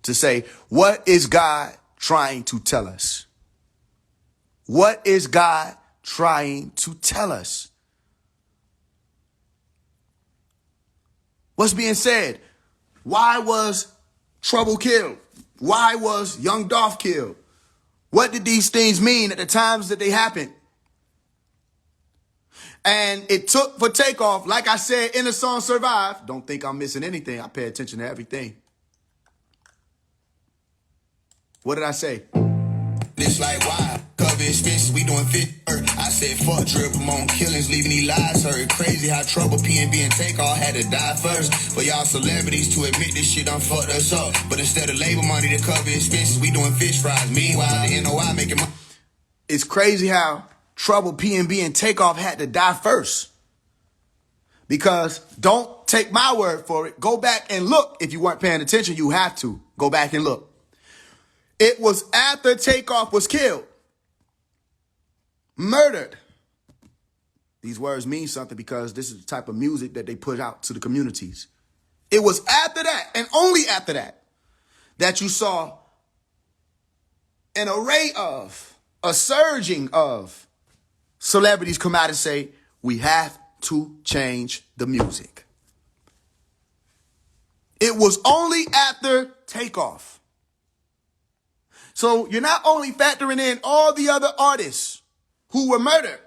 to say, what is God trying to tell us? What is God trying to tell us? What's being said? Why was Trouble killed? Why was Young Dolph killed? What did these things mean at the times that they happened? And it took for Takeoff, like I said in the song Survive. Don't think I'm missing anything. I pay attention to everything. What did I say? This like why? Cover his fists, we doing fit. I said fuck drip, I'm on killings, leaving these lies hurt. Crazy how Trouble, PNB, and Takeoff had to die first. For y'all celebrities to admit this shit done fucked us up. But instead of labor money to cover his fists, we doing fish fries. Meanwhile, the NOI making money. It's crazy how Trouble, PNB, and Takeoff had to die first. Because don't take my word for it. Go back and look. If you weren't paying attention, you have to. Go back and look. It was after Takeoff was killed. Murdered. These words mean something because this is the type of music that they put out to the communities. It was after that, and only after that, that you saw an array of, a surging of celebrities come out and say, we have to change the music. It was only after Takeoff. So you're not only factoring in all the other artists who were murdered,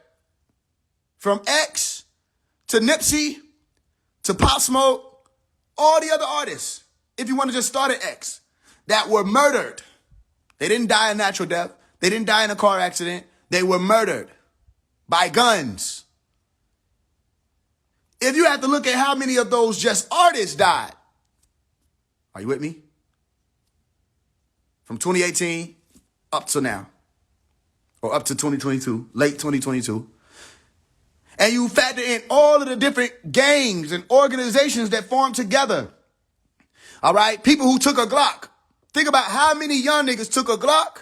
from X to Nipsey to Pop Smoke, all the other artists, if you want to just start at X, that were murdered. They didn't die a natural death. They didn't die in a car accident. They were murdered by guns. If you have to look at how many of those just artists died, are you with me? From 2018 up to now, or up to 2022, late 2022. And you factor in all of the different gangs and organizations that formed together. All right? People who took a Glock. Think about how many young niggas took a Glock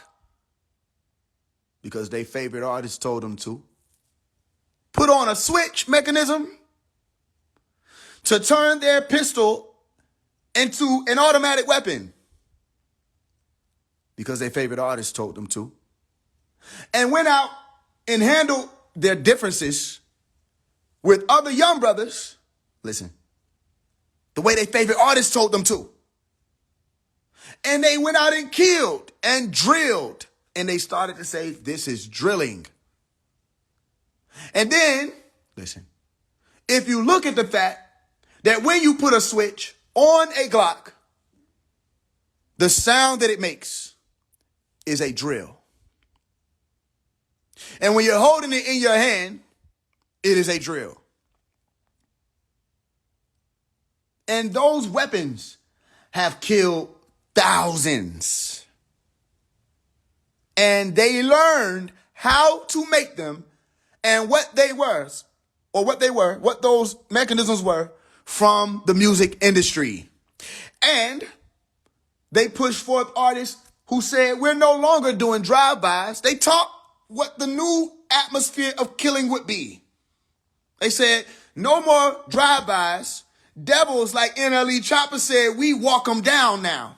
because their favorite artist told them to. Put on a switch mechanism to turn their pistol into an automatic weapon because their favorite artist told them to. And went out and handled their differences with other young brothers, listen, the way their favorite artist told them to. And they went out and killed and drilled. And they started to say, this is drilling. And then, listen, if you look at the fact that when you put a switch on a Glock, the sound that it makes is a drill. And when you're holding it in your hand, it is a drill. And those weapons have killed thousands. And they learned how to make them and what those mechanisms were from the music industry. And they pushed forth artists who said, we're no longer doing drive-bys. They taught what the new atmosphere of killing would be. They said, no more drive-bys. Devils, like NLE Chopper said, we walk them down now.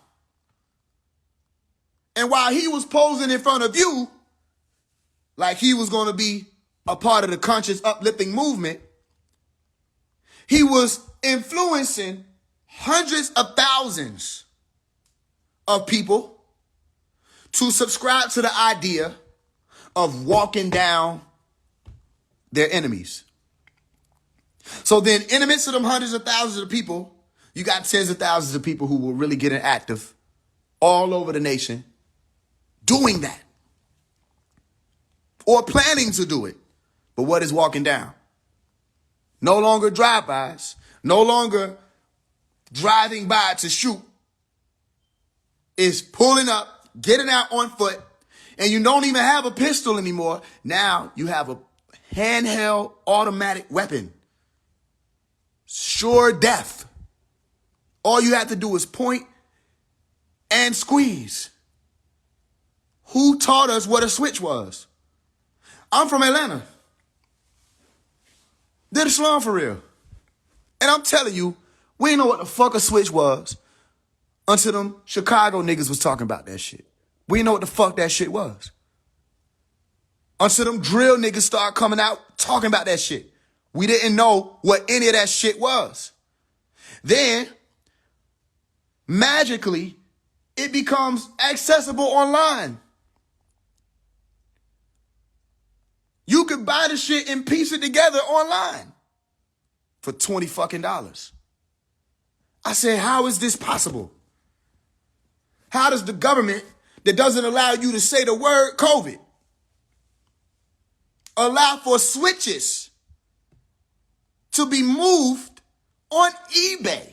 And while he was posing in front of you, like he was going to be a part of the conscious uplifting movement, he was influencing hundreds of thousands of people to subscribe to the idea of walking down their enemies. So then in the midst of them hundreds of thousands of people, you got tens of thousands of people who were really getting active all over the nation doing that or planning to do it. But what is walking down? No longer drive-bys, no longer driving by to shoot. It's pulling up, getting out on foot, and you don't even have a pistol anymore. Now you have a handheld automatic weapon. Sure death. All you have to do is point and squeeze. Who taught us what a switch was? I'm from Atlanta. Did a slum for real. And I'm telling you, we didn't know what the fuck a switch was until them Chicago niggas was talking about that shit. We didn't know what the fuck that shit was. Until them drill niggas started coming out talking about that shit. We didn't know what any of that shit was. Then, magically, it becomes accessible online. You could buy the shit and piece it together online for $20 fucking. I said, how is this possible? How does the government that doesn't allow you to say the word COVID allow for switches to be moved on eBay?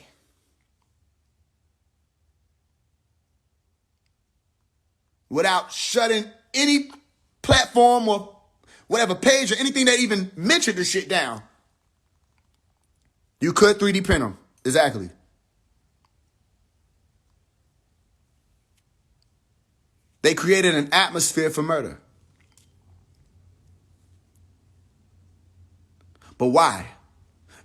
Without shutting any platform or whatever page or anything that even mentioned the shit down. You could 3D print them. Exactly. They created an atmosphere for murder. But why?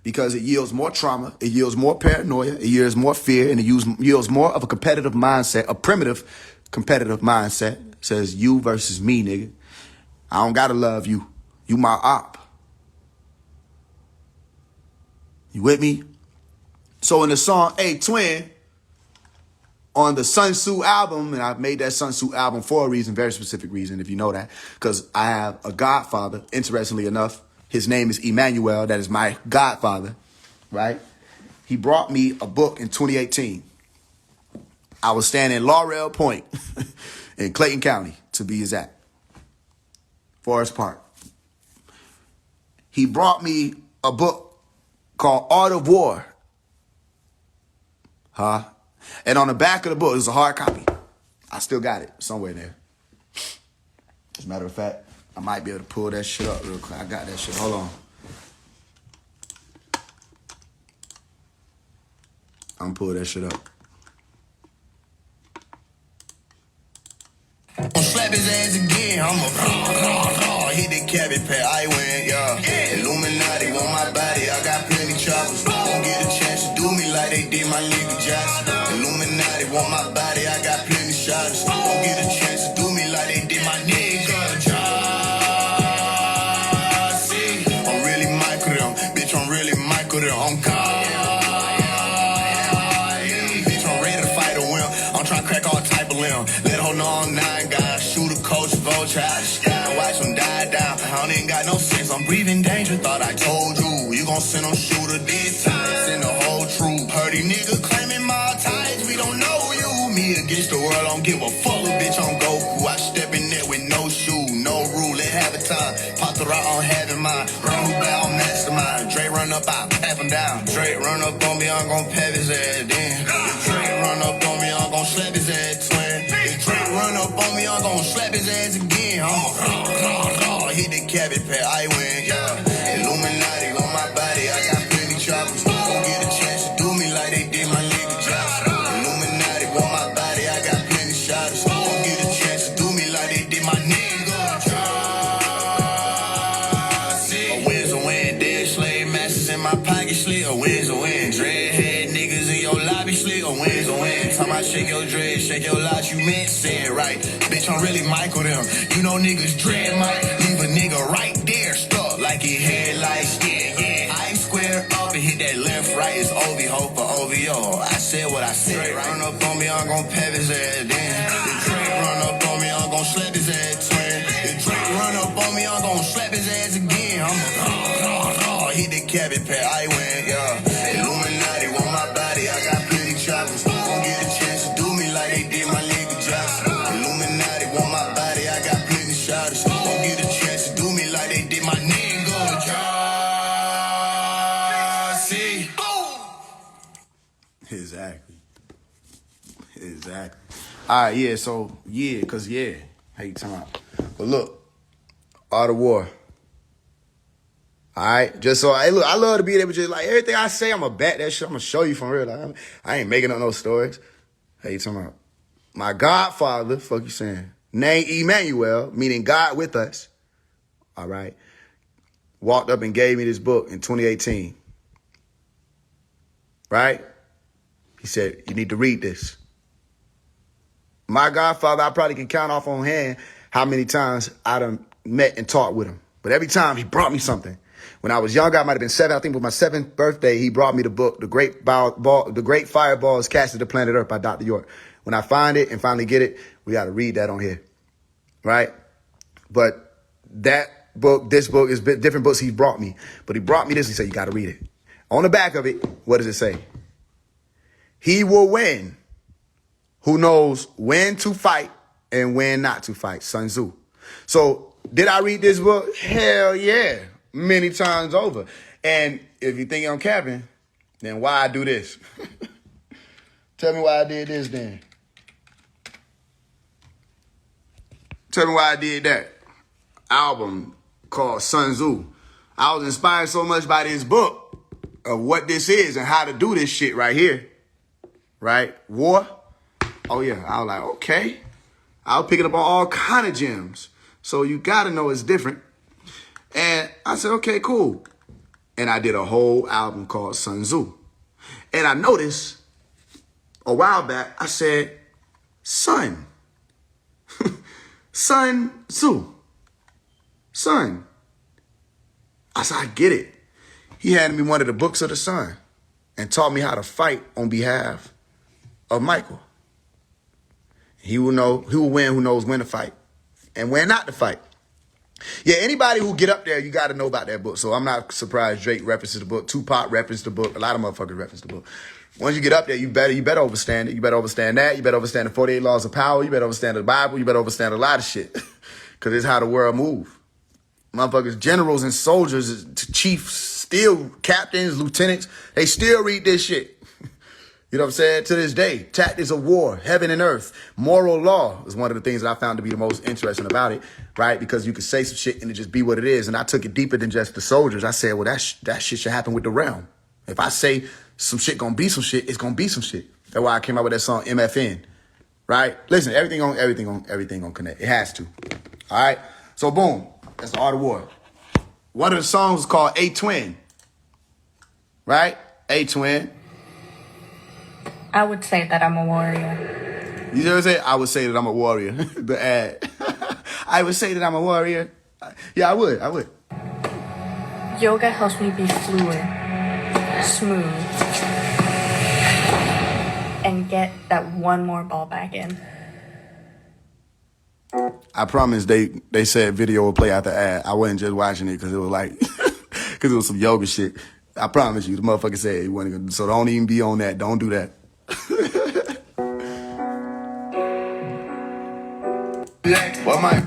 Because it yields more trauma, it yields more paranoia, it yields more fear, and it yields more of a competitive mindset, a primitive competitive mindset. It says you versus me, nigga. I don't gotta love you. You my op. You with me? So in the song Hey Twin, on the Sun Tzu album, and I made that Sun Tzu album for a reason, very specific reason, if you know that, because I have a godfather, interestingly enough. His name is Emmanuel. That is my godfather, right? He brought me a book in 2018. I was staying in Laurel Point in Clayton County, to be exact. Forest Park. He brought me a book called Art of War. And on the back of the book, it's a hard copy. I still got it somewhere there. As a matter of fact, I might be able to pull that shit up real quick. I got that shit. Hold on. I'm gonna pull that shit up. I'll slap his ass again. I'm a hit the cabbage pad. I win, yeah. Illuminati want my body. I got plenty choppers. Won't get a chance to do me like they did my nigga Jackson. Illuminati want my body. I got plenty shots. Won't get a chance to do me like they did my nigga Jackson. I'm really Michael them. Bitch, I'm really Michael them. I'm God. Bitch, I'm ready to fight a win. I'm trying to crack all type of limb. Let her know I'm 9 guys. Shoot a coach, vulture out of sky. Watch them die down. I don't even got no sense. I'm breathing danger. Thought I told you. You gon' send them shooter this time. Send the whole truth. Heard these niggas claiming my ties. We don't know you. Me against the world. I don't give a fuck. Bitch, I'm Goku. I step in there with no shoe. No rule. Let have a time. Pop the rock on having mine. Run who back on mastermind. Dre run up, I pat him down. Dre run up on me. I'm gon' pat his ass then. If Dre run up on me. I'm gon' slap his ass twin. If Dre run up on me. I'm gon' slap his ass again. I'm hit the cabbage pad. I win, yeah. Illuminati on my body. I got plenty choppers. Won't get a chance to do me like they did my nigga Josh. Illuminati on my body. I got plenty shots. Won't get a chance to do me like they did my nigga Josh. A win's a win. Dead slave masters in my pocket slick. A win's a win. Dreadhead niggas in your lobby slick. A win's a win. Time I shake your dread, shake your lot, you meant say it right. Bitch, I'm really Michael them. You know niggas dread Mike. leave a nigga right there, stuck like he headlights. Yeah. I square up and hit that left, right. It's OV, hope for OVO. I said what I said. Run up on me, I'm gon' pep his ass then. The Drake run up on me, I'm gon' slap his ass twin. The Drake run up on me, I'm gon' slap his ass again. I'm hit the cabin pad, I win, yeah. Illuminati want my body, I got plenty choppers. Won't get a chance to do me like they did my nigga Johnson. Illuminati want my body, I got plenty shotters. Won't get a chance to do me like they did my nigga Johnson. Exactly. All right, yeah, so, yeah, because, yeah. How you talking about? But look, Art of War. All right, just so I love to be able to just like everything I say, I'm gonna back that shit. I'm gonna show you from real life. I ain't making up no stories. How you talking about? My godfather, fuck you saying, named Emmanuel, meaning God with us. All right, walked up and gave me this book in 2018. Right? He said, you need to read this. My godfather, I probably can count off on hand how many times I done met and talked with him. But every time he brought me something. When I was younger, I might have been 7. I think it was my 7th birthday, he brought me the book, The Great Fireballs Cast to the Planet Earth by Dr. York. When I find it and finally get it, we got to read that on here. Right? But that book, this book is different books he brought me. But he brought me this. He said, you got to read it. On the back of it, what does it say? He will win who knows when to fight and when not to fight. Sun Tzu. So did I read this book? Hell yeah. Many times over. And if you think I'm capping, then why I do this? Tell me why I did this then. Tell me why I did that. Album called Sun Tzu. I was inspired so much by this book of what this is and how to do this shit right here. Right? War. Oh yeah. I was like, okay. I was picking up on all kind of gems. So you got to know it's different. And I said, okay, cool. And I did a whole album called Sun Tzu. And I noticed a while back, I said, Sun. Sun Tzu. Sun. I said, I get it. He handed me one of the books of the sun and taught me how to fight on behalf of Michael. He will know, who will win, who knows when to fight and when not to fight. Yeah, anybody who get up there, you got to know about that book. So I'm not surprised Drake references the book. Tupac referenced the book. A lot of motherfuckers reference the book. Once you get up there, you better understand it. You better understand that. You better understand the 48 laws of power. You better understand the Bible. You better understand a lot of shit. Because it's how the world moves. Motherfuckers, generals and soldiers, chiefs, still captains, lieutenants, they still read this shit. You know what I'm saying? To this day, tactics of war, heaven and earth, moral law is one of the things that I found to be the most interesting about it, right? Because you can say some shit and it just be what it is. And I took it deeper than just the soldiers. I said, well, that shit should happen with the realm. If I say some shit gonna be some shit, it's gonna be some shit. That's why I came out with that song MFN, right? Listen, everything on connect. It has to. All right? So boom, that's the Art of War. One of the songs is called A-Twin, right? A-Twin. I would say that I'm a warrior. You know what I'm saying? I would say that I'm a warrior. The ad. I would say that I'm a warrior. Yeah, I would. Yoga helps me be fluid, smooth, and get that one more ball back in. I promise they said video will play out the ad. I wasn't just watching it because it was like, because it was some yoga shit. I promise you, the motherfucker said he wasn't gonna, so don't even be on that. Don't do that. What might?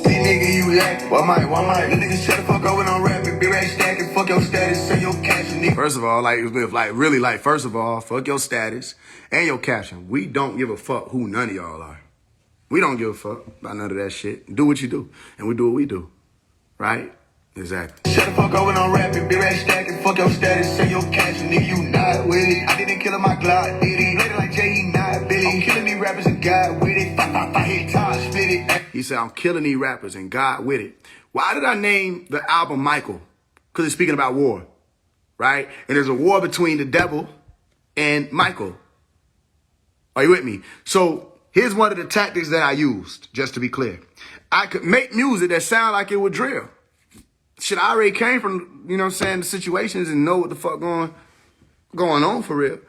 Nigga, you like? What might? The niggas shut the fuck up when I'm rapping. Be right stacking. Fuck your status and your caption. Nigga. First of all, fuck your status and your caption. We don't give a fuck who none of y'all are. We don't give a fuck about none of that shit. Do what you do, and we do what we do. Right? Exactly. Shut the fuck up when I'm rapping. Be right stacking. Fuck your status and your caption. Nigga, you not with it. I didn't kill my Glock, did he? Later like Jay, he not Billy. I'm killing these rappers and God with it. Fight, hit top, split it. He said, I'm killing these rappers and God with it. Why did I name the album Michael? Because it's speaking about war, right? And there's a war between the devil and Michael. Are you with me? So Here's one of the tactics that I used, just to be clear. I could make music that sound like it would drill. Shit, I already came from, you know what I'm saying, the situations and know what the fuck going on for real.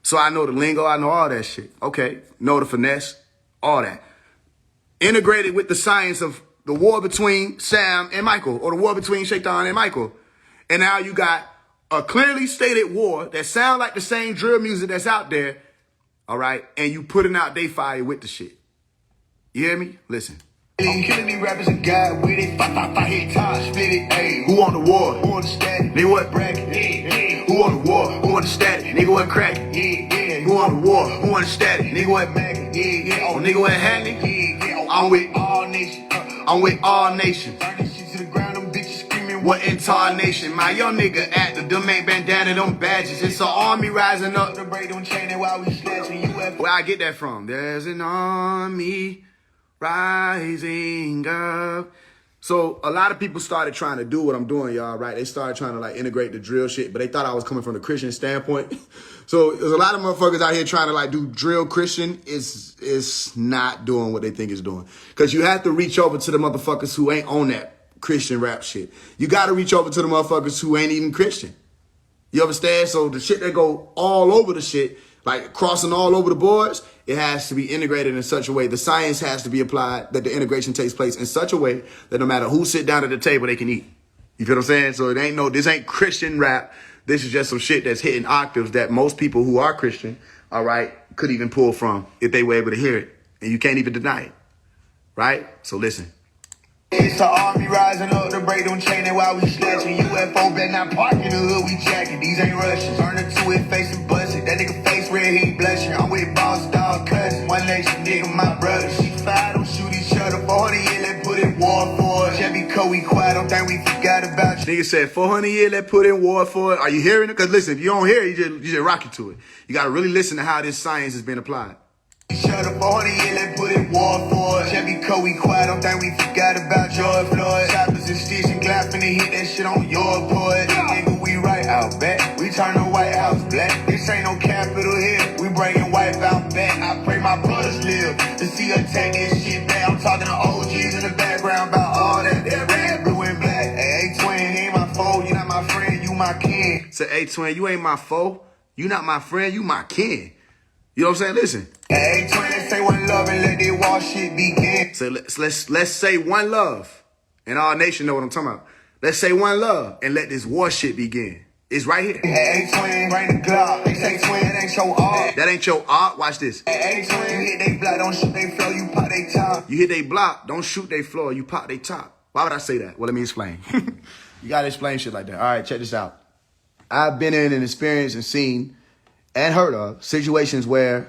So I know the lingo, I know all that shit. Okay, know the finesse, all that. Integrated with the science of the war between Sam and Michael, or the war between Shaitan and Michael. And now you got a clearly stated war that sound like the same drill music that's out there, all right? And you putting out they fire with the shit. You hear me? Listen. I'm killing these rappers and God with it. Fight, hit time, spit it. Ayy, Who on the war? who on the static? Nigga, what? Bracket. Yeah. Who on the war? Who on the static? Nigga, what crack? Yeah. Who on the war? Who on the static? Nigga, what Maggot. Yeah. Oh, nigga, what handy? Yeah. I'm with all nations. I'm with all nations. Burn this shit to the ground, them bitches screaming. What incarnation? My young nigga actor, them ain't bandana, them badges. It's an army rising up. The break don't chain it while we snatching UFO. Where I get that from? There's an army rising up. So a lot of people started trying to do what I'm doing, y'all, right? They started trying to like integrate the drill shit, but they thought I was coming from the Christian standpoint. So there's a lot of motherfuckers out here trying to like do drill Christian. It's not doing what they think it's doing. Because you have to reach over to the motherfuckers who ain't on that Christian rap shit. You got to reach over to the motherfuckers who ain't even Christian. You understand? So the shit that go all over the shit, like crossing all over the boards, it has to be integrated in such a way. The science has to be applied, that the integration takes place in such a way that no matter who sit down at the table, they can eat. You feel what I'm saying? So this ain't Christian rap. This is just some shit that's hitting octaves that most people who are Christian, all right, could even pull from if they were able to hear it. And you can't even deny it. Right? So listen. It's the army rising up, the break don't chain it while we snatching. UFO bet not park in the hood, we jacking. These ain't Russians. Turn it to it, face and bust it. That nigga face red, he blushing. I'm with boss dog cousin. One nation nigga, my brother. She fired, don't shoot each other. 400 years, let's put in war for it. Chevy Co, we quiet, don't think we forgot about you. Nigga said 400 years, let's put in war for it. Are you hearing it? Because listen, if you don't hear it, you just rock it to it. You got to really listen to how this science has been applied. Shut up, 400 years, let's put in war for it. Chevy Co, we quiet, don't think we forgot about George Floyd. Choppers and sticks and glass finna hit that shit on your boy. Nigga, we right out back. We turn the White House black. This ain't no Capitol Hill. We bringing white out back. I pray my brothers live to see us take this shit back. I'm talking to OGs in the background about all that red, blue, and black. Hey, twin, he ain't my foe. You not my friend, you my kin. Say, hey, twin, you ain't my foe. You not my friend, you my kin. You know what I'm saying? Listen. Hey, twin, let's say one love and let this war shit begin. So let's say one love. And our nation know what I'm talking about. Let's say one love and let this war shit begin. It's right here. Hey, twin, bring the Glock. They say twin, that ain't your art. That ain't your art. Watch this. Hey, twin, you hit they block, don't shoot they flow, you pop they top. You hit they block, don't shoot they floor, you pop they top. Why would I say that? Well, let me explain. You gotta explain shit like that. All right, check this out. I've been in and experienced and seen and heard of situations where,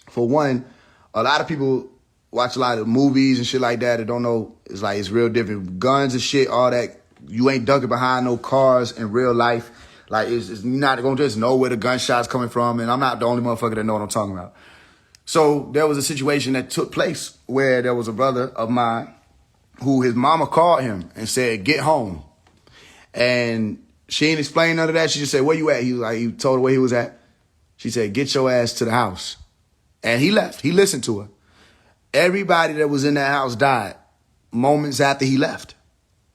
for one, a lot of people watch a lot of movies and shit like that and don't know, it's real different. Guns and shit, all that, you ain't ducking behind no cars in real life. Like, you're not going to just know where the gunshot's coming from, and I'm not the only motherfucker that know what I'm talking about. So there was a situation that took place where there was a brother of mine who his mama called him and said, get home. And she ain't explain none of that. She just said, where you at? He told her where he was at. She said, get your ass to the house. And he left. He listened to her. Everybody that was in that house died moments after he left.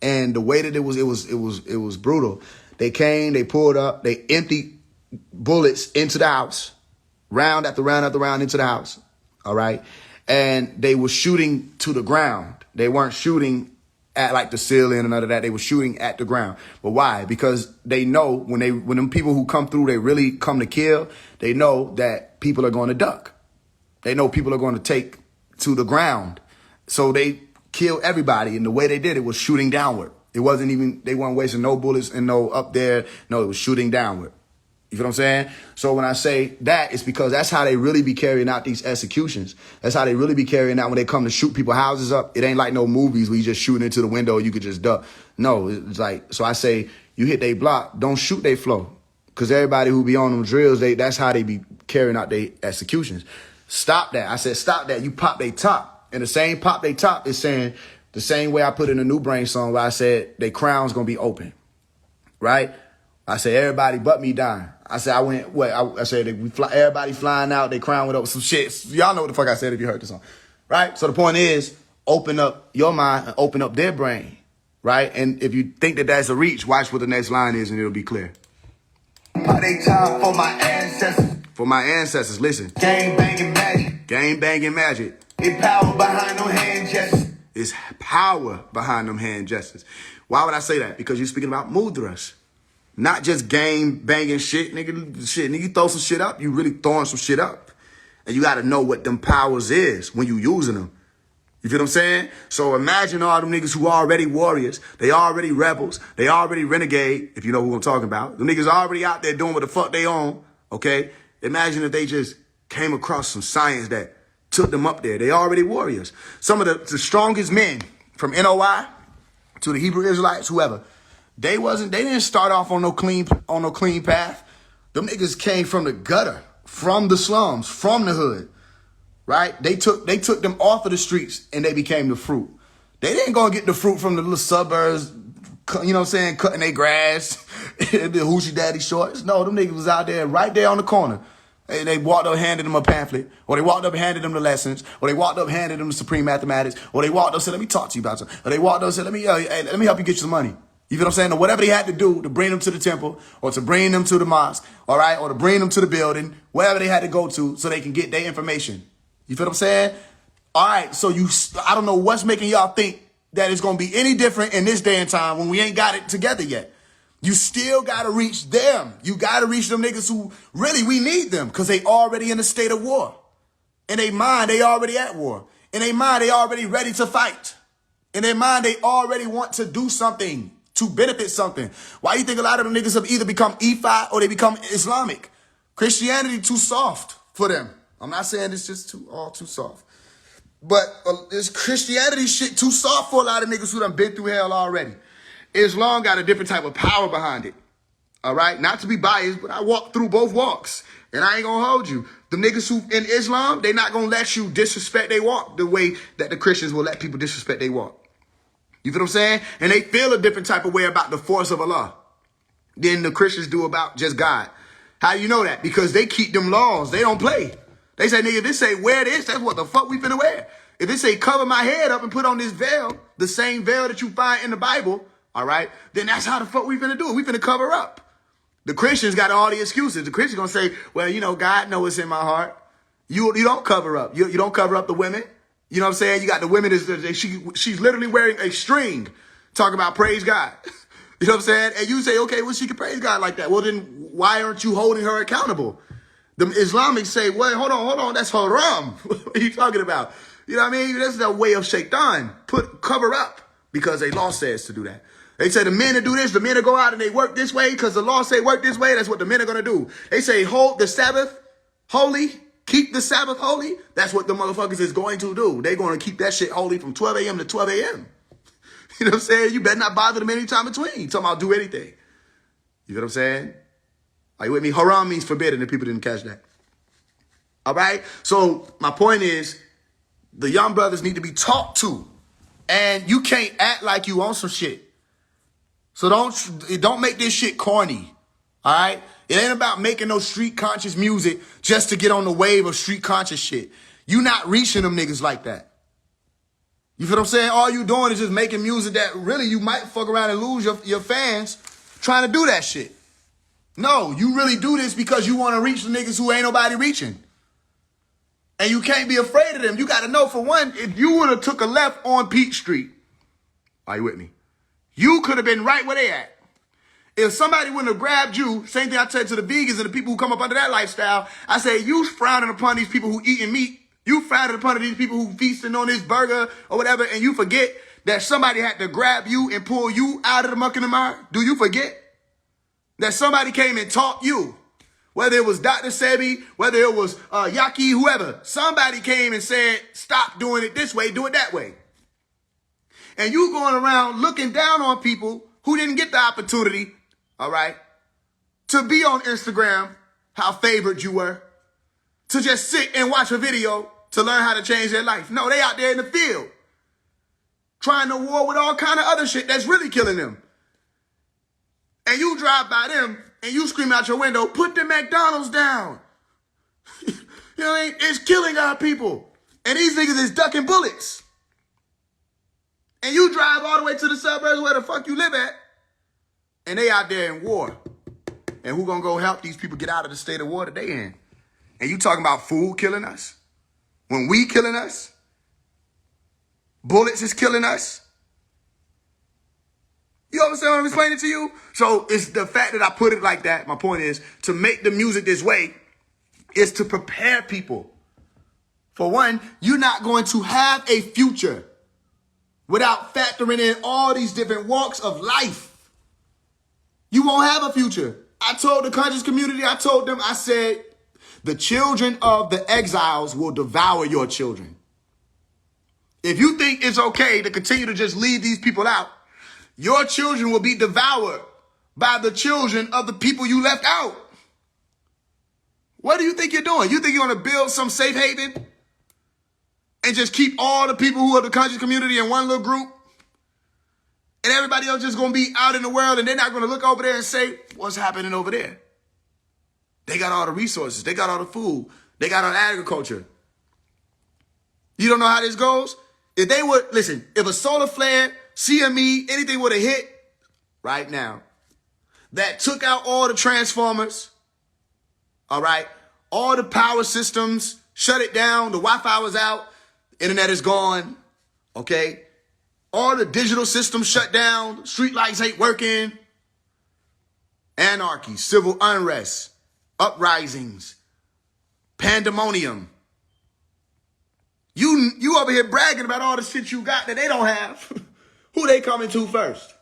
And the way that it was brutal. They came, they pulled up, they emptied bullets into the house, round after round after round into the house. All right. And they were shooting to the ground. They weren't shooting at like the ceiling and none of that. They were shooting at the ground. But why? Because they know when them people who come through, they really come to kill, they know that people are going to duck. They know people are going to take to the ground. So they kill everybody. And the way they did it was shooting downward. It wasn't even, they weren't wasting no bullets and no up there. No, it was shooting downward. You feel what I'm saying? So when I say that, it's because that's how they really be carrying out these executions. That's how they really be carrying out when they come to shoot people's houses up. It ain't like no movies where you just shooting into the window and you could just duck. No, it's like, so I say, you hit they block, don't shoot they flow. Because everybody who be on them drills, that's how they be carrying out their executions. Stop that. I said, stop that. You pop they top. And the same pop they top is saying the same way I put in a New Brain song where I said they crown's going to be open. Right? I said, everybody but me dying. I said, I went, what? I said, everybody flying out, they crying with some shit. Y'all know what the fuck I said if you heard the song. Right? So the point is, open up your mind and open up their brain. Right? And if you think that that's a reach, watch what the next line is and it'll be clear. Party time for my ancestors. For my ancestors, listen. Gang banging magic. Gang banging magic. It's power behind them hand gestures. It's power behind them hand gestures. Why would I say that? Because you're speaking about mudras. Not just game banging shit, nigga. Shit, nigga, you throw some shit up, you really throwing some shit up. And you gotta know what them powers is when you using them. You feel what I'm saying? So imagine all them niggas who already warriors, they already rebels, they already renegade, if you know who I'm talking about. The niggas already out there doing what the fuck they on, okay? Imagine if they just came across some science that took them up there. They already warriors. Some of the strongest men from NOI to the Hebrew Israelites, whoever, they didn't start off on no clean path. Them niggas came from the gutter, from the slums, from the hood. Right? They took them off of the streets and they became the fruit. They didn't go and get the fruit from the little suburbs, you know what I'm saying, cutting their grass, the hoochie daddy shorts. No, them niggas was out there, right there on the corner. They walked up, handed them a pamphlet, or they walked up, handed them the lessons, or they walked up, handed them the supreme mathematics, or they walked up, said, let me talk to you about something, or they walked up, said, let me help you get you some money. You feel what I'm saying? Or whatever they had to do to bring them to the temple, or to bring them to the mosque, all right, or to bring them to the building, wherever they had to go to so they can get their information. You feel what I'm saying? All right, so I don't know what's making y'all think that it's going to be any different in this day and time when we ain't got it together yet. You still got to reach them. You got to reach them niggas who really, we need them because they already in a state of war. In their mind, they already at war. In their mind, they already ready to fight. In their mind, they already want to do something to benefit something. Why you think a lot of them niggas have either become Ephai or they become Islamic? Christianity too soft for them. I'm not saying it's just all too soft. But this Christianity shit too soft for a lot of niggas who done been through hell already. Islam got a different type of power behind it. All right? Not to be biased, but I walked through both walks. And I ain't gonna hold you. The niggas who in Islam, they not gonna let you disrespect they walk the way that the Christians will let people disrespect they walk. You feel what I'm saying? And they feel a different type of way about the force of Allah than the Christians do about just God. How do you know that? Because they keep them laws. They don't play. They say, nigga, if they say wear this, that's what the fuck we finna wear. If they say cover my head up and put on this veil, the same veil that you find in the Bible, all right, then that's how the fuck we finna do it. We finna cover up. The Christians got all the excuses. The Christians gonna say, well, you know, God knows it's in my heart. You don't cover up. You don't cover up the women. You know what I'm saying? You got the women, she's literally wearing a string talking about praise God. You know what I'm saying? And you say, okay, well, she can praise God like that. Well, then why aren't you holding her accountable? The Islamics say, well, hold on, that's haram. What are you talking about? You know what I mean? That's the way of shaitan. Cover up because a law says to do that. They say the men to do this, the men to go out and they work this way because the law say work this way. That's what the men are going to do. They say hold the Sabbath holy, keep the Sabbath holy. That's what the motherfuckers is going to do. They're going to keep that shit holy from 12 a.m. to 12 a.m. You know what I'm saying? You better not bother them any time between. Talking about do anything. You know what I'm saying? Are you with me? Haram means forbidden if people didn't catch that. All right? So my point is the young brothers need to be talked to. And you can't act like you on some shit. So don't make this shit corny. All right? It ain't about making no street conscious music just to get on the wave of street conscious shit. You not reaching them niggas like that. You feel what I'm saying? All you doing is just making music that really you might fuck around and lose your fans trying to do that shit. No, you really do this because you want to reach the niggas who ain't nobody reaching. And you can't be afraid of them. You got to know, for one, if you would have took a left on Peach Street, are you with me? You could have been right where they at. If somebody wouldn't have grabbed you, same thing I said to the vegans and the people who come up under that lifestyle, I say, you frowning upon these people who eating meat. You frowning upon these people who feasting on this burger or whatever, and you forget that somebody had to grab you and pull you out of the muck and the mire. Do you forget that somebody came and taught you? Whether it was Dr. Sebi, whether it was Yaki, whoever, somebody came and said, stop doing it this way, do it that way. And you going around looking down on people who didn't get the opportunity, all right, to be on Instagram, how favored you were, to just sit and watch a video to learn how to change their life. No, they out there in the field trying to war with all kind of other shit that's really killing them. And you drive by them and you scream out your window, put the McDonald's down. You know what I mean? It's killing our people. And these niggas is ducking bullets. And you drive all the way to the suburbs where the fuck you live at, and they out there in war. And who gonna go help these people get out of the state of war that they in? And you talking about food killing us? When we killing us? Bullets is killing us? You understand what I'm explaining to you? So it's the fact that I put it like that. My point is to make the music this way is to prepare people. For one, you're not going to have a future without factoring in all these different walks of life. You won't have a future. I told the conscious community, I told them, I said, the children of the exiles will devour your children. If you think it's okay to continue to just leave these people out, your children will be devoured by the children of the people you left out. What do you think you're doing? You think you're going to build some safe haven and just keep all the people who are the conscious community in one little group? And everybody else just going to be out in the world and they're not going to look over there and say, what's happening over there? They got all the resources. They got all the food. They got all the agriculture. You don't know how this goes? If they would, listen, if a solar flare, CME, anything would have hit right now that took out all the transformers, all right, all the power systems, shut it down, the Wi-Fi was out, internet is gone, okay? All the digital systems shut down, street lights ain't working, anarchy, civil unrest, uprisings, pandemonium. You over here bragging about all the shit you got that they don't have. Who they coming to first?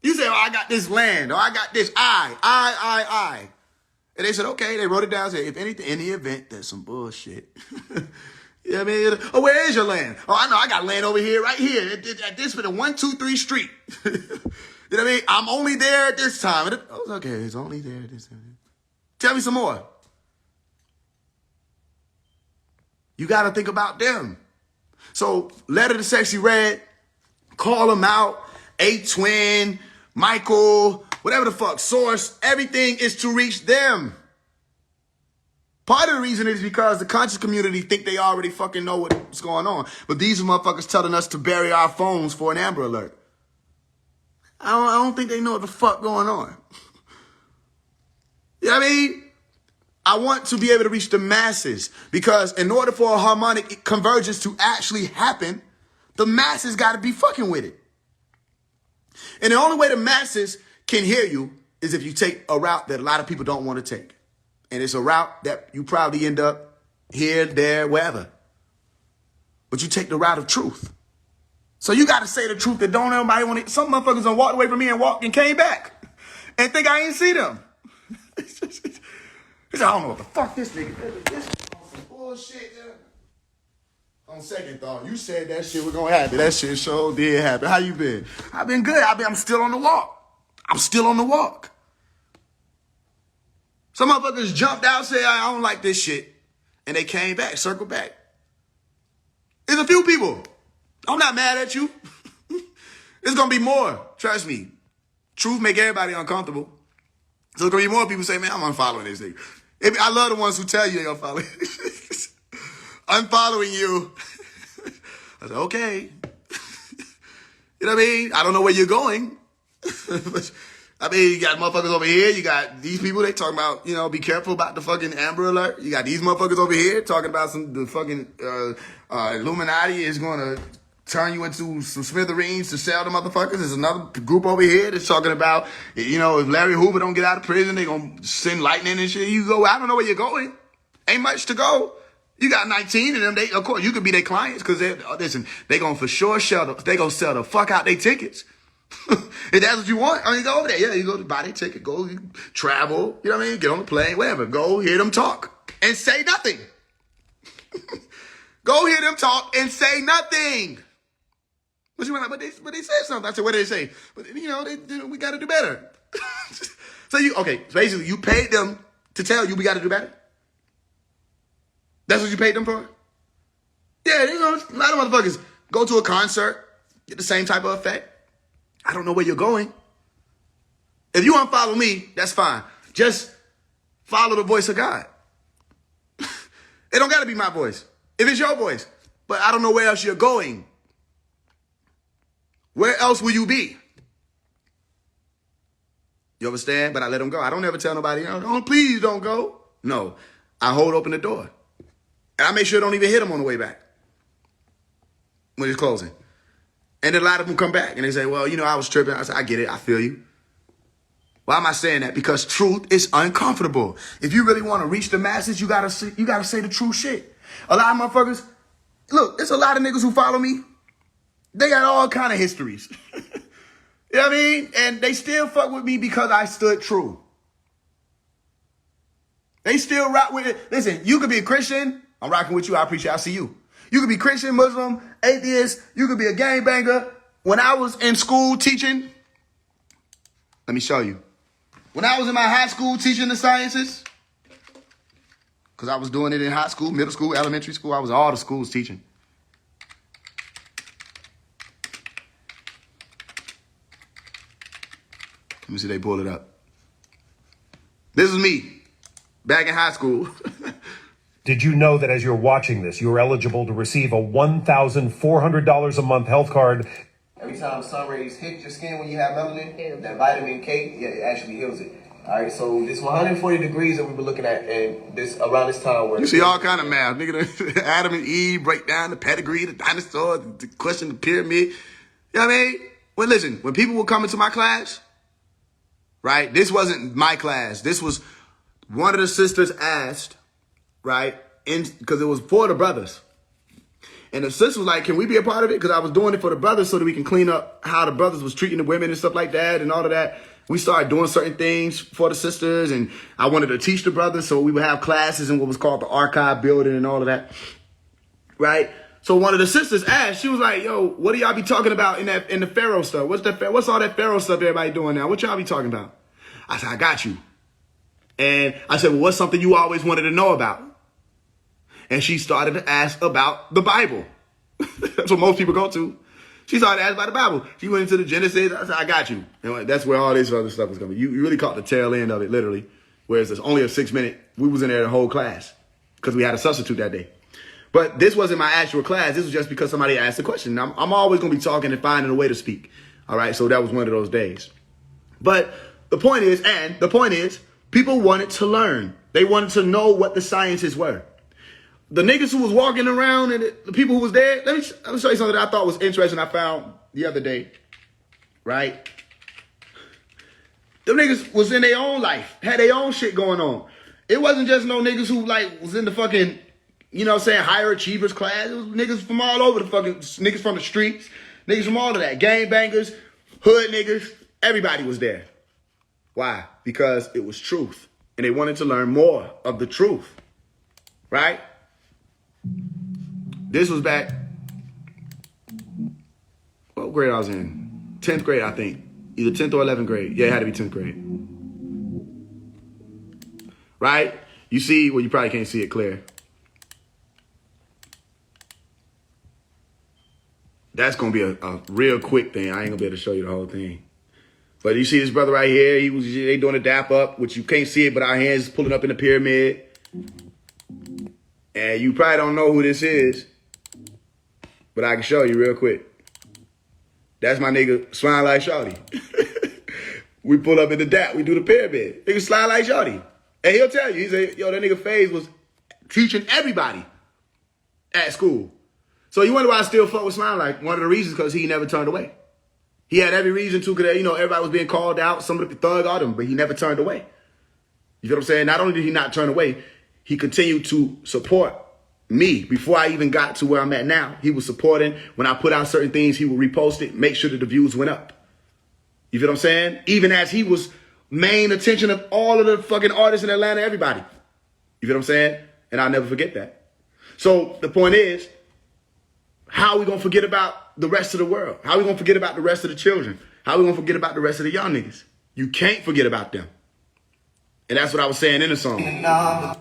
You say, oh, I got this land, or I got this I. And they said, okay, they wrote it down, said, if anything, in the event, there's some bullshit. You know what I mean? Oh, where is your land? Oh, I know, I got land over here, right here, at this for the 123 street. You know what I mean? I'm only there at this time. Oh, okay, it's only there at this time. Tell me some more. You got to think about them. So, Letter to Sexy Red, call them out, A-Twin, Michael, whatever the fuck, Source, everything is to reach them. Part of the reason is because the conscious community think they already fucking know what's going on. But these motherfuckers telling us to bury our phones for an Amber Alert. I don't think they know what the fuck going on. You know what I mean? I want to be able to reach the masses because in order for a harmonic convergence to actually happen, the masses got to be fucking with it. And the only way the masses can hear you is if you take a route that a lot of people don't want to take. And it's a route that you probably end up here, there, wherever. But you take the route of truth. So you got to say the truth that don't everybody want to. Some motherfuckers done walked away from me and walked and came back and think I ain't see them. I don't know what the fuck this nigga did. This is some bullshit. On second thought, you said that shit was gonna happen. That shit sure did happen. How you been? I've been good. I'm still on the walk. I'm still on the walk. Some motherfuckers jumped out, said, I don't like this shit. And they came back, circled back. There's a few people. I'm not mad at you. There's gonna be more. Trust me. Truth make everybody uncomfortable. So there's gonna be more people say, man, I'm unfollowing this nigga. I love the ones who tell you they're unfollowing. Unfollowing you. I said, okay. You know what I mean? I don't know where you're going. I mean, you got motherfuckers over here. You got these people, they talking about, you know, be careful about the fucking Amber Alert. You got these motherfuckers over here talking about the fucking Illuminati is going to turn you into some smithereens to sell the motherfuckers. There's another group over here that's talking about, you know, if Larry Hoover don't get out of prison, they going to send lightning and shit. You go, I don't know where you're going. Ain't much to go. You got 19 of them. They, of course, you could be their clients because listen, they going to for sure they going to sell the fuck out their tickets. If that's what you want, I mean, go over there. Yeah, you go to buy their ticket, go travel, you know what I mean? Get on the plane, whatever. Go hear them talk and say nothing. Go hear them talk and say nothing. But you went like, but they said something. I said, what did they say? But you know, we got to do better. So basically you paid them to tell you we got to do better. That's what you paid them for? Yeah, you know, a lot of motherfuckers go to a concert, get the same type of effect. I don't know where you're going. If you unfollow me, that's fine. Just follow the voice of God. It don't got to be my voice. If it's your voice. But I don't know where else you're going. Where else will you be? You understand? But I let them go. I don't ever tell nobody, oh, please don't go. No, I hold open the door. And I make sure I don't even hit them on the way back when it's closing. And then a lot of them come back and they say, well, I was tripping. I said, I get it. I feel you. Why am I saying that? Because truth is uncomfortable. If you really want to reach the masses, you gotta say the true shit. A lot of motherfuckers, look, there's a lot of niggas who follow me. They got all kind of histories. You know what I mean? And they still fuck with me because I stood true. They still rock with it. Listen, you could be a Christian. I'm rocking with you. I appreciate it. I see you. You could be Christian, Muslim, atheist. You could be a gangbanger. When I was in school teaching, let me show you. When I was in my high school teaching the sciences, because I was doing it in high school, middle school, elementary school. I was all the schools teaching. Let me see if they pull it up. This is me back in high school. Did you know that as you're watching this, you're eligible to receive a $1,400 a month health card? Every time sun rays hit your skin when you have melanin, that vitamin K, it actually heals it. All right, so this 140 degrees that we've been looking at, and this around this time where you see all kind of math, nigga. Adam and Eve break down the pedigree, the dinosaur, the question, the pyramid. You know what I mean? Well, listen, when people would come into my class, right? This wasn't my class. This was one of the sisters asked, right? Because it was for the brothers. And the sister was like, can we be a part of it? Because I was doing it for the brothers so that we can clean up how the brothers was treating the women and stuff like that and all of that. We started doing certain things for the sisters, and I wanted to teach the brothers, so we would have classes in what was called the archive building and all of that, right? So one of the sisters asked, she was like, yo, what do y'all be talking about in the Pharaoh stuff? What's all that Pharaoh stuff everybody doing now? What y'all be talking about? I said, I got you. And I said, well, what's something you always wanted to know about? And she started to ask about the Bible. That's what most people go to. She started to ask about the Bible. She went into the Genesis. I said, I got you. And that's where all this other stuff is coming. You really caught the tail end of it, literally. Whereas there's only a 6-minute. We was in there the whole class because we had a substitute that day. But this wasn't my actual class. This was just because somebody asked a question. I'm always going to be talking and finding a way to speak. All right, so that was one of those days. But the point is, people wanted to learn. They wanted to know what the sciences were. The niggas who was walking around and the people who was there, let me show you something that I thought was interesting I found the other day, right? Them niggas was in their own life, had their own shit going on. It wasn't just no niggas who like was in the fucking, higher achievers class. It was niggas from all over the fucking, niggas from the streets, niggas from all of that, gangbangers, hood niggas, everybody was there. Why? Because it was truth. And they wanted to learn more of the truth, right? This was back, what grade I was in? 10th grade, I think. Either 10th or 11th grade. Yeah, it had to be 10th grade. Right? You see, well, you probably can't see it clear. That's going to be a real quick thing. I ain't going to be able to show you the whole thing. But you see this brother right here, they doing a dap up, which you can't see it, but our hands is pulling up in the pyramid. And you probably don't know who this is, but I can show you real quick. That's my nigga, Slide Like Shawty. We pull up in the dap, we do the pyramid. Nigga Slide Like Shawty. And he'll tell you, he say, yo, that nigga Faise was teaching everybody at school. So you wonder why I still fuck with Slide Like? One of the reasons, because he never turned away. He had every reason to, because, everybody was being called out, some of the thug on him, but he never turned away. You know what I'm saying? Not only did he not turn away, he continued to support me before I even got to where I'm at now. He was supporting. When I put out certain things, he would repost it, make sure that the views went up. You feel what I'm saying? Even as he was main attention of all of the fucking artists in Atlanta, everybody. You feel what I'm saying? And I'll never forget that. So the point is, how are we going to forget about the rest of the world? How are we going to forget about the rest of the children? How are we going to forget about the rest of the young niggas? You can't forget about them. And that's what I was saying in the song. Shawty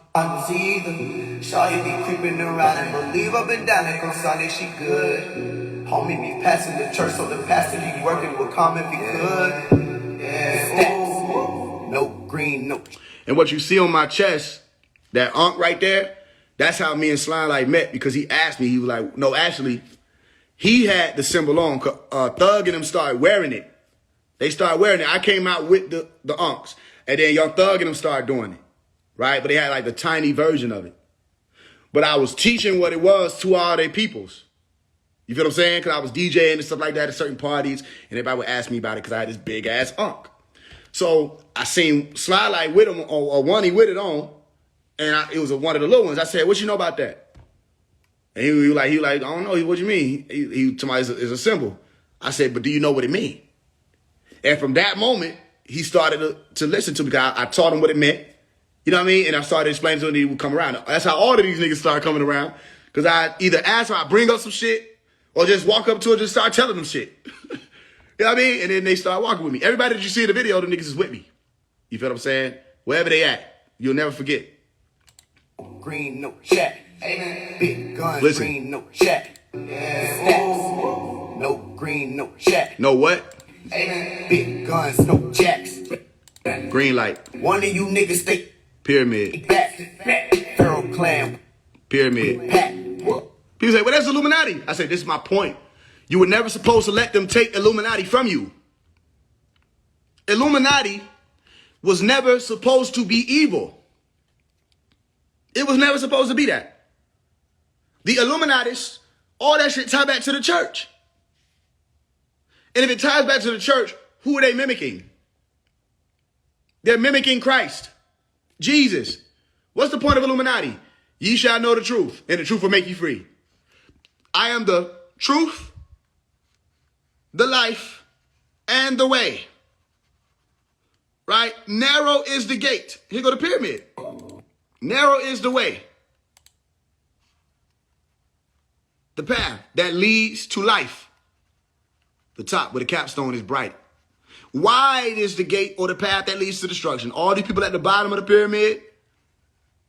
be creeping around and believe up and down and on Sunday she good. Homie be passing the church so the pastor be working will come if he could. Yeah, green, no. And what you see on my chest, that unk right there, that's how me and Slime like met, because he asked me, he was like, no, actually, he had the symbol on. Thug and them started wearing it. They started wearing it. I came out with the unks. And then Young Thug and them started doing it. Right? But they had like the tiny version of it. But I was teaching what it was to all their peoples. You feel what I'm saying? Because I was DJing and stuff like that at certain parties. And everybody would ask me about it because I had this big ass unk. So I seen Sly like with him, or one he with it on. And it was one of the little ones. I said, what you know about that? And he was like, I don't know. What you mean? He told me it's a symbol. I said, but do you know what it means? And from that moment, he started to listen to me. I taught him what it meant. You know what I mean? And I started explaining to him that he would come around. That's how all of these niggas started coming around. Because I either ask or I bring up some shit, or just walk up to her and just start telling them shit. You know what I mean? And then they start walking with me. Everybody that you see in the video, the niggas is with me. You feel what I'm saying? Wherever they at, you'll never forget. Green, no check. Amen. Big guns, Listen. green, no check. Stacks. No green, no check. No what? Amen. Big guns, no checks. Green light. One of you niggas stay Pyramid. back. Feral clan. Pyramid. Back. People say, well, that's Illuminati. I say, this is my point. You were never supposed to let them take Illuminati from you. Illuminati was never supposed to be evil. It was never supposed to be that. The Illuminatis, all that shit tie back to the church. And if it ties back to the church, who are they mimicking? They're mimicking Christ, Jesus. What's the point of Illuminati? Ye shall know the truth, and the truth will make you free. I am the truth, the life, and the way. Right? Narrow is the gate. Here go the pyramid. Narrow is the way. The path that leads to life. The top where the capstone is bright. Wide is the gate or the path that leads to destruction. All these people at the bottom of the pyramid,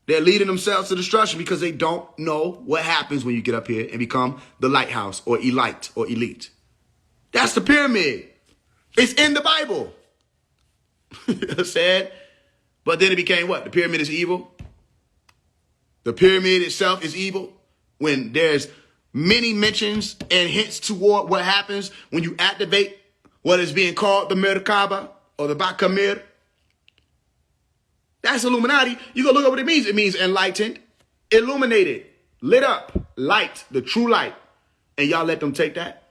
they're leading themselves to destruction because they don't know what happens when you get up here and become the lighthouse or elite or elite. That's the pyramid. It's in the Bible. Said, but then it became what? The pyramid is evil. The pyramid itself is evil when there's many mentions and hints toward what happens when you activate what is being called the Merkaba or the Bakamir. That's Illuminati. You go look up what it means. It means enlightened, illuminated, lit up, light, the true light. And y'all let them take that?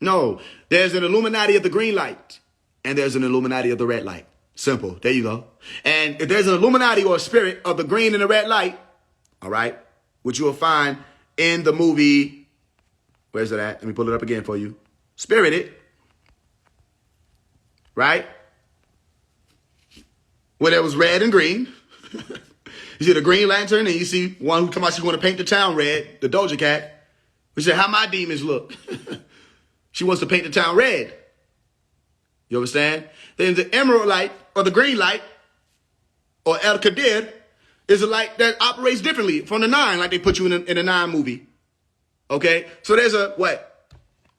No, there's an Illuminati of the green light and there's an Illuminati of the red light. Simple. There you go. And if there's an Illuminati or a spirit of the green and the red light, all right, which you will find in the movie, where's it at? Let me pull it up again for you. Spirited, right? Where there was red and green. You see the Green Lantern, and you see one who come out, she's going to paint the town red, the Doja Cat. We said, how my demons look? She wants to paint the town red. You understand? Then the emerald light, or the green light, or El Qadir, is a light that operates differently from the nine, like they put you in a nine movie. Okay? So there's a, what?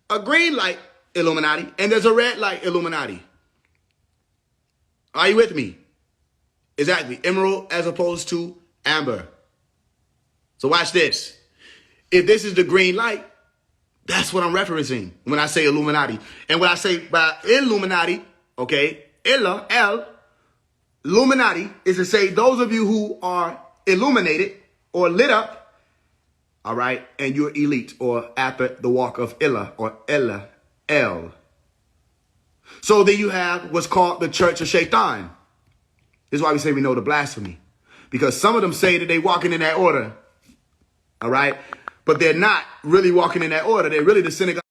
A green light Illuminati, and there's a red light Illuminati. Are you with me? Exactly. Emerald as opposed to amber. So watch this. If this is the green light, that's what I'm referencing when I say Illuminati. And when I say by Illuminati, okay, Illuminati is to say those of you who are illuminated or lit up, all right, and you're elite or after the walk of Illa or Ella, El. So then you have what's called the Church of Shaitan. This is why we say we know the blasphemy. Because some of them say that they walking in that order, all right, but they're not really walking in that order. They're really the synagogue.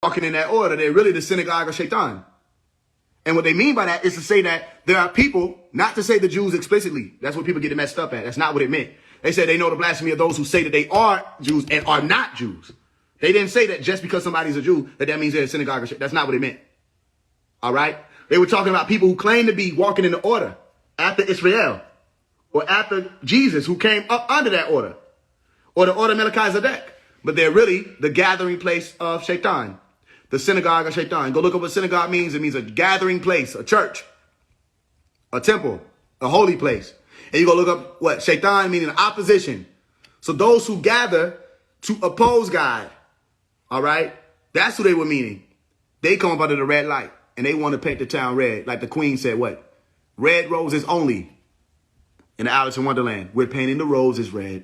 Walking in that order, they're really the synagogue of Shaitan. And what they mean by that is to say that there are people, not to say the Jews explicitly. That's what people get messed up at. That's not what it meant. They said they know the blasphemy of those who say that they are Jews and are not Jews. They didn't say that just because somebody's a Jew, that means they're a synagogue. That's not what it meant. All right? They were talking about people who claim to be walking in the order after Israel or after Jesus, who came up under that order, or the order of Melchizedek. But they're really the gathering place of Shaitan. the synagogue of Shaitan. Go look up what synagogue means. It means a gathering place, a church, a temple, a holy place. And you go look up what Shaitan meaning opposition. So those who gather to oppose God, all right, that's who they were meaning. They come up under the red light and they want to paint the town red. Like the queen said, what? Red roses only in the Alice in Wonderland. We're painting the roses red,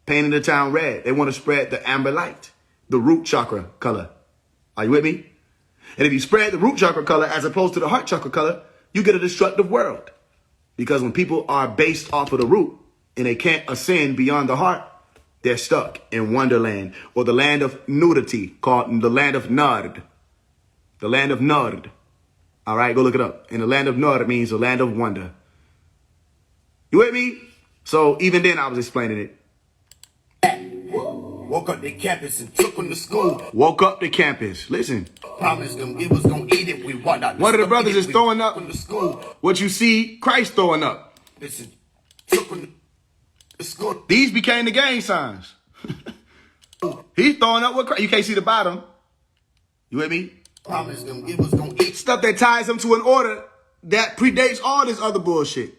painting the town red. They want to spread the amber light, the root chakra color. Are you with me? And if you spread the root chakra color as opposed to the heart chakra color, you get a destructive world. Because when people are based off of the root and they can't ascend beyond the heart, they're stuck in Wonderland, or the land of nudity, called the land of Nard. The land of Nard. All right, go look it up. And the land of Nard means the land of wonder. You with me? So even then I was explaining it. Woke up the campus and took them to school. Woke up the campus. Listen. Promised them we was gonna eat it. We walked out. One of the brothers is throwing up to school. what you see Christ throwing up. Listen, took them to school. These became the gang signs. He's throwing up what Christ. You can't see the bottom. You with me? Promised them we was gonna eat Stuff that ties them to an order that predates all this other bullshit.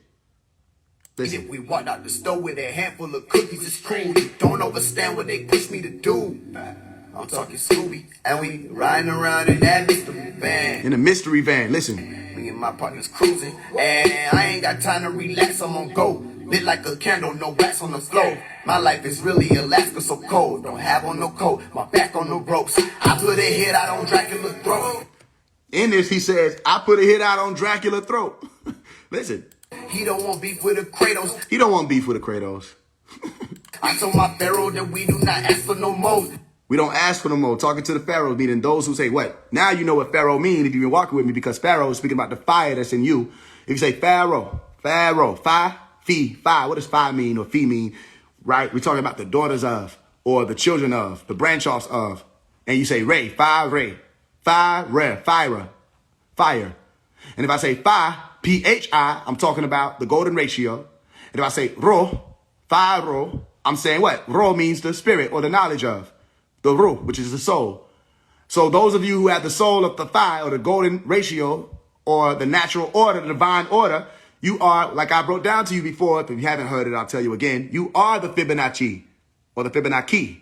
Listen. We walked out the store with a handful of cookies. It's cool. You don't understand what they push me to do. I'm talking Scooby, and we riding around in that mystery van. In a mystery van, listen. Me and my partners cruising, and I ain't got time to relax. I'm on go, lit like a candle, no wax on the floor. My life is really Alaska, so cold. Don't have on no coat, my back on the ropes. I put a hit out on Dracula's throat. In this, he says, I put a hit out on Dracula's throat. Listen. He don't want beef with the Kratos. He don't want beef with the Kratos. I told my pharaoh that we do not ask for no more. We don't ask for no more. Talking to the Pharaoh, meaning those who say, what? Now you know what Pharaoh means if you've been walking with me, because Pharaoh is speaking about the fire that's in you. If you say Pharaoh, fi, what does fi mean or fi mean? Right? We're talking about the daughters of, or the children of, the branch offs of. And you say Ray, fire. And if I say fi, P-H-I, I'm talking about the golden ratio. And if I say ro, I'm saying what? Ro means the spirit or the knowledge of. The ruh, which is the soul. So those of you who have the soul of the phi, or the golden ratio, or the natural order, the divine order, you are, like I broke down to you before, if you haven't heard it, I'll tell you again, you are the Fibonacci, or the Fibonacci.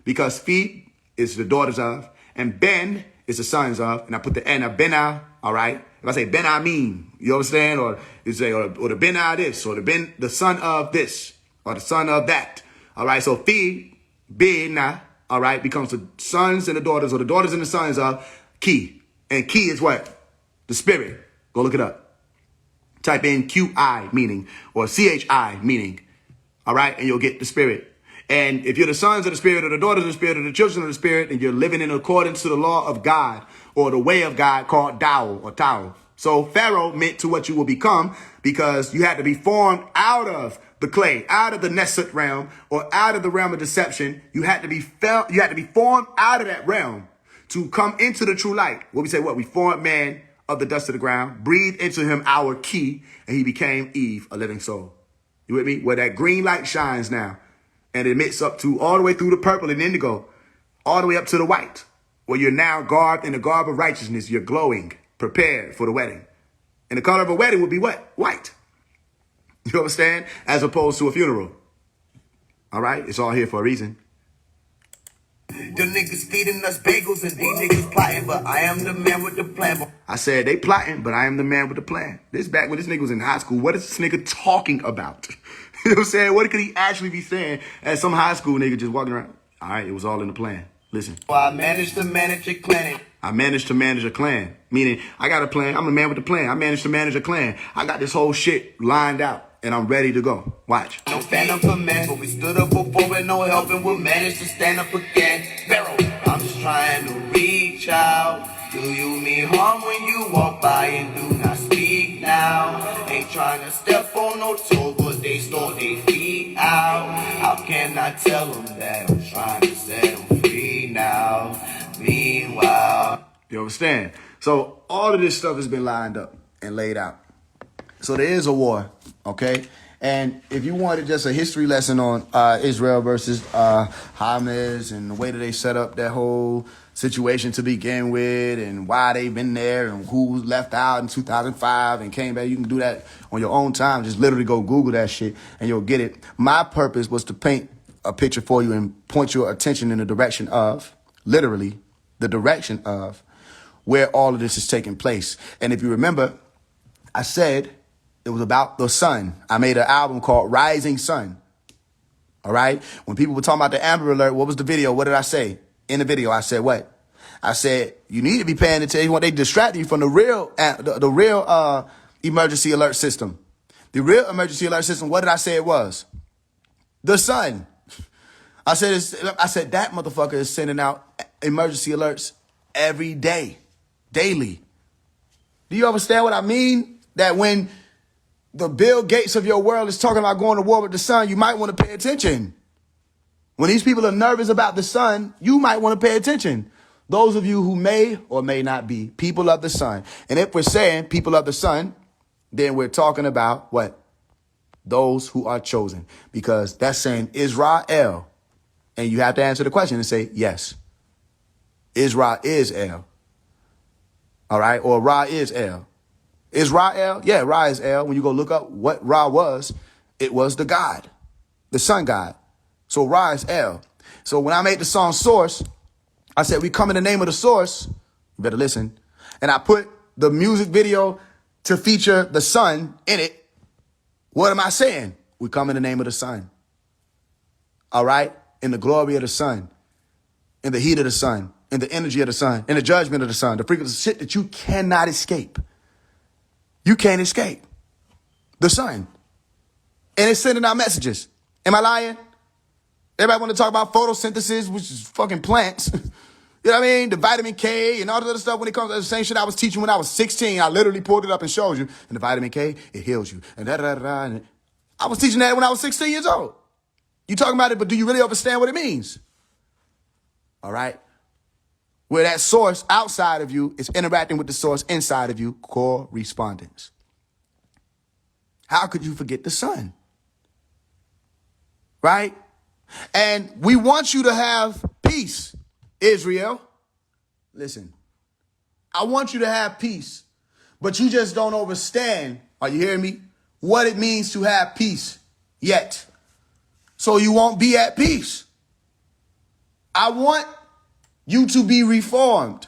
Because Phi is the daughters of, and Ben is the sons of, and I put the N of Benah, all right? If I say Ben I mean, you understand? Or you say, or the Ben I this, or the son of this, or the son of that. All right, so Phi, Benah, all right, becomes the sons and the daughters, or the daughters and the sons of Ki. And Ki is what? The spirit. Go look it up. Type in QI meaning, or CHI meaning. All right, and you'll get the spirit. And if you're the sons of the spirit, or the daughters of the spirit, or the children of the spirit, and you're living in accordance to the law of God, or the way of God called Tao or Tao. So Pharaoh meant to what you will become, because you had to be formed out of the clay, out of the Nesut realm, or out of the realm of deception. You had to be formed out of that realm to come into the true light. What we say, what? We formed man of the dust of the ground, breathed into him our key, and he became Eve, a living soul. You with me? Where that green light shines now, and it emits up to all the way through the purple and indigo, all the way up to the white, where you're now garbed in the garb of righteousness. You're glowing, prepared for the wedding. And the color of a wedding would be what? White. You understand? As opposed to a funeral. All right? It's all here for a reason. The niggas feeding us bagels and these niggas plotting, but I am the man with the plan. I said they plotting, but I am the man with the plan. This back when this nigga was in high school. What is this nigga talking about? You know what I'm saying? What could he actually be saying as some high school nigga just walking around? All right, it was all in the plan. Listen. Well, I managed to manage a clan. I managed to manage a clan. Meaning, I got a plan. I'm the man with the plan. I managed to manage a clan. I got this whole shit lined out, and I'm ready to go. Watch. No fan of command, but we stood up before with no help, and we'll manage to stand up again. Pharaoh, I'm just trying to reach out. Do you mean harm when you walk by and do not speak now? Ain't trying to step on no toes, but they store their feet out. How can I tell them that I'm trying to set them free now? Meanwhile, you understand? So all of this stuff has been lined up and laid out. So there is a war, okay? And if you wanted just a history lesson on Israel versus Hamas and the way that they set up that whole situation to begin with and why they've been there and who left out in 2005 and came back. You can do that on your own time. Just literally go Google that shit and you'll get it. My purpose was to paint a picture for you and point your attention in the direction of, literally, the direction of where all of this is taking place. And if you remember, I said it was about the sun. I made an album called Rising Sun. All right? When people were talking about the Amber Alert, what was the video? What did I say? In the video, I said what? I said, you need to be paying attention when they distract you from the real emergency alert system. The real emergency alert system, what did I say it was? The sun. I said that motherfucker is sending out emergency alerts every day, daily. Do you understand what I mean? That when the Bill Gates of your world is talking about going to war with the sun, you might want to pay attention. When these people are nervous about the sun, you might want to pay attention. Those of you who may or may not be people of the sun. And if we're saying people of the sun, then we're talking about what? Those who are chosen. Because that's saying Israel. And you have to answer the question and say, yes. Israel is El. All right? Or Ra is El. Israel? Yeah, Ra is El. When you go look up what Ra was, it was the God, the sun God. So Ra is El. So when I made the song Source, I said, we come in the name of the source. You better listen. And I put the music video to feature the sun in it. What am I saying? We come in the name of the sun. All right? In the glory of the sun, in the heat of the sun, in the energy of the sun, in the judgment of the sun, the frequency shit that you cannot escape. You can't escape the sun. And it's sending out messages. Am I lying? Everybody want to talk about photosynthesis, which is fucking plants. You know what I mean? The vitamin K and all the other stuff when it comes to the same shit I was teaching when I was 16. I literally pulled it up and showed you. And the vitamin K, it heals you. And da-da-da-da. And I was teaching that when I was 16 years old. You talking about it, but do you really understand what it means? All right? Where that source outside of you is interacting with the source inside of you, correspondence. How could you forget the sun? Right? And we want you to have peace, Israel. Listen, I want you to have peace, but you just don't understand, are you hearing me, what it means to have peace yet. So you won't be at peace. I want you to be reformed,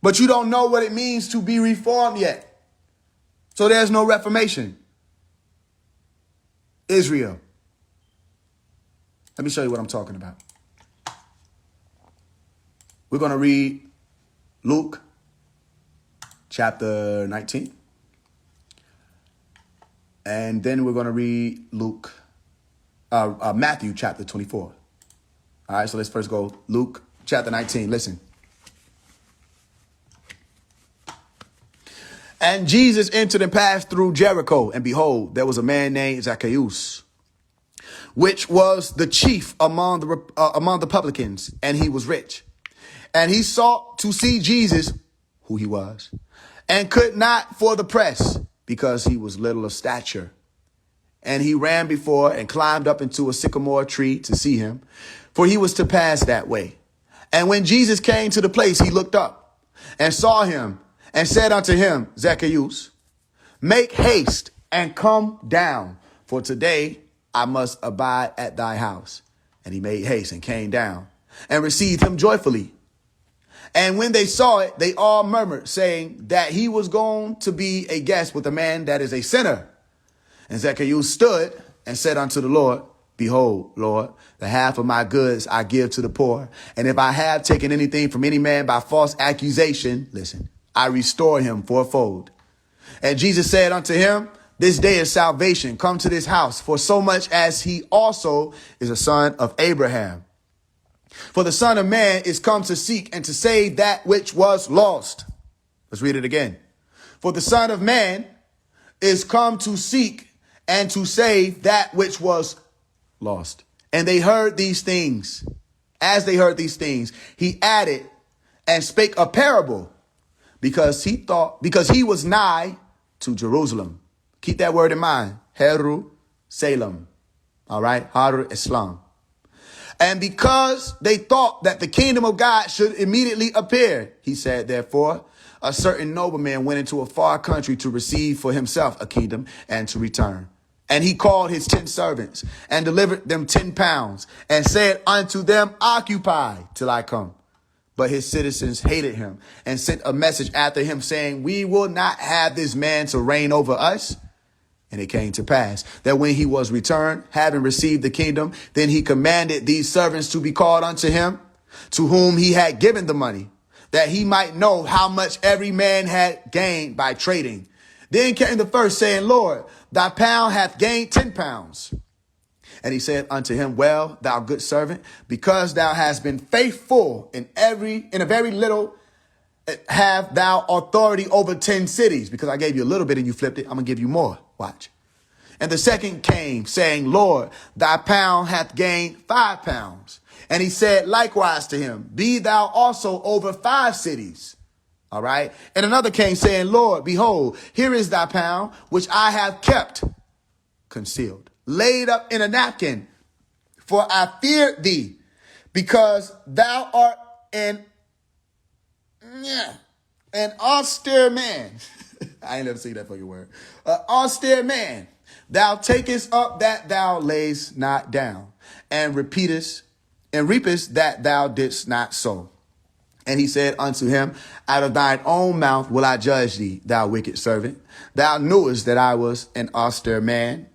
but you don't know what it means to be reformed yet. So there's no reformation. Israel. Let me show you what I'm talking about. We're going to read Luke chapter 19. And then we're going to read Matthew chapter 24. All right, so let's first go Luke chapter 19. Listen. And Jesus entered and passed through Jericho, and behold, there was a man named Zacchaeus, which was the chief among the publicans, and he was rich. And he sought to see Jesus, who he was, and could not for the press, because he was little of stature. And he ran before and climbed up into a sycamore tree to see him, for he was to pass that way. And when Jesus came to the place, he looked up and saw him and said unto him, Zacchaeus, make haste and come down, for today I must abide at thy house. And he made haste and came down and received him joyfully. And when they saw it, they all murmured, saying that he was going to be a guest with a man that is a sinner. And Zacchaeus stood and said unto the Lord, behold, Lord, the half of my goods I give to the poor. And if I have taken anything from any man by false accusation, listen, I restore him fourfold. And Jesus said unto him, this day is salvation come to this house, for so much as he also is a son of Abraham. For the Son of Man is come to seek and to save that which was lost. Let's read it again. For the Son of Man is come to seek and to save that which was lost. And they heard these things. As they heard these things, he added and spake a parable, because he was nigh to Jerusalem. Keep that word in mind. Jerusalem. All right. Har Islam. And because they thought that the kingdom of God should immediately appear, he said, therefore, a certain nobleman went into a far country to receive for himself a kingdom and to return. And he called his 10 servants and delivered them 10 pounds and said unto them, occupy till I come. But his citizens hated him and sent a message after him saying, we will not have this man to reign over us. And it came to pass that when he was returned, having received the kingdom, then he commanded these servants to be called unto him, to whom he had given the money, that he might know how much every man had gained by trading. Then came the first, saying, Lord, thy pound hath gained 10 pounds. And he said unto him, well, thou good servant, because thou hast been faithful in a very little, have thou authority over 10 cities. Because I gave you a little bit and you flipped it, I'm going to give you more. Watch. And the second came, saying, Lord, thy pound hath gained 5 pounds. And he said likewise to him, be thou also over 5 cities. All right. And another came, saying, Lord, behold, here is thy pound, which I have kept concealed, laid up in a napkin. For I feared thee, because thou art an austere man. I ain't never seen that fucking word. Austere man. Thou takest up that thou layest not down, and reapest that thou didst not sow. And he said unto him, out of thine own mouth will I judge thee, thou wicked servant. Thou knewest that I was an austere man,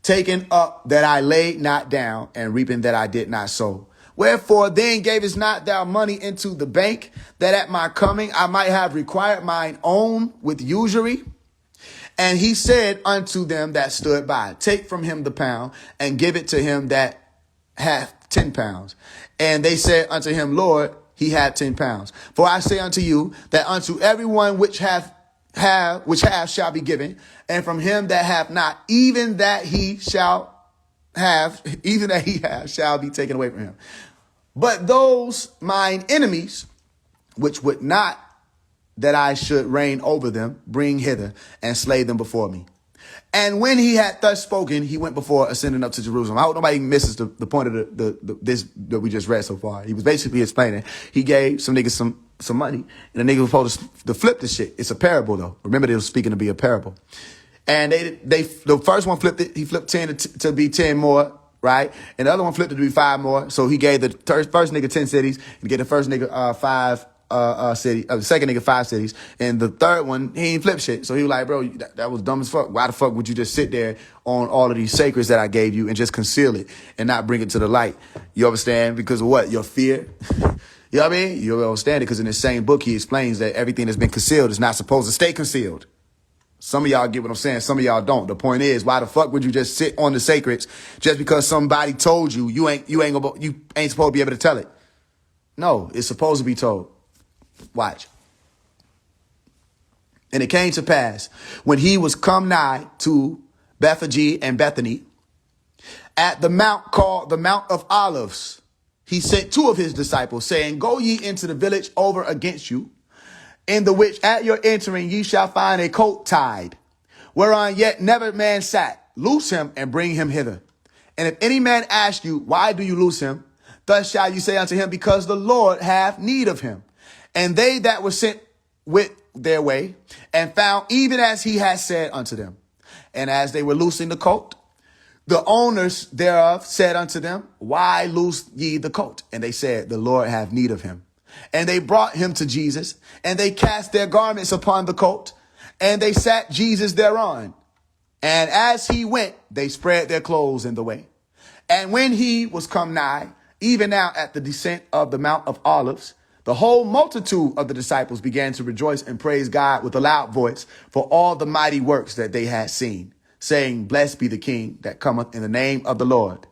taken up that I laid not down, and reaping that I did not sow. Wherefore then gavest not thou money into the bank, that at my coming I might have required mine own with usury? And he said unto them that stood by, take from him the pound, and give it to him that hath 10 pounds. And they said unto him, Lord, he had 10 pounds. For I say unto you, that unto everyone which hath shall be given, and from him that hath not, even that he have shall be taken away from him. But those mine enemies, which would not that I should reign over them, bring hither and slay them before me. And when he had thus spoken, he went before, ascending up to Jerusalem. I hope nobody misses the point of this that we just read so far. He was basically explaining, he gave some niggas some money, and the nigga was supposed to flip this shit. It's a parable though. Remember, they were speaking to be a parable. And the first one flipped it. He flipped 10 to be 10 more, right? And the other one flipped it to be 5 more. So he gave the first nigga 10 cities, and gave the first nigga 5 the second nigga 5 cities, and the third one he ain't flip shit. So he was like, bro, that was dumb as fuck. Why the fuck would you just sit there on all of these sacreds that I gave you and just conceal it and not bring it to the light? You understand? Because of what? Your fear. You know what I mean? You understand it because in the same book he explains that everything that's been concealed is not supposed to stay concealed. Some of y'all get what I'm saying. Some of y'all don't. The point is, why the fuck would you just sit on the sacreds just because somebody told you you ain't supposed to be able to tell it? No, it's supposed to be told. Watch. And it came to pass when he was come nigh to Bethphage and Bethany, at the mount called the Mount of Olives, he sent 2 of his disciples, saying, go ye into the village over against you, in the which at your entering ye shall find a colt tied, whereon yet never man sat. Loose him and bring him hither. And if any man ask you, why do you loose him? Thus shall you say unto him, because the Lord hath need of him. And they that were sent went their way, and found even as he had said unto them. And as they were loosing the colt, the owners thereof said unto them, why loose ye the colt? And they said, the Lord hath need of him. And they brought him to Jesus, and they cast their garments upon the colt, and they sat Jesus thereon. And as he went, they spread their clothes in the way. And when he was come nigh, even now at the descent of the Mount of Olives, the whole multitude of the disciples began to rejoice and praise God with a loud voice for all the mighty works that they had seen, saying, blessed be the King that cometh in the name of the Lord.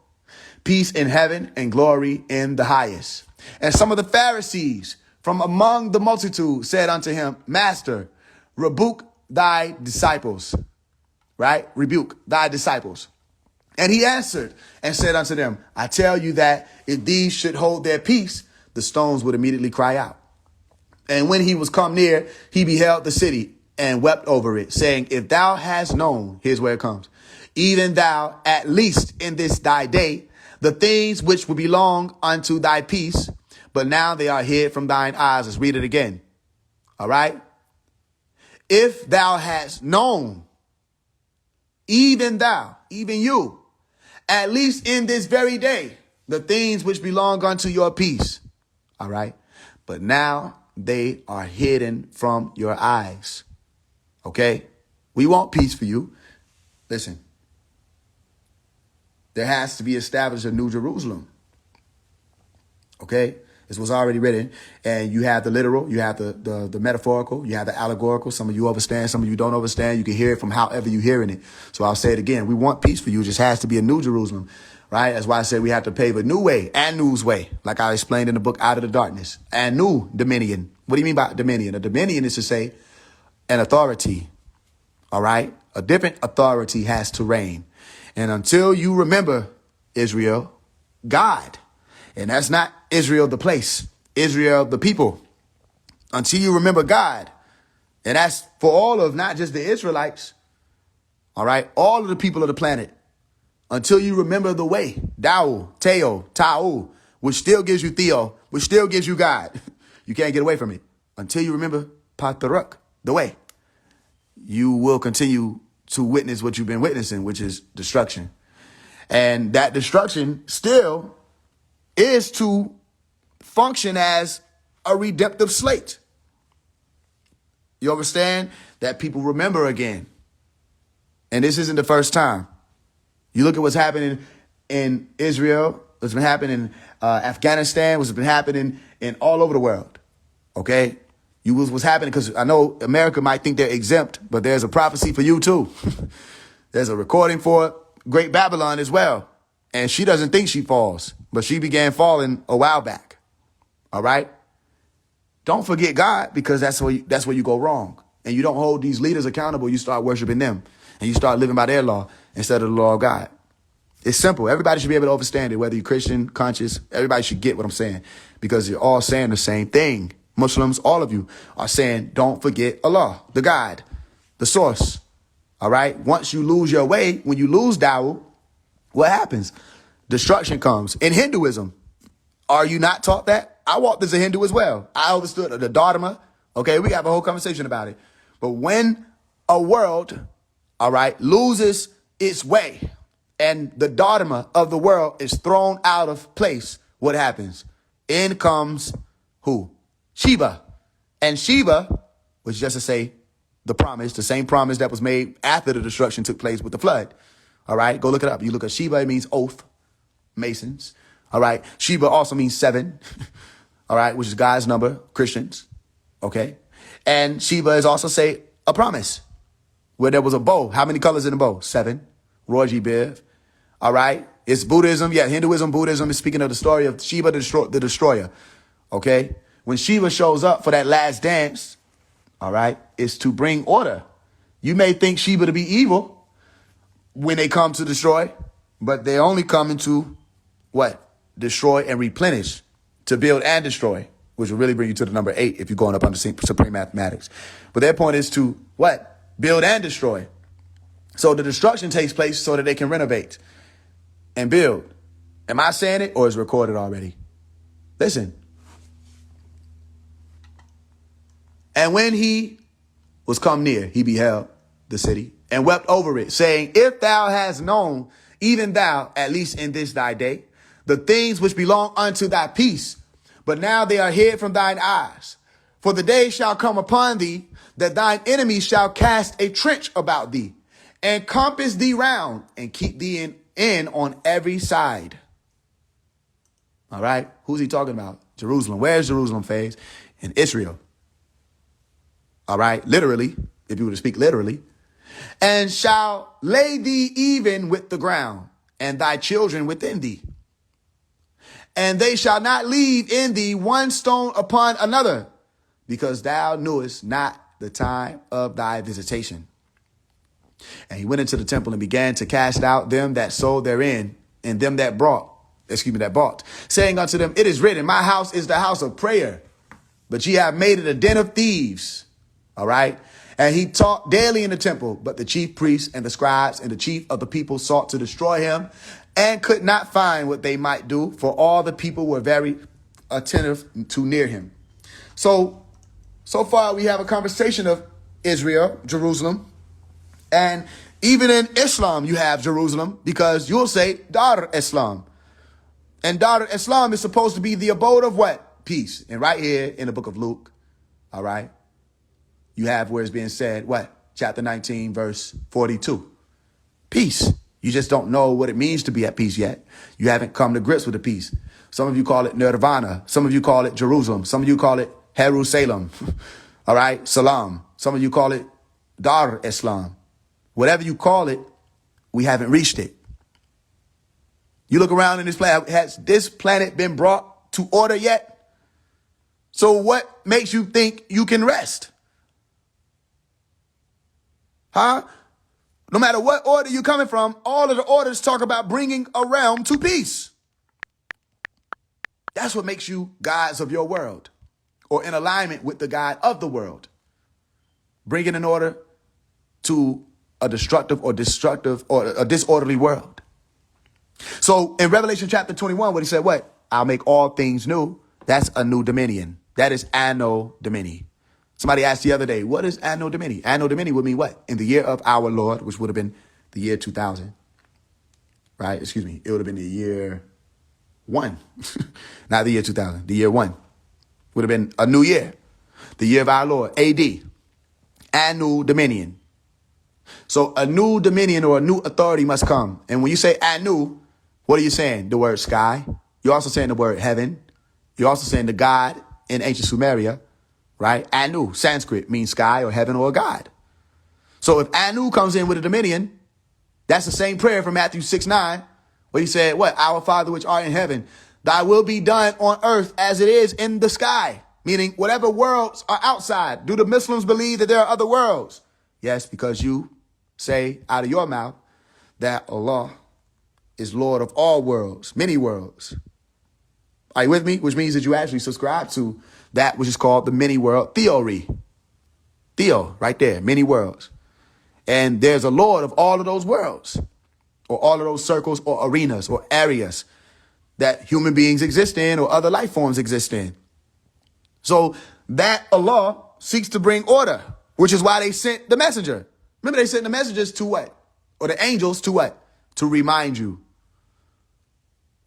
Peace in heaven and glory in the highest. And some of the Pharisees from among the multitude said unto him, Master, rebuke thy disciples. Right? Rebuke thy disciples. And he answered and said unto them, I tell you that if these should hold their peace, the stones would immediately cry out. And when he was come near, he beheld the city and wept over it, saying, if thou hast known, here's where it comes, even thou at least in this thy day, the things which will belong unto thy peace, but now they are hid from thine eyes. Let's read it again. All right. If thou hast known, even thou, even you, at least in this very day, the things which belong unto your peace. All right. But now they are hidden from your eyes. Okay. We want peace for you. Listen, there has to be established a new Jerusalem. Okay. This was already written, and you have the literal, you have the metaphorical, you have the allegorical. Some of you understand, some of you don't understand. You can hear it from however you're hearing it. So I'll say it again. We want peace for you. It just has to be a new Jerusalem, right? That's why I said we have to pave a new way and new's way, like I explained in the book Out of the Darkness, and new dominion. What do you mean by dominion? A dominion is to say an authority, all right? A different authority has to reign. And until you remember, Israel, God, and that's not Israel, the place, Israel, the people. Until you remember God. And that's for all of, not just the Israelites. All right. All of the people of the planet. Until you remember the way. Dao, Teo, Tau, which still gives you Theo, which still gives you God. You can't get away from it. Until you remember Pataruk, the way. You will continue to witness what you've been witnessing, which is destruction. And that destruction still is to function as a redemptive slate. You understand? That people remember again. And this isn't the first time. You look at what's happening in Israel, what's been happening in Afghanistan, what's been happening in all over the world. Okay? What's happening, because I know America might think they're exempt, but there's a prophecy for you too. There's a recording for Great Babylon as well. And she doesn't think she falls, but she began falling a while back. All right. Don't forget God, because that's where you go wrong. And you don't hold these leaders accountable. You start worshiping them and you start living by their law instead of the law of God. It's simple. Everybody should be able to understand it, whether you're Christian, conscious. Everybody should get what I'm saying, because you're all saying the same thing. Muslims, all of you are saying, don't forget Allah, the God, the source. All right. Once you lose your way, when you lose Dawah, what happens? Destruction comes. In Hinduism, are you not taught that? I walked as a Hindu as well. I understood the Dharma. Okay, we have a whole conversation about it. But when a world, all right, loses its way and the Dharma of the world is thrown out of place, what happens? In comes who? Shiva. And Shiva, which is just to say the promise, the same promise that was made after the destruction took place with the flood. All right, go look it up. You look at Sheba, it means oath, Masons. All right, Sheba also means 7. All right, which is God's number, Christians. Okay, and Sheba is also say a promise where there was a bow. How many colors in the bow? 7. Roji Biv. All right, it's Buddhism. Yeah, Hinduism, Buddhism is speaking of the story of Shiva, the destroyer. Okay, when Shiva shows up for that last dance, all right, it's to bring order. You may think Shiva to be evil when they come to destroy, but they're only coming to what? Destroy and replenish, to build and destroy, which will really bring you to the number 8 if you're going up under supreme mathematics. But their point is to what? Build and destroy. So the destruction takes place so that they can renovate and build. Am I saying it, or is it recorded already? Listen. And when he was come near, he beheld the city and wept over it, saying, if thou hast known, even thou, at least in this thy day, the things which belong unto thy peace, but now they are hid from thine eyes. For the day shall come upon thee that thine enemies shall cast a trench about thee and compass thee round and keep thee in on every side. All right. Who's he talking about? Jerusalem. Where's Jerusalem, Faise? In Israel. All right. Literally, if you were to speak literally. And shall lay thee even with the ground, and thy children within thee. And they shall not leave in thee one stone upon another, because thou knewest not the time of thy visitation. And he went into the temple and began to cast out them that sold therein, and them that bought, saying unto them, it is written, my house is the house of prayer, but ye have made it a den of thieves. All right. And he taught daily in the temple, but the chief priests and the scribes and the chief of the people sought to destroy him and could not find what they might do, for all the people were very attentive to near him. So far we have a conversation of Israel, Jerusalem, and even in Islam you have Jerusalem, because you'll say Dar Islam. And Dar Islam is supposed to be the abode of what? Peace. And right here in the book of Luke, all right, you have where it's being said, what? Chapter 19, verse 42. Peace. You just don't know what it means to be at peace yet. You haven't come to grips with the peace. Some of you call it Nirvana. Some of you call it Jerusalem. Some of you call it Jerusalem. All right, Salam. Some of you call it Dar Islam. Whatever you call it, we haven't reached it. You look around in this planet, has this planet been brought to order yet? So what makes you think you can rest? Huh? No matter what order you're coming from, all of the orders talk about bringing a realm to peace. That's what makes you gods of your world, or in alignment with the God of the world. Bringing an order to a destructive or a disorderly world. So in Revelation chapter 21, what he said, what? I'll make all things new. That's a new dominion. That is Anno Domini. Somebody asked the other day, what is Anno Domini? Anno Domini would mean what? In the year of our Lord, which would have been the year 2000. Right? Excuse me. It would have been the year 1. Not the year 2000. The year 1. Would have been a new year. The year of our Lord. AD. Anno Dominion. So a new dominion or a new authority must come. And when you say Anu, what are you saying? The word sky. You're also saying the word heaven. You're also saying the God in ancient Sumeria, right? Anu, Sanskrit, means sky or heaven or God. So if Anu comes in with a dominion, that's the same prayer from Matthew 6:9, where he said, what? Our Father which art in heaven, thy will be done on earth as it is in the sky. Meaning whatever worlds are outside. Do the Muslims believe that there are other worlds? Yes, because you say out of your mouth that Allah is Lord of all worlds, many worlds. Are you with me? Which means that you actually subscribe to that which is called the many world theory. Theo, right there, many worlds. And there's a Lord of all of those worlds, or all of those circles or arenas or areas that human beings exist in or other life forms exist in. So that Allah seeks to bring order, which is why they sent the messenger. Remember, they sent the messengers to what? Or the angels to what? To remind you.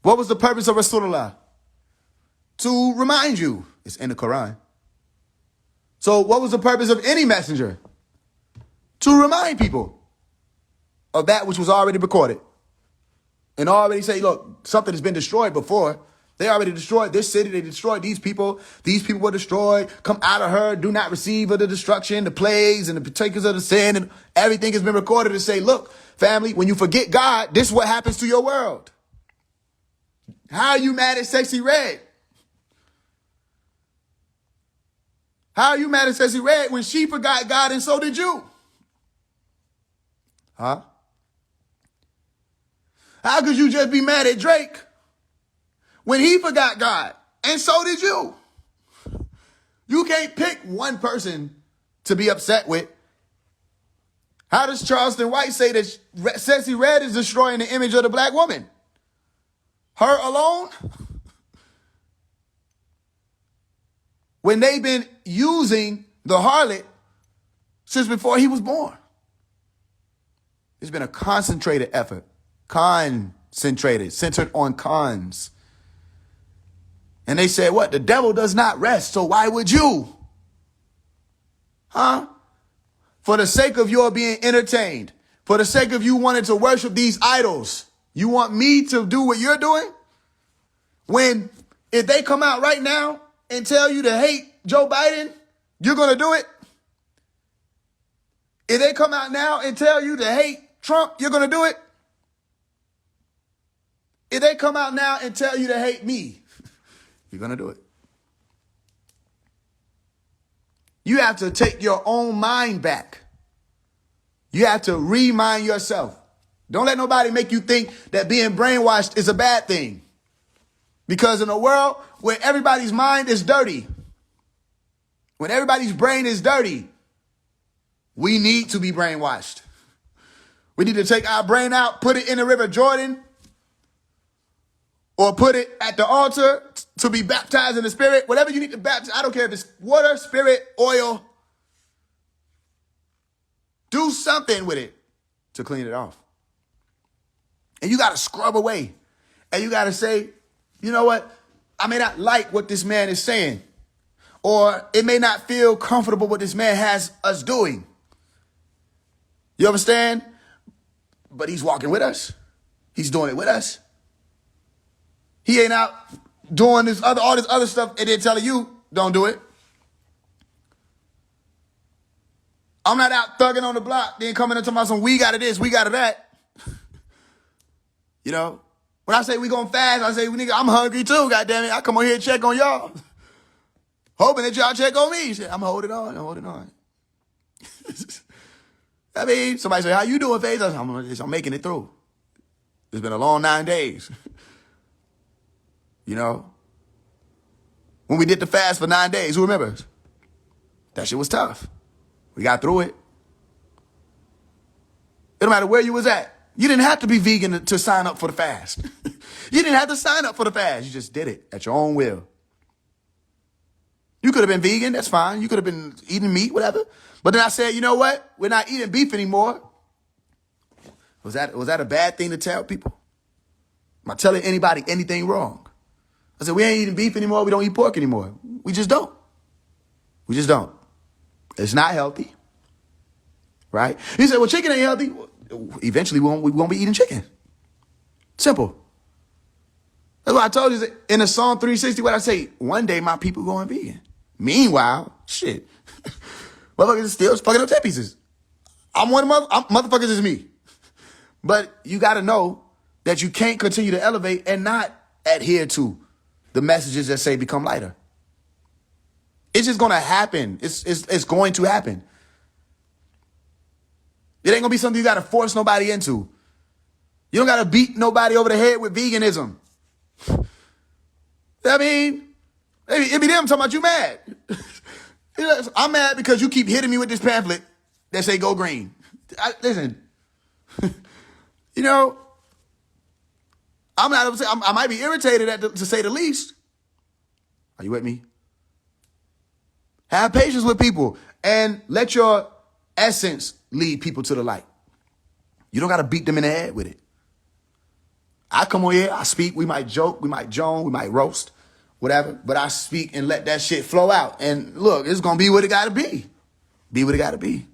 What was the purpose of Rasulullah? To remind you. It's in the Quran. So what was the purpose of any messenger? To remind people of that which was already recorded. And already say, look, something has been destroyed before. They already destroyed this city. They destroyed these people. These people were destroyed. Come out of her. Do not receive of the destruction, the plagues, and the partakers of the sin. And everything has been recorded to say, look, family, when you forget God, this is what happens to your world. How are you mad at Sexy Red? How are you mad at Sexy Red when she forgot God and so did you? Huh? How could you just be mad at Drake when he forgot God and so did you? You can't pick one person to be upset with. How does Charleston White say that Sexy Red is destroying the image of the black woman? Her alone? When they've been using the harlot since before he was born. It's been a concentrated effort. Centered on cons. And they said, what? The devil does not rest, so why would you? Huh? For the sake of your being entertained, for the sake of you wanting to worship these idols, you want me to do what you're doing? When, if they come out right now and tell you to hate Joe Biden, you're going to do it? If they come out now and tell you to hate Trump, you're going to do it? If they come out now and tell you to hate me, you're going to do it. You have to take your own mind back. You have to remind yourself. Don't let nobody make you think that being brainwashed is a bad thing. Because in a world where everybody's mind is dirty, when everybody's brain is dirty, We need to be brainwashed. We need to take our brain out, put it in the River Jordan, or put it at the altar to be baptized in the Spirit. Whatever you need to baptize. I don't care if it's water, spirit, oil. Do something with it to clean it off. And you got to scrub away. And you got to say, you know what? I may not like what this man is saying. Or it may not feel comfortable what this man has us doing. You understand? But he's walking with us. He's doing it with us. He ain't out doing all this other stuff and then telling you, don't do it. I'm not out thugging on the block, then coming into my son, we got to this, we got to that. You know, when I say we gonna fast, I say, nigga, I'm hungry too, goddammit. I come on here and check on y'all. Hoping that y'all check on me. I'm holding on. I mean, somebody say, how you doing, Faise? I'm making it through. It's been a long 9 days. You know? When we did the fast for 9 days, who remembers? That shit was tough. We got through it. It don't matter where you was at. You didn't have to be vegan to sign up for the fast. You didn't have to sign up for the fast. You just did it at your own will. You could have been vegan. That's fine. You could have been eating meat, whatever. But then I said, you know what? We're not eating beef anymore. Was that a bad thing to tell people? Am I telling anybody anything wrong? I said, we ain't eating beef anymore. We don't eat pork anymore. We just don't. We just don't. It's not healthy. Right? He said, well, chicken ain't healthy. Eventually, we won't be eating chicken. Simple. That's why I told you in the Psalm 360, what I say, one day my people going vegan. Meanwhile, shit, motherfuckers is still fucking up 10 pieces. Motherfuckers is me. But you got to know that you can't continue to elevate and not adhere to the messages that say become lighter. It's just going to happen. It's going to happen. It ain't going to be something you got to force nobody into. You don't got to beat nobody over the head with veganism. I mean, it be them talking about you mad. I'm mad because you keep hitting me with this pamphlet that say go green. Listen, you know, I'm not upset. I might be irritated to say the least. Are you with me? Have patience with people and let your essence lead people to the light. You don't got to beat them in the head with it. I come on here, I speak, we might joke, we might joan, we might roast, whatever, but I speak and let that shit flow out. And look, it's going to be what it got to be. Be what it got to be.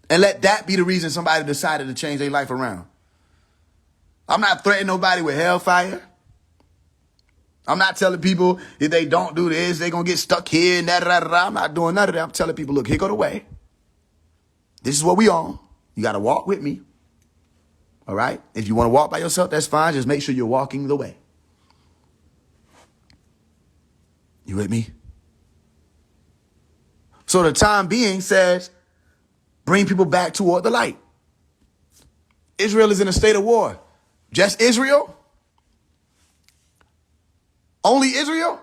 And let that be the reason somebody decided to change their life around. I'm not threatening nobody with hellfire. I'm not telling people if they don't do this, they're going to get stuck here and that. I'm not doing none of that. I'm telling people, look, here go the way. This is what we on. You got to walk with me. All right? If you want to walk by yourself, that's fine. Just make sure you're walking the way. You with me? So the time being says, bring people back toward the light. Israel is in a state of war. Just Israel? Only Israel?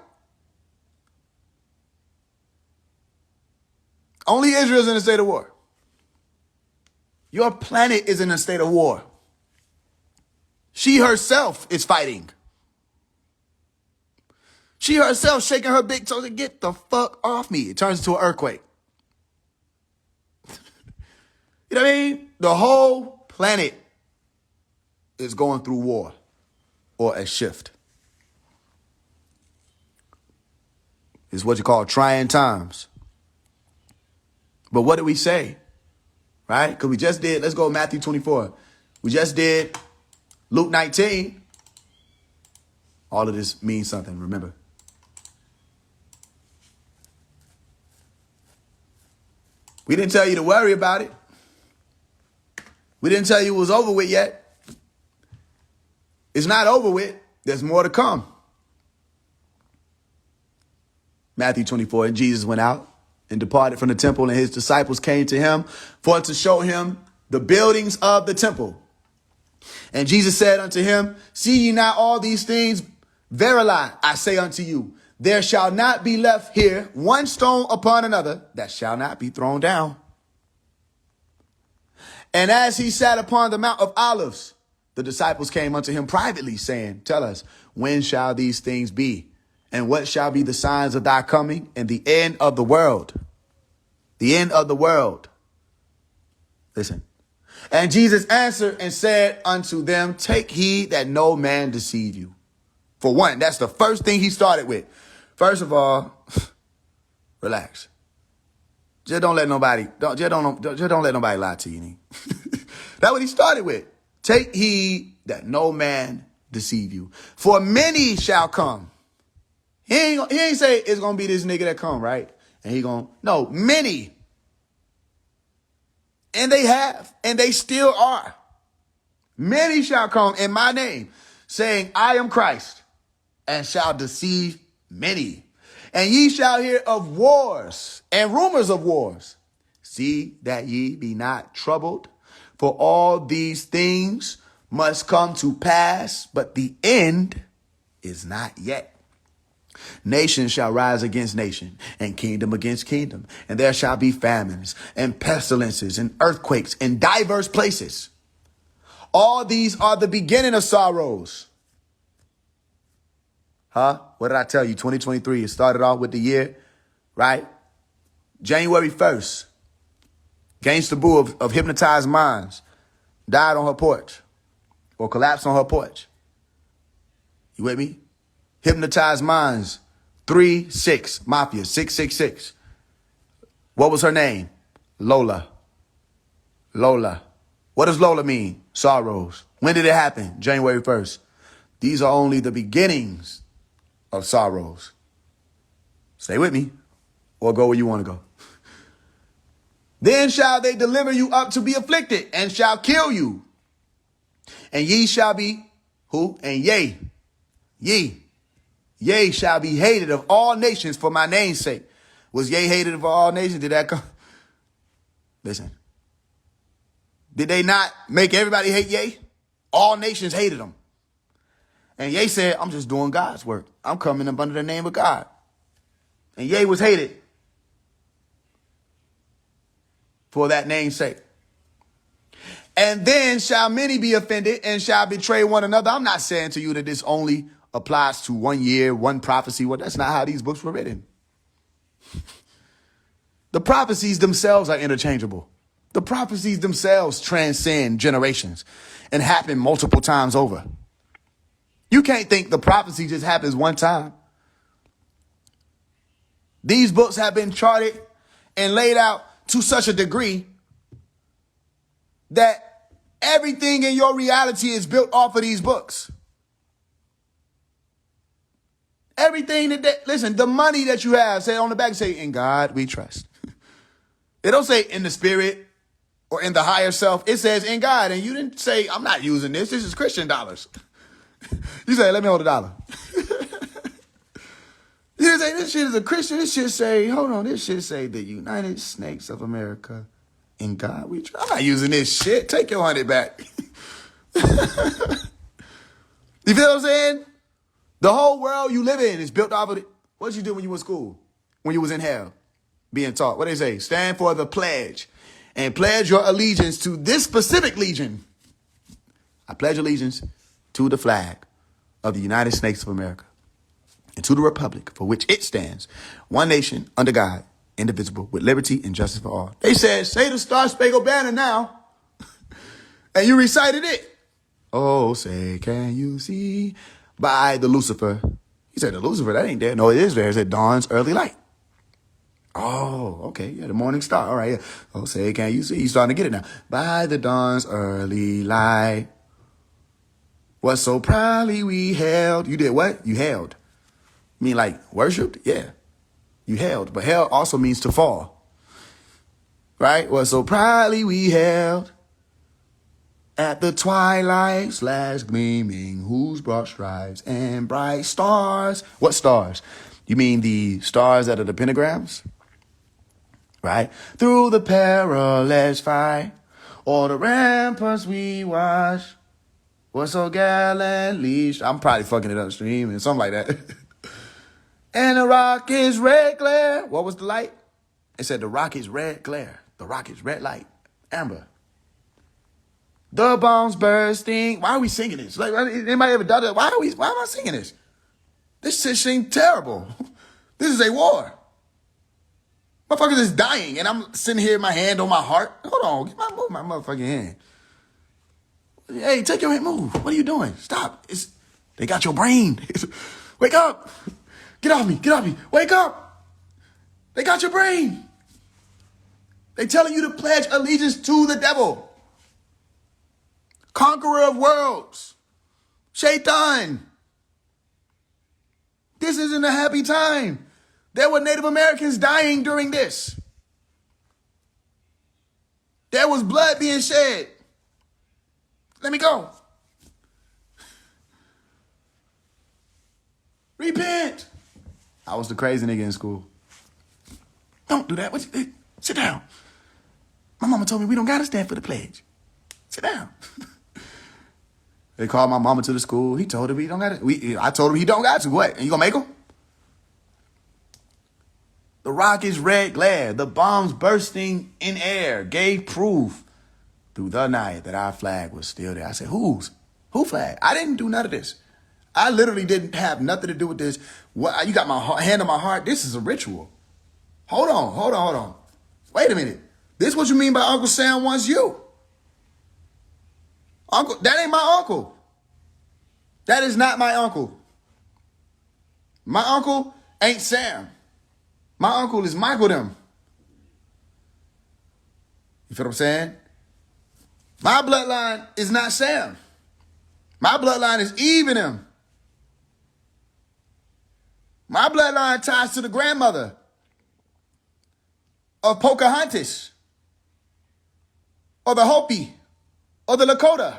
Only Israel is in a state of war. Your planet is in a state of war. She herself is fighting. She herself shaking her big toes and get the fuck off me. It turns into an earthquake. You know what I mean? The whole planet is going through war or a shift. It's what you call trying times. But what did we say? Right? Because we just did, let's go Matthew 24. We just did Luke 19. All of this means something, remember. We didn't tell you to worry about it. We didn't tell you it was over with yet. It's not over with. There's more to come. Matthew 24, and Jesus went out and departed from the temple, and his disciples came to him for to show him the buildings of the temple. And Jesus said unto him, see ye not all these things? Verily, I say unto you, There shall not be left here one stone upon another that shall not be thrown down. And as he sat upon the Mount of Olives, the disciples came unto him privately, saying, tell us, when shall these things be? And what shall be the signs of thy coming and the end of the world? The end of the world. Listen. And Jesus answered and said unto them, take heed that no man deceive you. For one, that's the first thing he started with. First of all, relax. Just don't let nobody don't let nobody lie to you. That's what he started with. Take heed that no man deceive you. For many shall come. He ain't say it's gonna be this nigga that come, right? And no, many. And they have, and they still are. Many shall come in my name, saying, I am Christ, and shall deceive many. And ye shall hear of wars and rumors of wars. See that ye be not troubled, for all these things must come to pass, but the end is not yet. Nation shall rise against nation, and kingdom against kingdom. And there shall be famines and pestilences and earthquakes in diverse places. All these are the beginning of sorrows. Huh? What did I tell you? 2023, it started off with the year, right? January 1st, Gangsta Boo of Hypnotized Minds died on her porch or collapsed on her porch. You with me? Hypnotized Minds, 3-6, Mafia, 666. What was her name? Lola. Lola. What does Lola mean? Sorrows. When did it happen? January 1st. These are only the beginnings of sorrows. Stay with me or go where you want to go. Then shall they deliver you up to be afflicted and shall kill you. And ye shall be who? And ye shall be hated of all nations for my name's sake. Was ye hated of all nations? Did that come? Listen. Did they not make everybody hate Ye? All nations hated him. And Ye said, I'm just doing God's work. I'm coming up under the name of God. And Ye was hated for that name's sake. And then shall many be offended and shall betray one another. I'm not saying to you that this only applies to 1 year, one prophecy. Well, that's not how these books were written. The prophecies themselves are interchangeable. The prophecies themselves transcend generations and happen multiple times over. You can't think the prophecy just happens one time. These books have been charted and laid out to such a degree that everything in your reality is built off of these books. Everything listen, the money that you have, say on the back, say, in God we trust. It don't say in the spirit or in the higher self. It says in God. And you didn't say, I'm not using this. This is Christian dollars. You say, let me hold $1. You didn't say this shit is a Christian. This shit say, hold on, this shit say the United Snakes of America. In God we trust. I'm not using this shit. Take your 100 back. You feel what I'm saying? The whole world you live in is built off of it. What did you do when you were in school? When you was in hell? Being taught. What they say? Stand for the pledge. And pledge your allegiance to this specific legion. I pledge allegiance to the flag of the United States of America and to the republic for which it stands, one nation under God, indivisible, with liberty and justice for all. They said, say the Star Spangled Banner now. And you recited it. Oh, say, can you see by the Lucifer? He said, the Lucifer, that ain't there. No, it is there. It said, dawn's early light. Oh, okay. Yeah, the morning star. All right. Yeah. Oh, say, can you see? You're starting to get it now. By the dawn's early light. What so proudly we held. You did what? You held. You mean like worshipped? Yeah. You held. But held also means to fall. Right? What so proudly we held. At the twilight's last gleaming, whose broad stripes and bright stars. What stars? You mean the stars that are the pentagrams? Right? Through the perilous fight, all the ramparts we watch, was so gallantly. I'm probably fucking it upstream and something like that. And the rock is red glare. What was the light? It said the rock is red glare. The rock is red light. Amber. The bombs bursting. Why are we singing this? Like, anybody ever done that? Why am I singing this? This shit seems terrible. This is a war. Motherfuckers is dying, and I'm sitting here, my hand on my heart. Hold on, move my motherfucking hand. Hey, take your hand, move. What are you doing? Stop. They got your brain. Wake up. Get off me. Get off me. Wake up. They got your brain. They telling you to pledge allegiance to the devil. Conqueror of worlds. Shaitan. This isn't a happy time. There were Native Americans dying during this. There was blood being shed. Let me go. Repent. I was the crazy nigga in school. Don't do that. Sit down. My mama told me we don't gotta stand for the pledge. Sit down. They called my mama to the school. He told her we don't got to. I told him he don't got to. What? You gonna make him? The rock is red glare. The bombs bursting in air gave proof through the night that our flag was still there. I said, who flag? I didn't do none of this. I literally didn't have nothing to do with this. What? You got my hand on my heart. This is a ritual. Hold on. Wait a minute. This what you mean by Uncle Sam wants you? Uncle, that ain't my uncle. That is not my uncle. My uncle ain't Sam. My uncle is Michael them. You feel what I'm saying? My bloodline is not Sam. My bloodline is Eve and them. My bloodline ties to the grandmother of Pocahontas, or the Hopi, or the Lakota,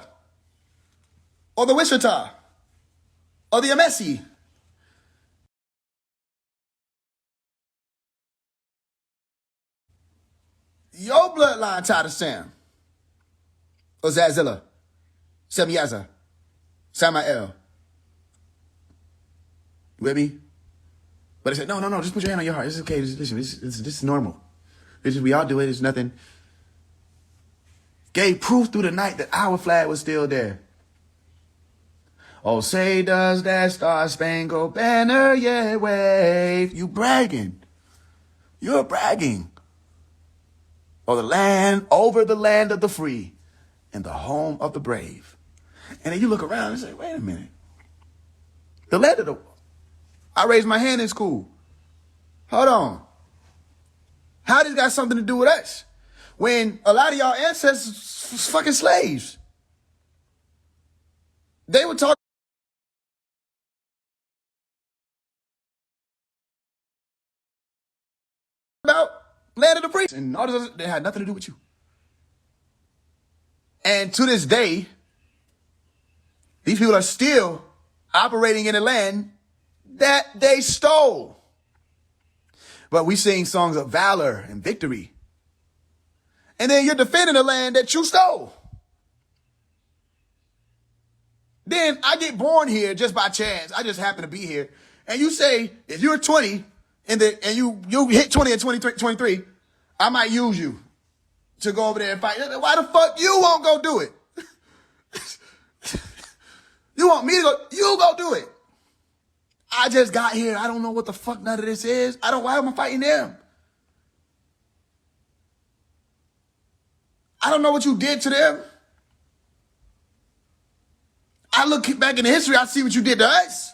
or the Wichita, or the Amesi. Your bloodline tied to Sam, or Zazilla, Semyaza, Samael. You with me? But I said, no, just put your hand on your heart. This is okay. Listen, this is normal. We all do it. It's nothing. Gave proof through the night that our flag was still there. Oh, say does that star-spangled banner yet wave? You bragging. You're bragging. Over the land of the free and the home of the brave. And then you look around and say, wait a minute. The land of the... I raised my hand in school. Hold on. How this got something to do with us? When a lot of y'all ancestors was fucking slaves. They were talking about land of the free. And all this other, they had nothing to do with you. And to this day, these people are still operating in a land that they stole. But we sing songs of valor and victory. And then you're defending the land that you stole. Then I get born here just by chance. I just happen to be here. And you say, if you're 20 and you hit 20 and 23, I might use you to go over there and fight. Why the fuck you won't go do it? You want me to go? You go do it. I just got here. I don't know what the fuck none of this is. Why am I fighting them? I don't know what you did to them. I look back in the history, I see what you did to us.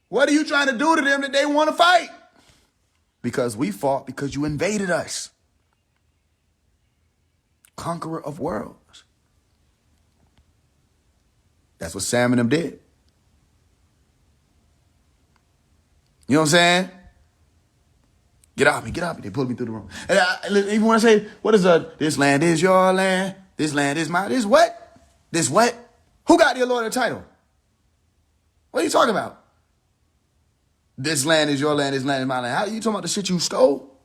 What are you trying to do to them that they want to fight? Because we fought because you invaded us. Conqueror of worlds. That's what Sam and them did. You know what I'm saying? Get off me. They pulled me through the room. And even when I say, what is this land is your land, this land is mine, this what? This what? Who got the allotted title? What are you talking about? This land is your land, this land is my land. How are you talking about the shit you stole?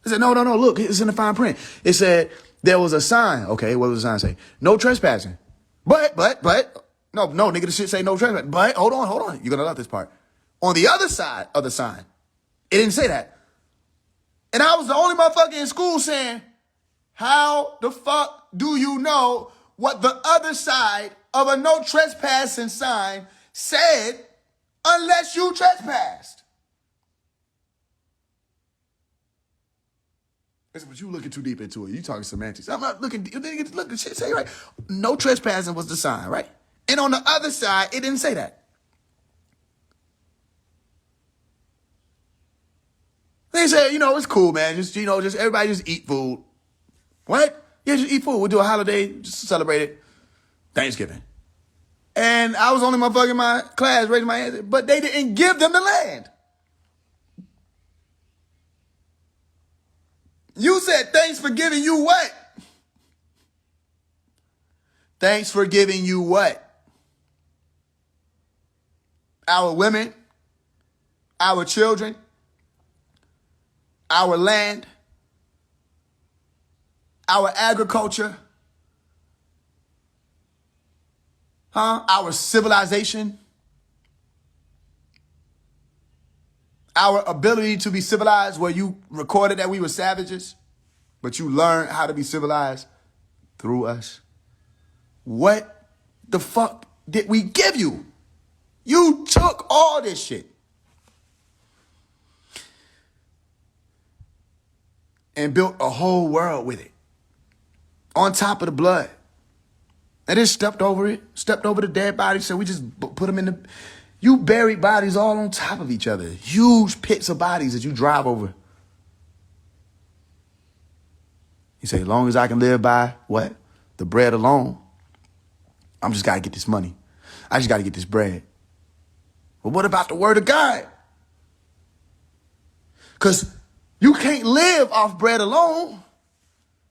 I said, no, look, it's in the fine print. It said there was a sign. Okay, what does the sign say? No trespassing. But, No, nigga, the shit say no trespassing. But hold on. You're gonna love this part. On the other side of the sign, it didn't say that. And I was the only motherfucker in school saying, how the fuck do you know what the other side of a no trespassing sign said unless you trespassed? But you looking too deep into it. You talking semantics. I'm not looking. Look, the shit say right. No trespassing was the sign, right? And on the other side, it didn't say that. They said, it's cool, man. Just everybody just eat food. What? Yeah, just eat food. We'll do a holiday, just to celebrate it. Thanksgiving. And I was only motherfucker in my class raising my hand, but they didn't give them the land. You said, thanks for giving you what? Thanks for giving you what? Our women, our children, our land, our agriculture, our civilization, our ability to be civilized, where you recorded that we were savages, but you learned how to be civilized through us. What the fuck did we give you? You took all this shit and built a whole world with it on top of the blood. And then stepped over the dead bodies, so we just put them in the... You buried bodies all on top of each other. Huge pits of bodies that you drive over. You say, as long as I can live by what? The bread alone, I'm just got to get this money. I just got to get this bread. But what about the word of God? Because you can't live off bread alone.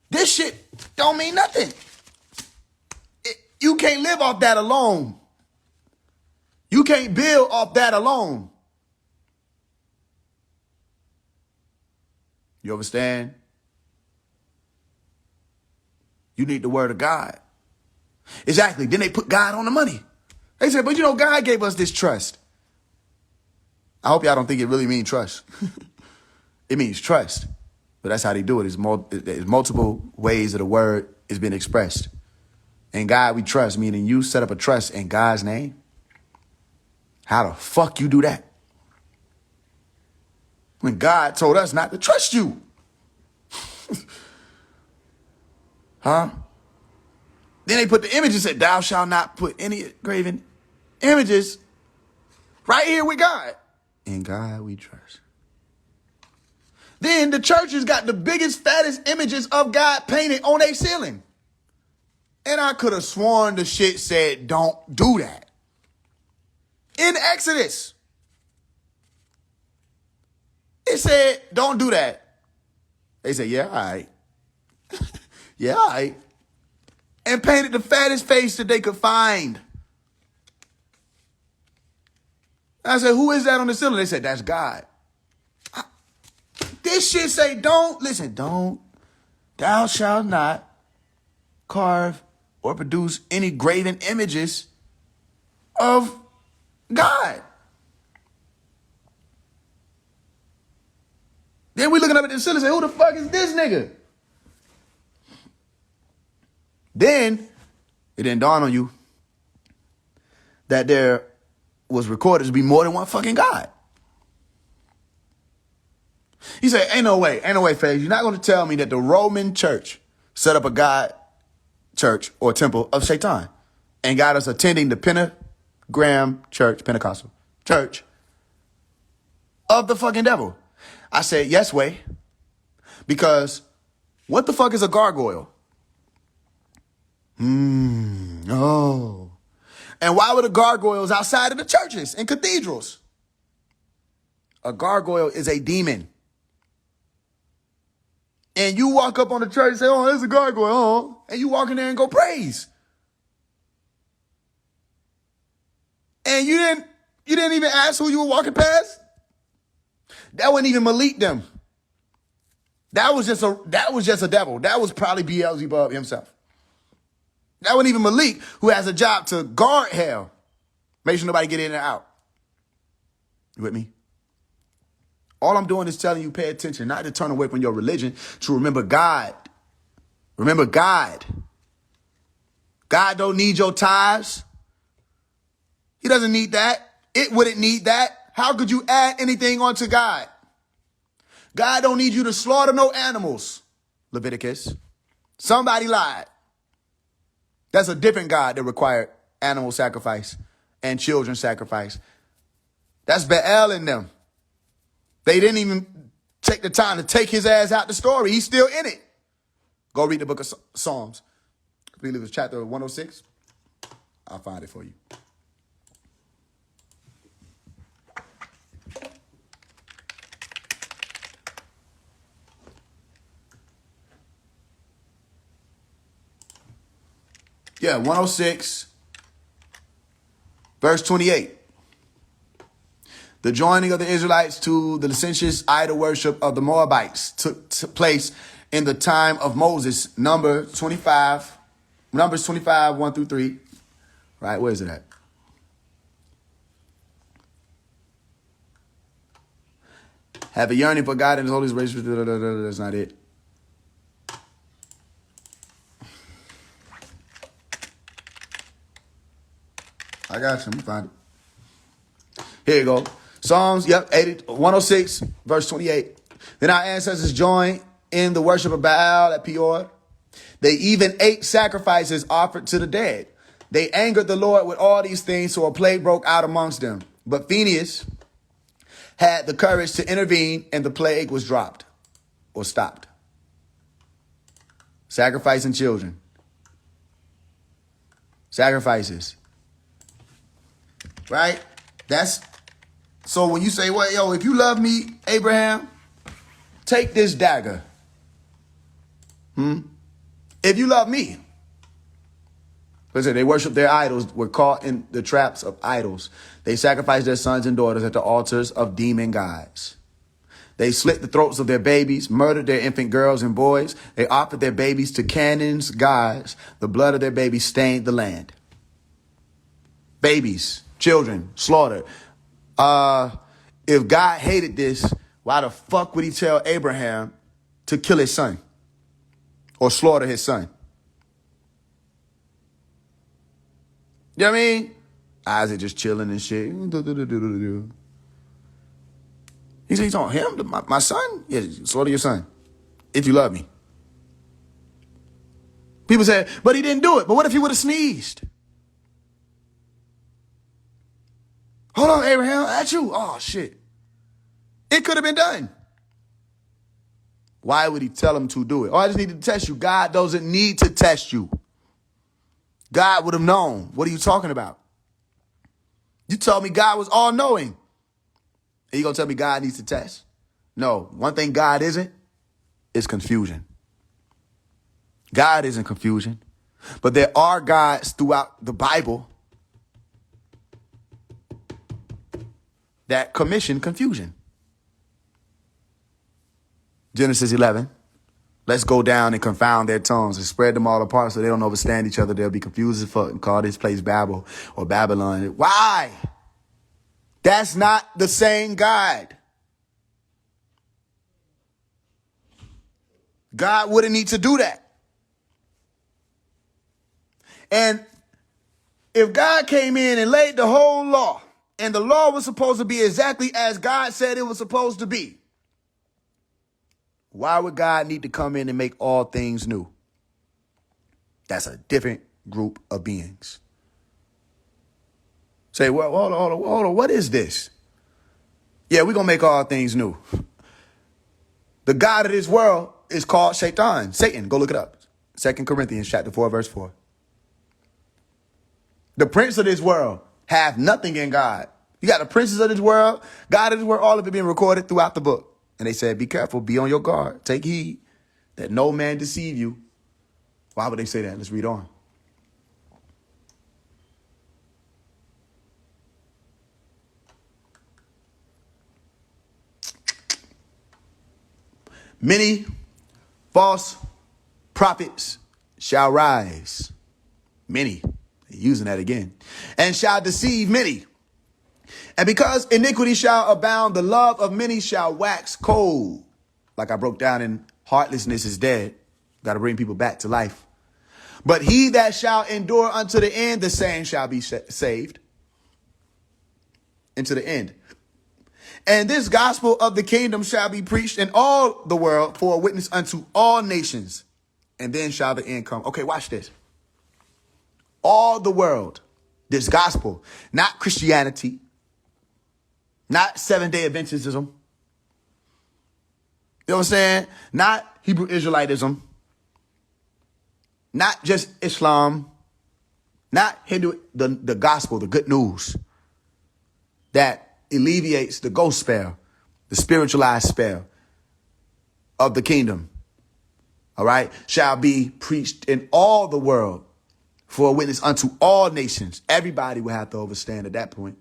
This shit don't mean nothing. You can't live off that alone. You can't build off that alone. You understand? You need the word of God. Exactly. Then they put God on the money. They said, but God gave us this trust. I hope y'all don't think it really means trust. It means trust. But that's how they do it. There's multiple ways that the word is being expressed. In God we trust, meaning you set up a trust in God's name. How the fuck you do that? When God told us not to trust you. Then they put the images, said, thou shalt not put any graven images right here with God. In God we trust. Then the churches got the biggest, fattest images of God painted on their ceiling. And I could have sworn the shit said, don't do that. In Exodus, it said, don't do that. They said, yeah, all right. Yeah, all right. And painted the fattest face that they could find. I said, who is that on the ceiling? They said, that's God. This shit say, don't, thou shalt not carve or produce any graven images of God. Then we looking up at the ceiling and say, who the fuck is this nigga? Then it didn't dawn on you that there was recorded to be more than one fucking God. He said, ain't no way, Faise. You're not going to tell me that the Roman church set up a God church or temple of Satan and got us attending the pentagram church, Pentecostal church of the fucking devil. I said, yes, way. Because what the fuck is a gargoyle? Oh. And why were the gargoyles outside of the churches and cathedrals? A gargoyle is a demon. And you walk up on the church and say, oh, there's a gargoyle, oh. And you walk in there and go praise. And you didn't even ask who you were walking past? That wasn't even Malik them. That was just a devil. That was probably Beelzebub himself. That wasn't even Malik, who has a job to guard hell. Make sure nobody get in and out. You with me? All I'm doing is telling you pay attention, not to turn away from your religion, to remember God. Remember God. God don't need your tithes. He doesn't need that. It wouldn't need that. How could you add anything onto God? God don't need you to slaughter no animals. Leviticus. Somebody lied. That's a different God that required animal sacrifice and children sacrifice. That's Baal in them. They didn't even take the time to take his ass out the story. He's still in it. Go read the book of Psalms. I believe it's chapter 106. I'll find it for you. Yeah, 106, verse 28. The joining of the Israelites to the licentious idol worship of the Moabites took place in the time of Moses. Numbers 25, 1 through 3. Right, where is it at? Have a yearning for God and his holy race. That's not it. I got you. Let me find it. Here you go. Psalms, 106, verse 28. Then our ancestors joined in the worship of Baal at Peor. They even ate sacrifices offered to the dead. They angered the Lord with all these things, so a plague broke out amongst them. But Phinehas had the courage to intervene, and the plague was dropped or stopped. Sacrificing children. Sacrifices. Right? That's so when you say, well, yo, if you love me, Abraham, take this dagger. If you love me. Listen, they worship their idols, were caught in the traps of idols. They sacrificed their sons and daughters at the altars of demon gods. They slit the throats of their babies, murdered their infant girls and boys. They offered their babies to Canaan's gods. The blood of their babies stained the land. Babies. Children slaughtered. If God hated this, why the fuck would he tell Abraham to kill his son or slaughter his son? You know what I mean? Isaac just chilling and shit. He's on him, my son? Yeah, slaughter your son if you love me. People say, but he didn't do it. But what if he would have sneezed? Hold on, Abraham, that's you. Oh, shit. It could have been done. Why would he tell him to do it? Oh, I just need to test you. God doesn't need to test you. God would have known. What are you talking about? You told me God was all-knowing. And you going to tell me God needs to test? No. One thing God isn't is confusion. God isn't confusion. But there are gods throughout the Bible that commission confusion. Genesis 11. Let's go down and confound their tongues and spread them all apart so they don't understand each other. They'll be confused as fuck and call this place Babel or Babylon. Why? That's not the same God. God wouldn't need to do that. And if God came in and laid the whole law, and the law was supposed to be exactly as God said it was supposed to be, why would God need to come in and make all things new? That's a different group of beings. Say, well, hold on. What is this? Yeah, we're going to make all things new. The God of this world is called Shaitan, Satan. Go look it up. 2 Corinthians chapter 4, verse 4. The prince of this world have nothing in God. You got the princes of this world, God of this world, all of it being recorded throughout the book. And they said, be careful, be on your guard. Take heed that no man deceive you. Why would they say that? Let's read on. Many false prophets shall rise. Many. Using that again. And shall deceive many. And because iniquity shall abound, the love of many shall wax cold. Like I broke down in heartlessness is dead. Got to bring people back to life. But he that shall endure unto the end, the same shall be saved. Into the end. And this gospel of the kingdom shall be preached in all the world for a witness unto all nations. And then shall the end come. Okay, watch this. All the world. This gospel. Not Christianity. Not Seventh-day Adventism. You know what I'm saying? Not Hebrew Israelitism. Not just Islam. Not Hindu. The gospel, the good news. That alleviates the ghost spell, the spiritualized spell of the kingdom. All right. Shall be preached in all the world for a witness unto all nations. Everybody will have to overstand at that point.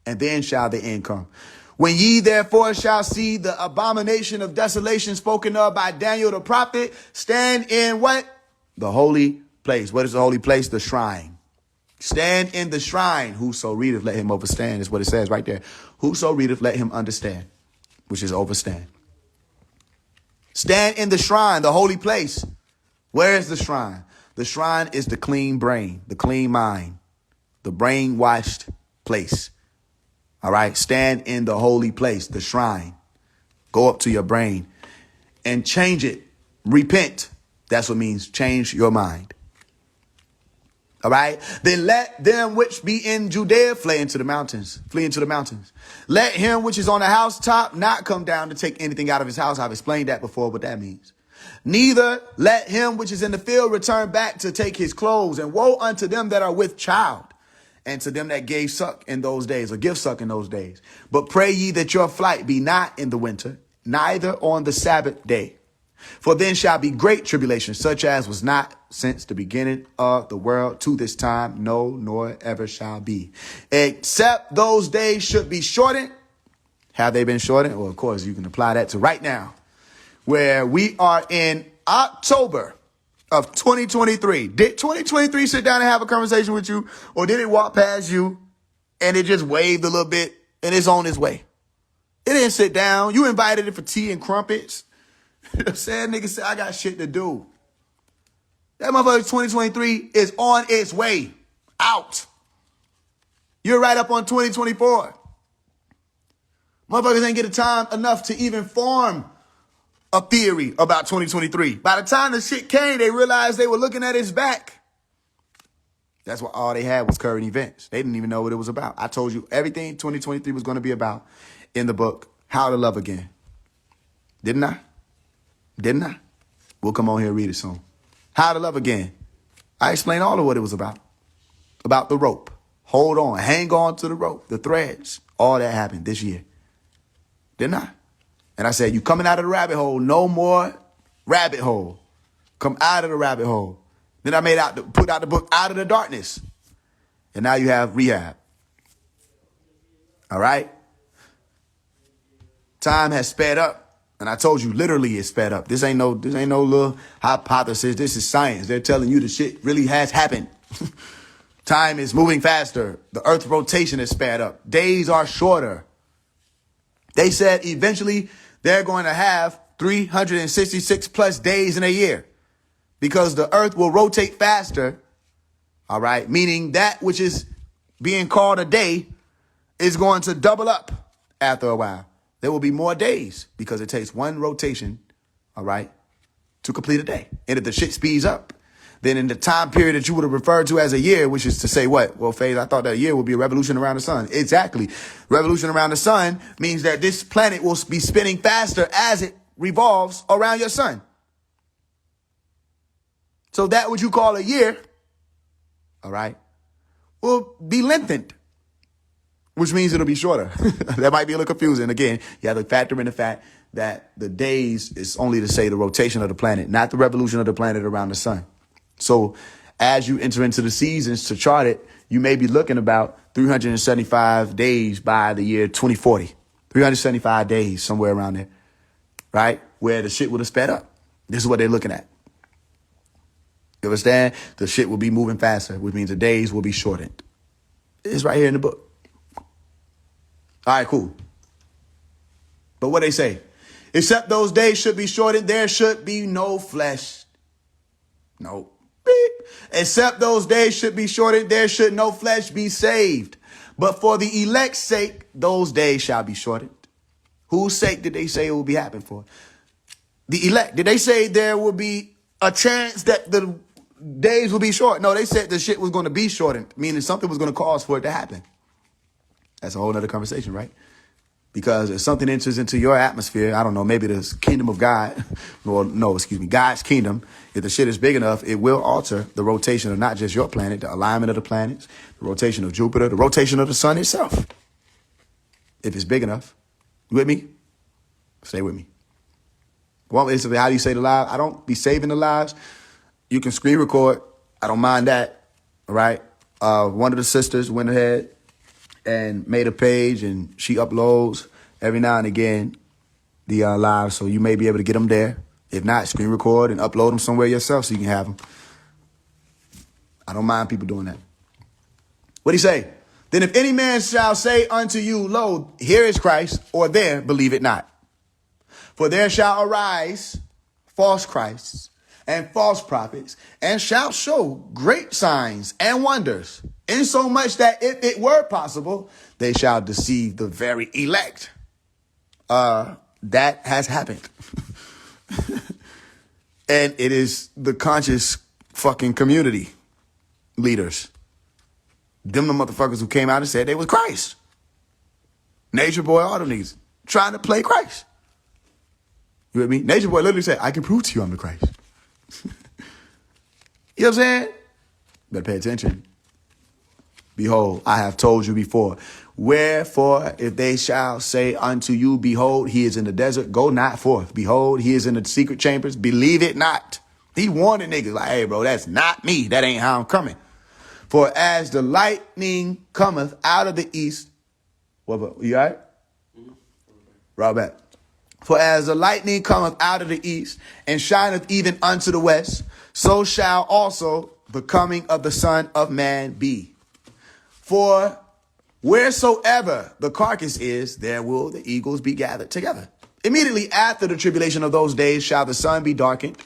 And then shall the end come. When ye therefore shall see the abomination of desolation spoken of by Daniel the prophet, stand in what? The holy place. What is the holy place? The shrine. Stand in the shrine. Whoso readeth, let him overstand, is what it says right there. Whoso readeth, let him understand, which is overstand. Stand in the shrine, the holy place. Where is the shrine? The shrine is the clean brain, the clean mind, the brainwashed place. All right. Stand in the holy place, the shrine. Go up to your brain and change it. Repent. That's what it means. Change your mind. All right. Then let them which be in Judea flee into the mountains. Let him which is on the housetop not come down to take anything out of his house. I've explained that before, what that means. Neither let him which is in the field return back to take his clothes. And woe unto them that are with child, and to them that gave suck in those days, or give suck in those days. But pray ye that your flight be not in the winter, neither on the Sabbath day. For then shall be great tribulation, such as was not since the beginning of the world to this time, no, nor ever shall be. Except those days should be shortened. Have they been shortened? Well, of course, you can apply that to right now, where we are in October of 2023. Did 2023 sit down and have a conversation with you, or did it walk past you and it just waved a little bit and it's on its way? It didn't sit down. You invited it for tea and crumpets. You know what I'm saying? Nigga said, I got shit to do. That motherfucker 2023 is on its way out. You're right up on 2024. Motherfuckers ain't get the time enough to even form a theory about 2023. By the time the shit came, they realized they were looking at its back. That's what all they had was current events. They didn't even know what it was about. I told you everything 2023 was going to be about in the book, How to Love Again. Didn't I? We'll come on here and read it soon. How to Love Again. I explained all of what it was about. About the rope. Hold on. Hang on to the rope. The threads. All that happened this year. Didn't I? And I said, you coming out of the rabbit hole. No more rabbit hole. Come out of the rabbit hole. Then I put out the book Out of the Darkness. And now you have Rehab. All right? Time has sped up. And I told you, literally, it's sped up. This ain't no little hypothesis. This is science. They're telling you the shit really has happened. Time is moving faster. The Earth's rotation is sped up. Days are shorter. They said eventually they're going to have 366 plus days in a year because the Earth will rotate faster. All right. Meaning that which is being called a day is going to double up after a while. There will be more days because it takes one rotation, all right, to complete a day. And if the shit speeds up, then in the time period that you would have referred to as a year, which is to say what? Well, Faise, I thought that a year would be a revolution around the sun. Exactly. Revolution around the sun means that this planet will be spinning faster as it revolves around your sun. So that what you call a year, all right, will be lengthened, which means it'll be shorter. That might be a little confusing. Again, you have to factor in the fact that the days is only to say the rotation of the planet, not the revolution of the planet around the sun. So as you enter into the seasons to chart it, you may be looking about 375 days by the year 2040. 375 days, somewhere around there, right? Where the shit would have sped up. This is what they're looking at. You know You understand? The shit will be moving faster, which means the days will be shortened. It's right here in the book. All right, cool. But what they say? Except those days should be shortened, there should be no flesh. No. Beep. Except those days should be shortened, there should no flesh be saved. But for the elect's sake, those days shall be shortened. Whose sake did they say it will be happening for? The elect. Did they say there will be a chance that the days will be short? No, they said the shit was going to be shortened, meaning something was going to cause for it to happen. That's a whole nother conversation, right? Because if something enters into your atmosphere, I don't know, maybe the kingdom of God, God's kingdom, if the shit is big enough, it will alter the rotation of not just your planet, the alignment of the planets, the rotation of Jupiter, the rotation of the sun itself. If it's big enough. You with me? Stay with me. Well, how do you say the live? I don't be saving the lives. You can screen record. I don't mind that. All right. One of the sisters went ahead and made a page, and she uploads every now and again the live, so you may be able to get them there. If not, screen record and upload them somewhere yourself so you can have them. I don't mind people doing that. What do you say? Then if any man shall say unto you, lo, here is Christ, or there, believe it not. For there shall arise false Christs and false prophets, and shall show great signs and wonders, insomuch that if it were possible, they shall deceive the very elect. That has happened. And it is the conscious fucking community leaders. Them the motherfuckers who came out and said they was Christ. Nature Boy, all them niggas trying to play Christ. You with me? Nature Boy literally said, I can prove to you I'm the Christ. You know what I'm saying? Better pay attention. Behold, I have told you before. Wherefore, if they shall say unto you, behold, he is in the desert, go not forth. Behold, he is in the secret chambers, believe it not. He warning niggas like, hey, bro, that's not me. That ain't how I'm coming. For as the lightning cometh out of the east. What, you all right? Right back. For as the lightning cometh out of the east and shineth even unto the west, so shall also the coming of the Son of Man be. For wheresoever the carcass is, there will the eagles be gathered together. Immediately after the tribulation of those days shall the sun be darkened,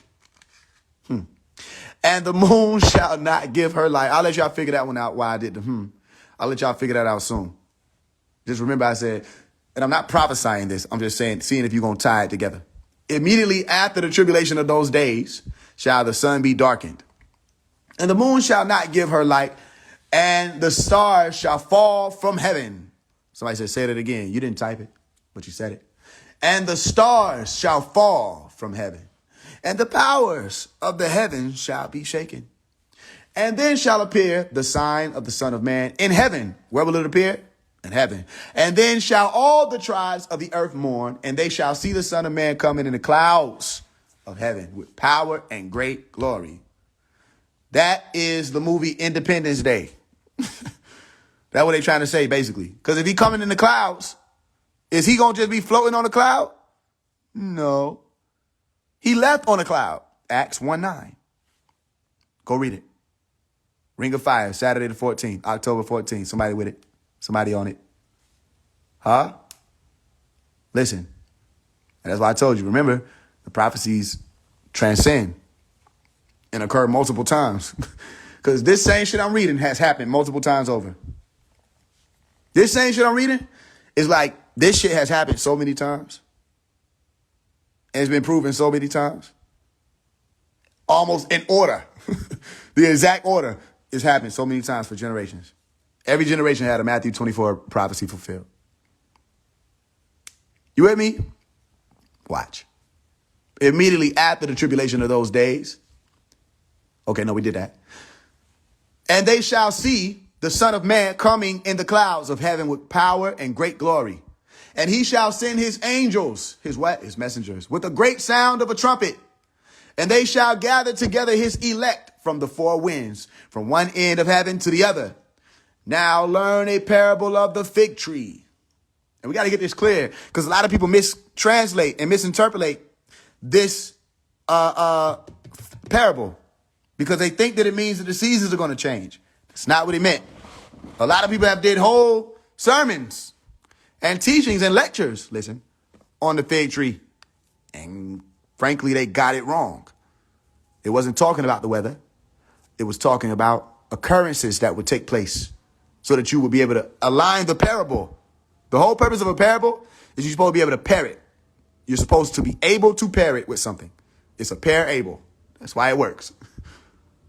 and the moon shall not give her light. I'll let y'all figure that one out why I did the I'll let y'all figure that out soon. Just remember I said, and I'm not prophesying this, I'm just saying, seeing if you're going to tie it together. Immediately after the tribulation of those days shall the sun be darkened, and the moon shall not give her light, and the stars shall fall from heaven. Somebody said, say that again. You didn't type it, but you said it. And the stars shall fall from heaven, and the powers of the heavens shall be shaken. And then shall appear the sign of the Son of Man in heaven. Where will it appear? In heaven. And then shall all the tribes of the earth mourn, and they shall see the Son of Man coming in the clouds of heaven with power and great glory. That is the movie Independence Day. That's what they trying to say, basically. Because if he coming in the clouds, is he going to just be floating on a cloud? No. He left on a cloud. Acts 1:9. Go read it. Ring of Fire, Saturday the 14th, October 14th. Somebody with it. Somebody on it. Huh? Listen. And that's why I told you. Remember, the prophecies transcend and occur multiple times. Because this same shit I'm reading has happened multiple times over. This same shit I'm reading is like, this shit has happened so many times. And it's been proven so many times. Almost in order. The exact order is happening so many times for generations. Every generation had a Matthew 24 prophecy fulfilled. You with me? Watch. Immediately after the tribulation of those days. Okay, no, we did that. And they shall see the Son of Man coming in the clouds of heaven with power and great glory. And he shall send his angels, his what? His messengers, with a great sound of a trumpet. And they shall gather together his elect from the four winds, from one end of heaven to the other. Now learn a parable of the fig tree. And we got to get this clear, because a lot of people mistranslate and misinterpolate this parable. because they think that it means that the seasons are going to change. That's not what it meant. A lot of people have did whole sermons and teachings and lectures, listen, on the fig tree. And frankly, they got it wrong. It wasn't talking about the weather. It was talking about occurrences that would take place so that you would be able to align the parable. The whole purpose of a parable is you're supposed to be able to pair it. You're supposed to be able to pair it with something. It's a parable. That's why it works.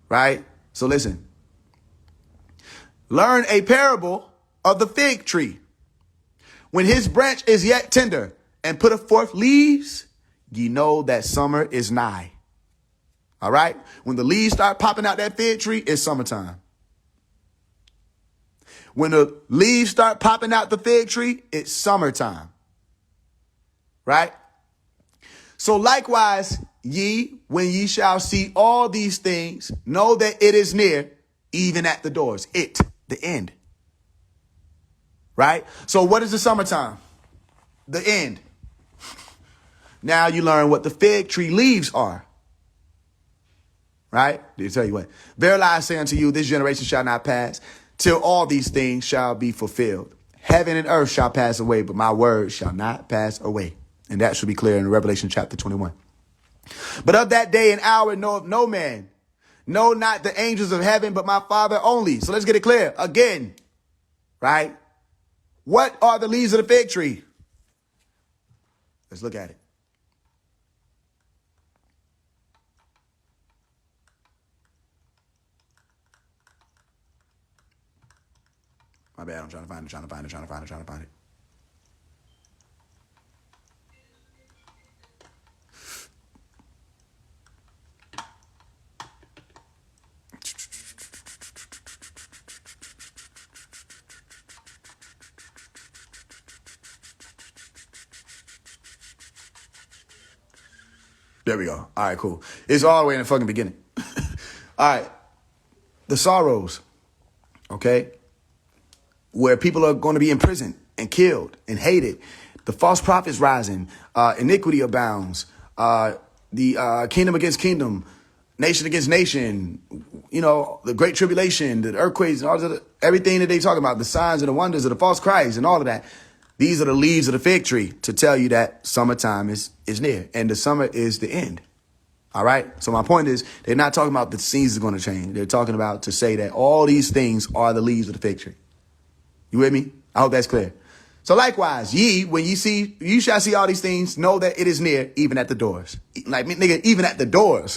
Right? So listen. Learn a parable of the fig tree. When his branch is yet tender and putteth forth leaves, ye know that summer is nigh. All right? When the leaves start popping out that fig tree, it's summertime. When the leaves start popping out the fig tree, it's summertime. Right? So likewise, ye, when ye shall see all these things, know that it is near, even at the doors. It, the end. Right? So what is the summertime? The end. Now you learn what the fig tree leaves are. Right? They tell you what. Verily I say unto you, this generation shall not pass till all these things shall be fulfilled. Heaven and earth shall pass away, but my word shall not pass away. And that should be clear in Revelation chapter 21. But of that day and hour knoweth no man, no, not the angels of heaven, but my Father only. So let's get it clear again. Right? What are the leaves of the fig tree? Let's look at it. My bad. I'm trying to find it. There we go. All right, cool. It's all the way in the fucking beginning. All right. The sorrows. Okay. Where people are going to be imprisoned and killed and hated. The false prophets rising. Iniquity abounds. The kingdom against kingdom. Nation against nation. You know, the great tribulation, the earthquakes, and all the everything that they talk about. The signs and the wonders of the false Christ and all of that. These are the leaves of the fig tree to tell you that summertime is near. And the summer is the end. All right. So my point is, they're not talking about the seasons going to change. They're talking about to say that all these things are the leaves of the fig tree. You with me? I hope that's clear. So likewise, ye, when you shall see all these things, know that it is near, even at the doors. Like, nigga, even at the doors.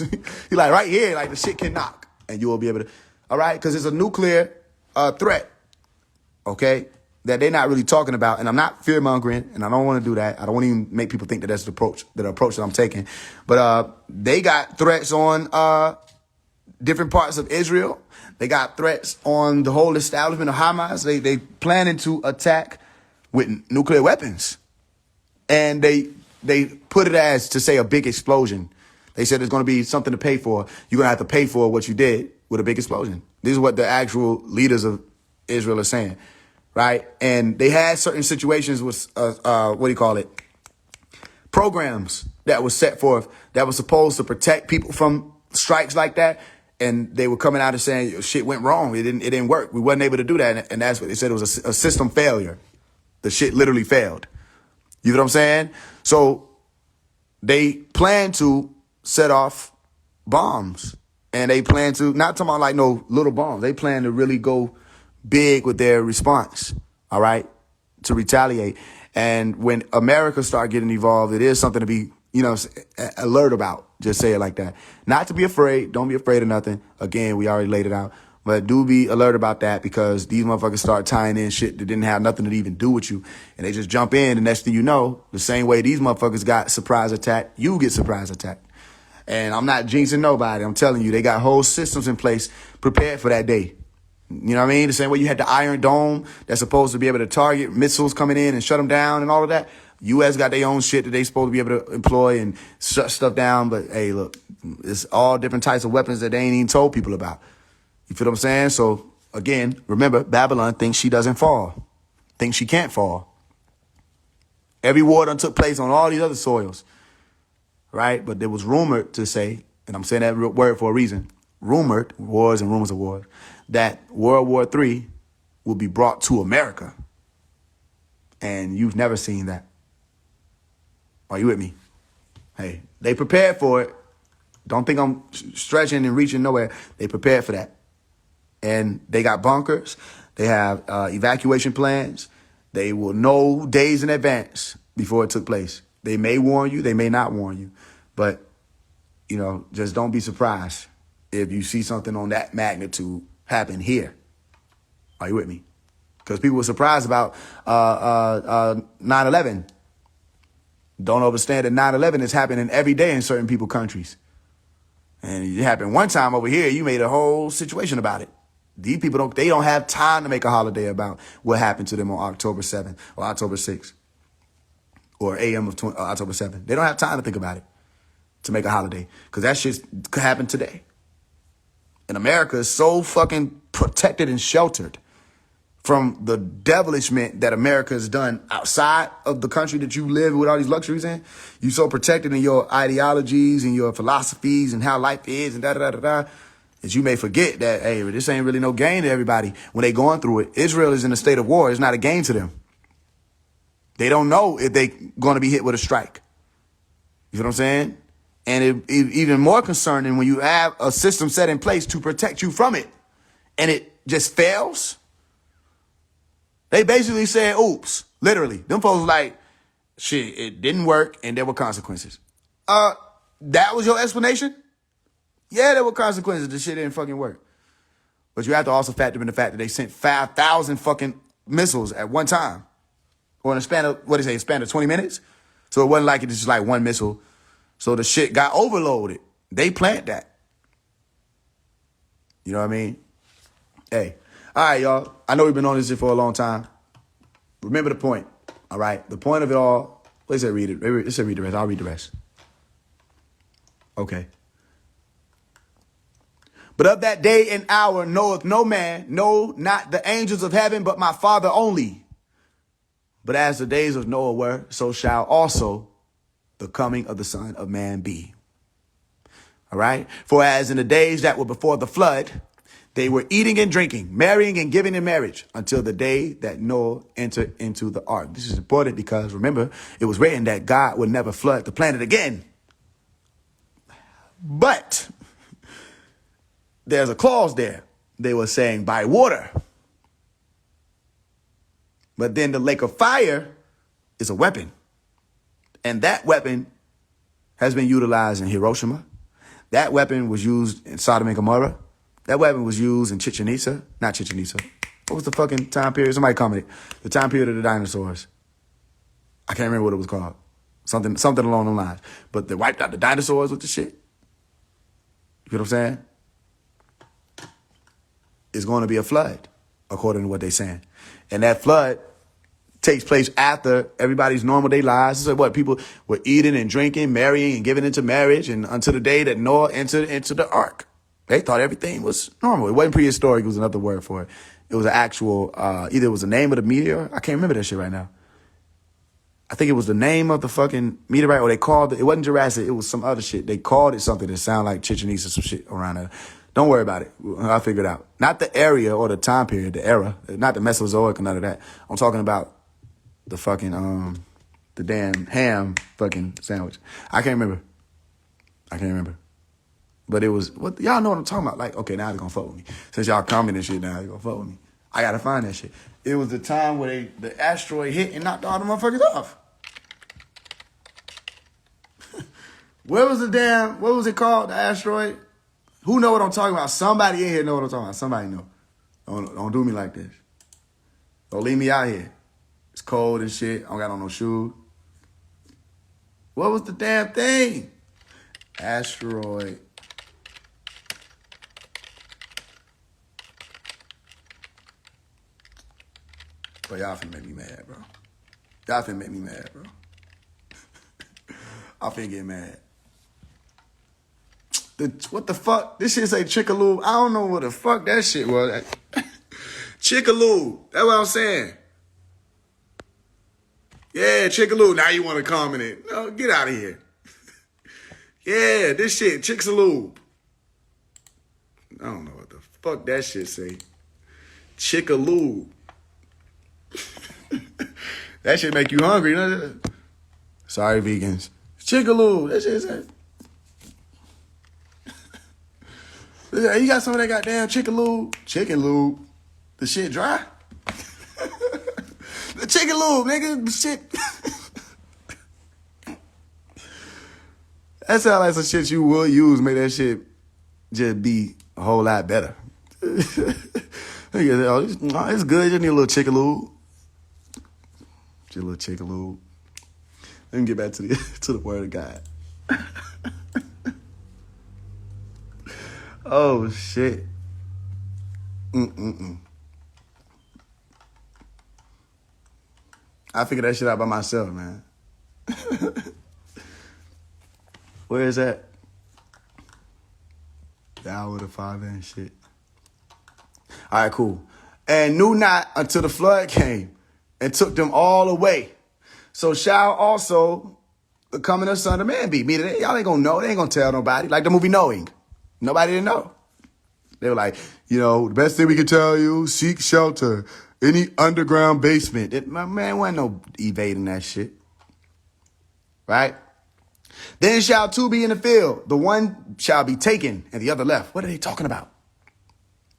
You're like right here, like the shit can knock and you will be able to. All right. Because it's a nuclear threat. Okay. That they're not really talking about. And I'm not fear mongering, and I don't want to do that. I don't want to even make people think that that's the approach that I'm taking. But they got threats on different parts of Israel. They got threats on the whole establishment of Hamas. They planning to attack with nuclear weapons. And they put it as to say a big explosion. They said there's going to be something to pay for. You're going to have to pay for what you did with a big explosion. This is what the actual leaders of Israel are saying. Right. And they had certain situations with, programs that was set forth that was supposed to protect people from strikes like that. And they were coming out and saying shit went wrong. It didn't work. We wasn't able to do that. And that's what they said. It was a system failure. The shit literally failed. You know what I'm saying? So they plan to set off bombs, and they plan to, not talking about like no little bombs. They plan to really go big with their response, all right, to retaliate. And when America start getting involved, it is something to be, alert about. Just say it like that. Not to be afraid. Don't be afraid of nothing. Again, we already laid it out. But do be alert about that, because these motherfuckers start tying in shit that didn't have nothing to even do with you. And they just jump in, and next thing you know, the same way these motherfuckers got surprise attacked, you get surprise attacked. And I'm not jinxing nobody. I'm telling you, they got whole systems in place prepared for that day. You know what I mean? The same way you had the Iron Dome that's supposed to be able to target missiles coming in and shut them down and all of that. U.S. got their own shit that they supposed to be able to employ and shut stuff down. But hey, look, it's all different types of weapons that they ain't even told people about. You feel what I'm saying? So again, remember, Babylon thinks she doesn't fall, thinks she can't fall. Every war done took place on all these other soils, right? But there was rumored to say, and I'm saying that word for a reason, rumored, wars and rumors of wars, that World War III will be brought to America. And you've never seen that. Are you with me? Hey, they prepared for it. Don't think I'm stretching and reaching nowhere. They prepared for that. And they got bunkers. They have evacuation plans. They will know days in advance before it took place. They may warn you. They may not warn you. But, you know, just don't be surprised if you see something on that magnitude happen here. Are you with me? Because people were surprised about 9/11. Don't understand that 9/11 is happening every day in certain people's countries. And it happened one time over here, you made a whole situation about it. These people don't have time to make a holiday about what happened to them on October 7th or October 6th or AM of October 7th. They don't have time to think about it to make a holiday because that shit could happen today. And America is so fucking protected and sheltered from the devilishment that America has done outside of the country that you live with all these luxuries in. You're so protected in your ideologies and your philosophies and how life is and da-da-da-da-da, that you may forget that, hey, this ain't really no gain to everybody when they going through it. Israel is in a state of war. It's not a gain to them. They don't know if they going to be hit with a strike. You know what I'm saying? And even more concerning when you have a system set in place to protect you from it and it just fails. They basically said, oops, literally. Them folks like, shit, it didn't work and there were consequences. That was your explanation? Yeah, there were consequences. The shit didn't fucking work. But you have to also factor in the fact that they sent 5,000 fucking missiles at one time. Or in a span of, what do they say, a span of 20 minutes? So it wasn't like it's just like one missile. So the shit got overloaded. They planned that. You know what I mean? Hey. All right, y'all. I know we've been on this shit for a long time. Remember the point. All right? The point of it all. Let's say read it. Let's say read the rest. I'll read the rest. Okay. But of that day and hour knoweth no man, no, not the angels of heaven, but my Father only. But as the days of Noah were, so shall also the coming of the Son of Man be. All right? For as in the days that were before the flood, they were eating and drinking, marrying and giving in marriage until the day that Noah entered into the ark. This is important because, remember, it was written that God would never flood the planet again. But there's a clause there. They were saying by water. But then the lake of fire is a weapon. And that weapon has been utilized in Hiroshima. That weapon was used in Sodom and Gomorrah. That weapon was used in Chichen Itza. Not Chichen Itza. What was the fucking time period? Somebody commented. The time period of the dinosaurs. I can't remember what it was called. Something along the lines. But they wiped out the dinosaurs with the shit. You know what I'm saying? It's going to be a flood, according to what they're saying. And that flood takes place after everybody's normal day lives. So what? People were eating and drinking, marrying and giving into marriage, and until the day that Noah entered into the ark. They thought everything was normal. It wasn't prehistoric. It was another word for it. It was an actual, either it was the name of the meteor. I can't remember that shit right now. I think it was the name of the fucking meteorite, or they called it. It wasn't Jurassic. It was some other shit. They called it something that sounded like Chichen Itza, some shit around there. Don't worry about it. I'll figure it out. Not the area or the time period, the era. Not the Mesozoic or none of that. I'm talking about the fucking, the damn ham fucking sandwich. I can't remember. But it was, what y'all know what I'm talking about. Like, okay, now they're going to fuck with me. Since y'all commenting shit now, they're going to fuck with me. I got to find that shit. It was the time where the asteroid hit and knocked all the motherfuckers off. What was it called, the asteroid? Who know what I'm talking about? Somebody in here know what I'm talking about. Somebody know. Don't do me like this. Don't leave me out here. It's cold and shit. I don't got on no shoes. What was the damn thing? Asteroid. But y'all finna make me mad, bro. I finna get mad. What the fuck? This shit say Chickaloo. I don't know what the fuck that shit was. Chickaloo. That's what I'm saying. Yeah, Chickaloo. Now you want to comment it. No, get out of here. Yeah, this shit, Chickaloo. I don't know what the fuck that shit say. Chickaloo. That shit make you hungry. You know? Sorry, vegans. Chickaloo. That shit say. You got some of that goddamn chickaloo. Chicken lube. The shit dry. The chicken lube, nigga. The shit. That sounds like some shit you would use. Make that shit just be a whole lot better. It's good. You need a little chicken lube. Just a little chicken lube. Let me get back to the word of God. Oh shit. I figured that shit out by myself, man. Where is that? The hour of the Father and shit. All right, cool. And knew not until the flood came and took them all away. So shall also the coming of the Son of Man be. Meaning, y'all ain't gonna know. They ain't gonna tell nobody. Like the movie Knowing. Nobody didn't know. They were like, the best thing we can tell you, seek shelter. Any underground basement. My man, wasn't no evading that shit. Right? Then shall two be in the field. The one shall be taken and the other left. What are they talking about?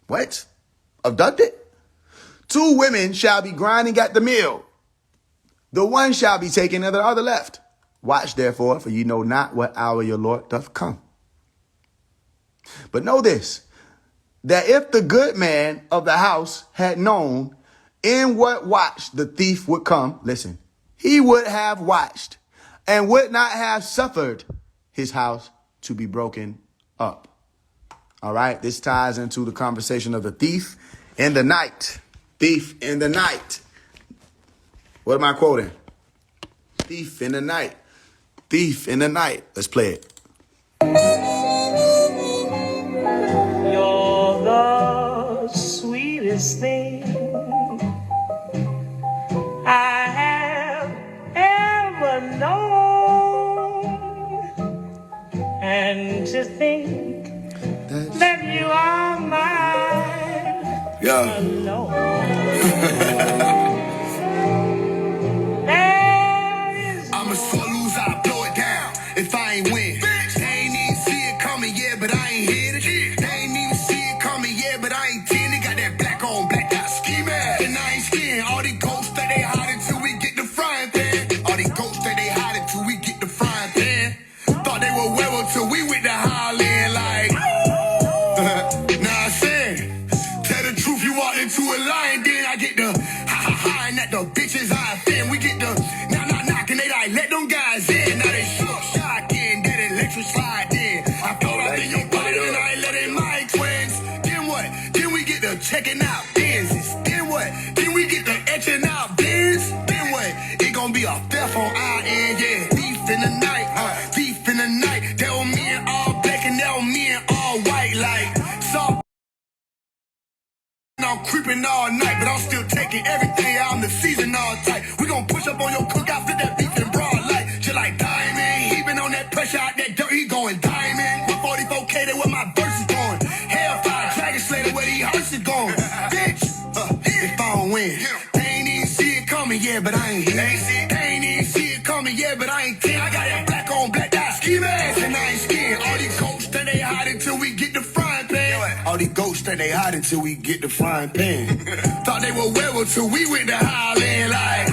What? Abducted? Two women shall be grinding at the mill. The one shall be taken and the other left. Watch therefore, for you know not what hour your Lord doth come. But know this, that if the good man of the house had known in what watch the thief would come, listen, he would have watched and would not have suffered his house to be broken up. All right, this ties into the conversation of the thief in the night. Thief in the night. What am I quoting? Thief in the night. Thief in the night. Let's play it. You're the sweetest thing I have ever known. And to think that you are mine alone. I'm a sore loser, I blow it down if I ain't win. They ain't even see it coming, yeah, but I ain't hit it. They ain't even see it coming, yeah, but I ain't 10. They got that black on black dot ski mask. And I ain't scared. All the ghosts that they hide until we get the frying pan. All the ghosts that they hide until we get the frying pan. Thought they were werewolves till we went to Holland like. Nah, I said, tell the truth, you walked into a lion, then I get the ha and that the bitches I offend. We get the knock and they like let them guys in. Now they short shot in, that electric slide in. I thought I in your body and I ain't letting my twins. Then what? Then we get the checking out business. Then what? Then we get the etching out biz. Then what? It gon' be a theft on our end, yeah. Thief in the night, thief in the night. That was me in all black and that was me in all white like. So I'm creeping all night, but I'm still taking everything out in the season all tight. We gon' push up on your cookout, fit that beef in broad light. Just like diamond, he been on that pressure out that dirt, he going diamond. With 44K, that where my verse is going. Hellfire, Dragon Slayer, where these hearses going. Bitch, if I don't win, they ain't even see it coming, yeah, but I ain't here. They ain't even see it coming, yeah, but I ain't 10. I got that black on black dot ski mask, and I ain't scared. All these ghosts that they hide until we get the frying pan. All these ghosts that they hide until we get the frying pan. Thought they were werewolves till we went to Highland like.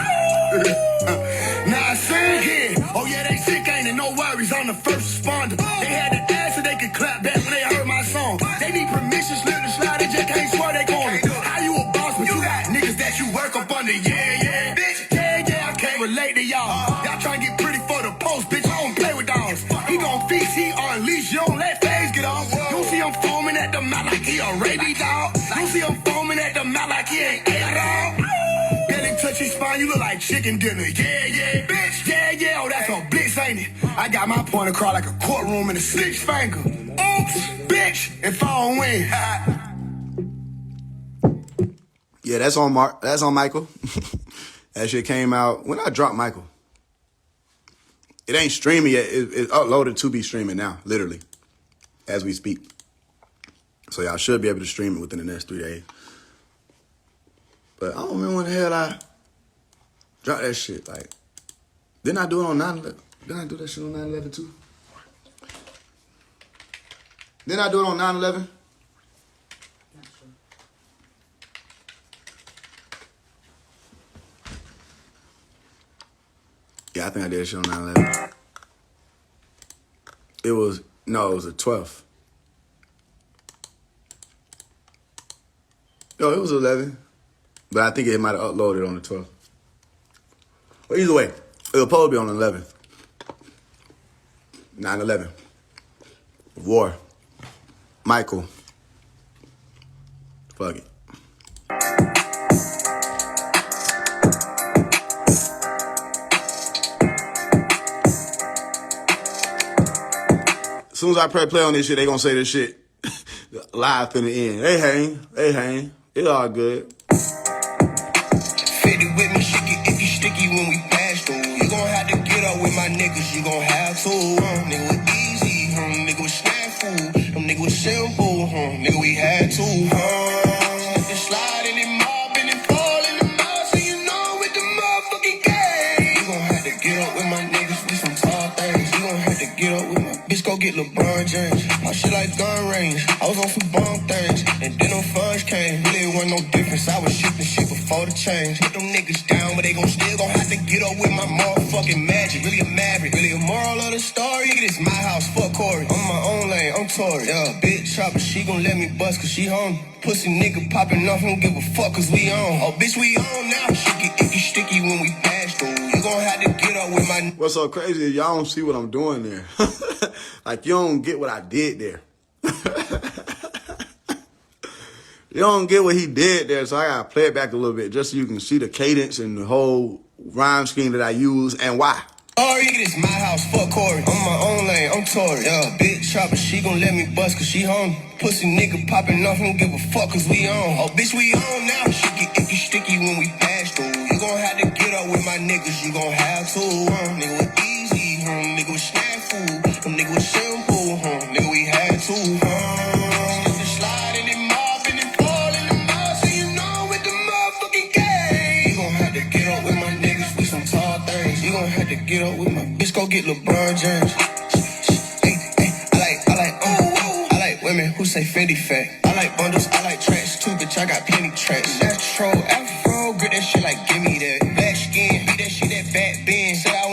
Nah, I sang here. Oh yeah, they sick, ain't it? No worries, I'm the first responder. They had to ask so they could clap back when they heard my song. They need permission, slip the slide, they just can't swear they corner. How you a boss, but you got niggas that you work up under? Yeah, bitch. Yeah, I can't relate to y'all. Y'all trying to get pretty for the post, bitch. I don't play with dogs. He gon' feast, he unleash, you don't let Faise get off. You see him foaming at the mouth like he a rabies dog. You see him foaming at the mouth like he ain't ate at all. Belly touch his spine, you look like chicken dinner. Yeah, bitch. Yeah, oh, that's a blitz, ain't it? I got my point across like a courtroom in a six finger. Oops, bitch, if I don't win. Yeah, that's on Mark. That's on Michael. That shit came out when I dropped Michael. It ain't streaming yet. It's uploaded to be streaming now, literally, as we speak. So y'all should be able to stream it within the next 3 days. But I don't remember when the hell I dropped that shit. Like, didn't I do it on 9/11? Didn't I do that shit on 9/11 too? Didn't I do it on 9/11? Yeah, I think I did that shit on 9/11. It was the 12th. No, it was 11. But I think it might have uploaded on the 12th. But either way, it'll probably be on the 11th. 9/11. War. Michael. Fuck it. As soon as I press play on this shit, they gonna say this shit live in the end. Hey, hang. It's all good. Fitted with me, shaky, icky, sticky when we pass through. You gon' have to get up with my niggas, you gon' have to. Nigga was easy, nigga was snafu. Them nigga was simple, nigga we had to. The slide in the mob and then fall in the mouth, so you know with the motherfucking game. You gon' have to get up with my niggas, we some tall things. You gon' have to get up with my bitch, go get LeBron James. My shit like gun range, I was on some bomb things, and then them funds came. Really wasn't no difference, I was shipping shit before the change. Put them niggas down, but they still gon' have to get up with my motherfucking magic. Really a maverick, really a moral of the story. Nigga, this my house, fuck Corey. I'm my own lane, I'm Tory. Yeah, bitch chopper, she gon' let me bust cause she home. Pussy nigga popping off, don't give a fuck cause we on. Oh, bitch, we on now. Shaky, icky, sticky when we pass through. You gon' have to get up with my... What's so crazy is y'all don't see what I'm doing there. Like, you don't get what I did there. You don't get what he did there, so I gotta play it back a little bit just so you can see the cadence and the whole rhyme scheme that I use and why. Oh, nigga, this my house, fuck Corey. I'm my own lane, I'm Tory. Yeah, bitch chopper, she gon' let me bust cause she home. Pussy nigga popping off, don't give a fuck cause we on. Oh, bitch, we on now. Shaky, icky, sticky when we pass through. You gon' have to get up with my niggas, you gon' have to. Nigga was easy, nigga was snafu. Them nigga was simple, nigga we had to. Slide in the mob and then fall in the mouth, so you know with the motherfucking game. You gon' have to get up with my niggas, we some tall things. You gon' have to get up with my bitch, go get LeBron James. I like women who say Fendi fat. I like bundles, I like tracks too, bitch, I got plenty tracks. Natural afro, grip that shit like give me that.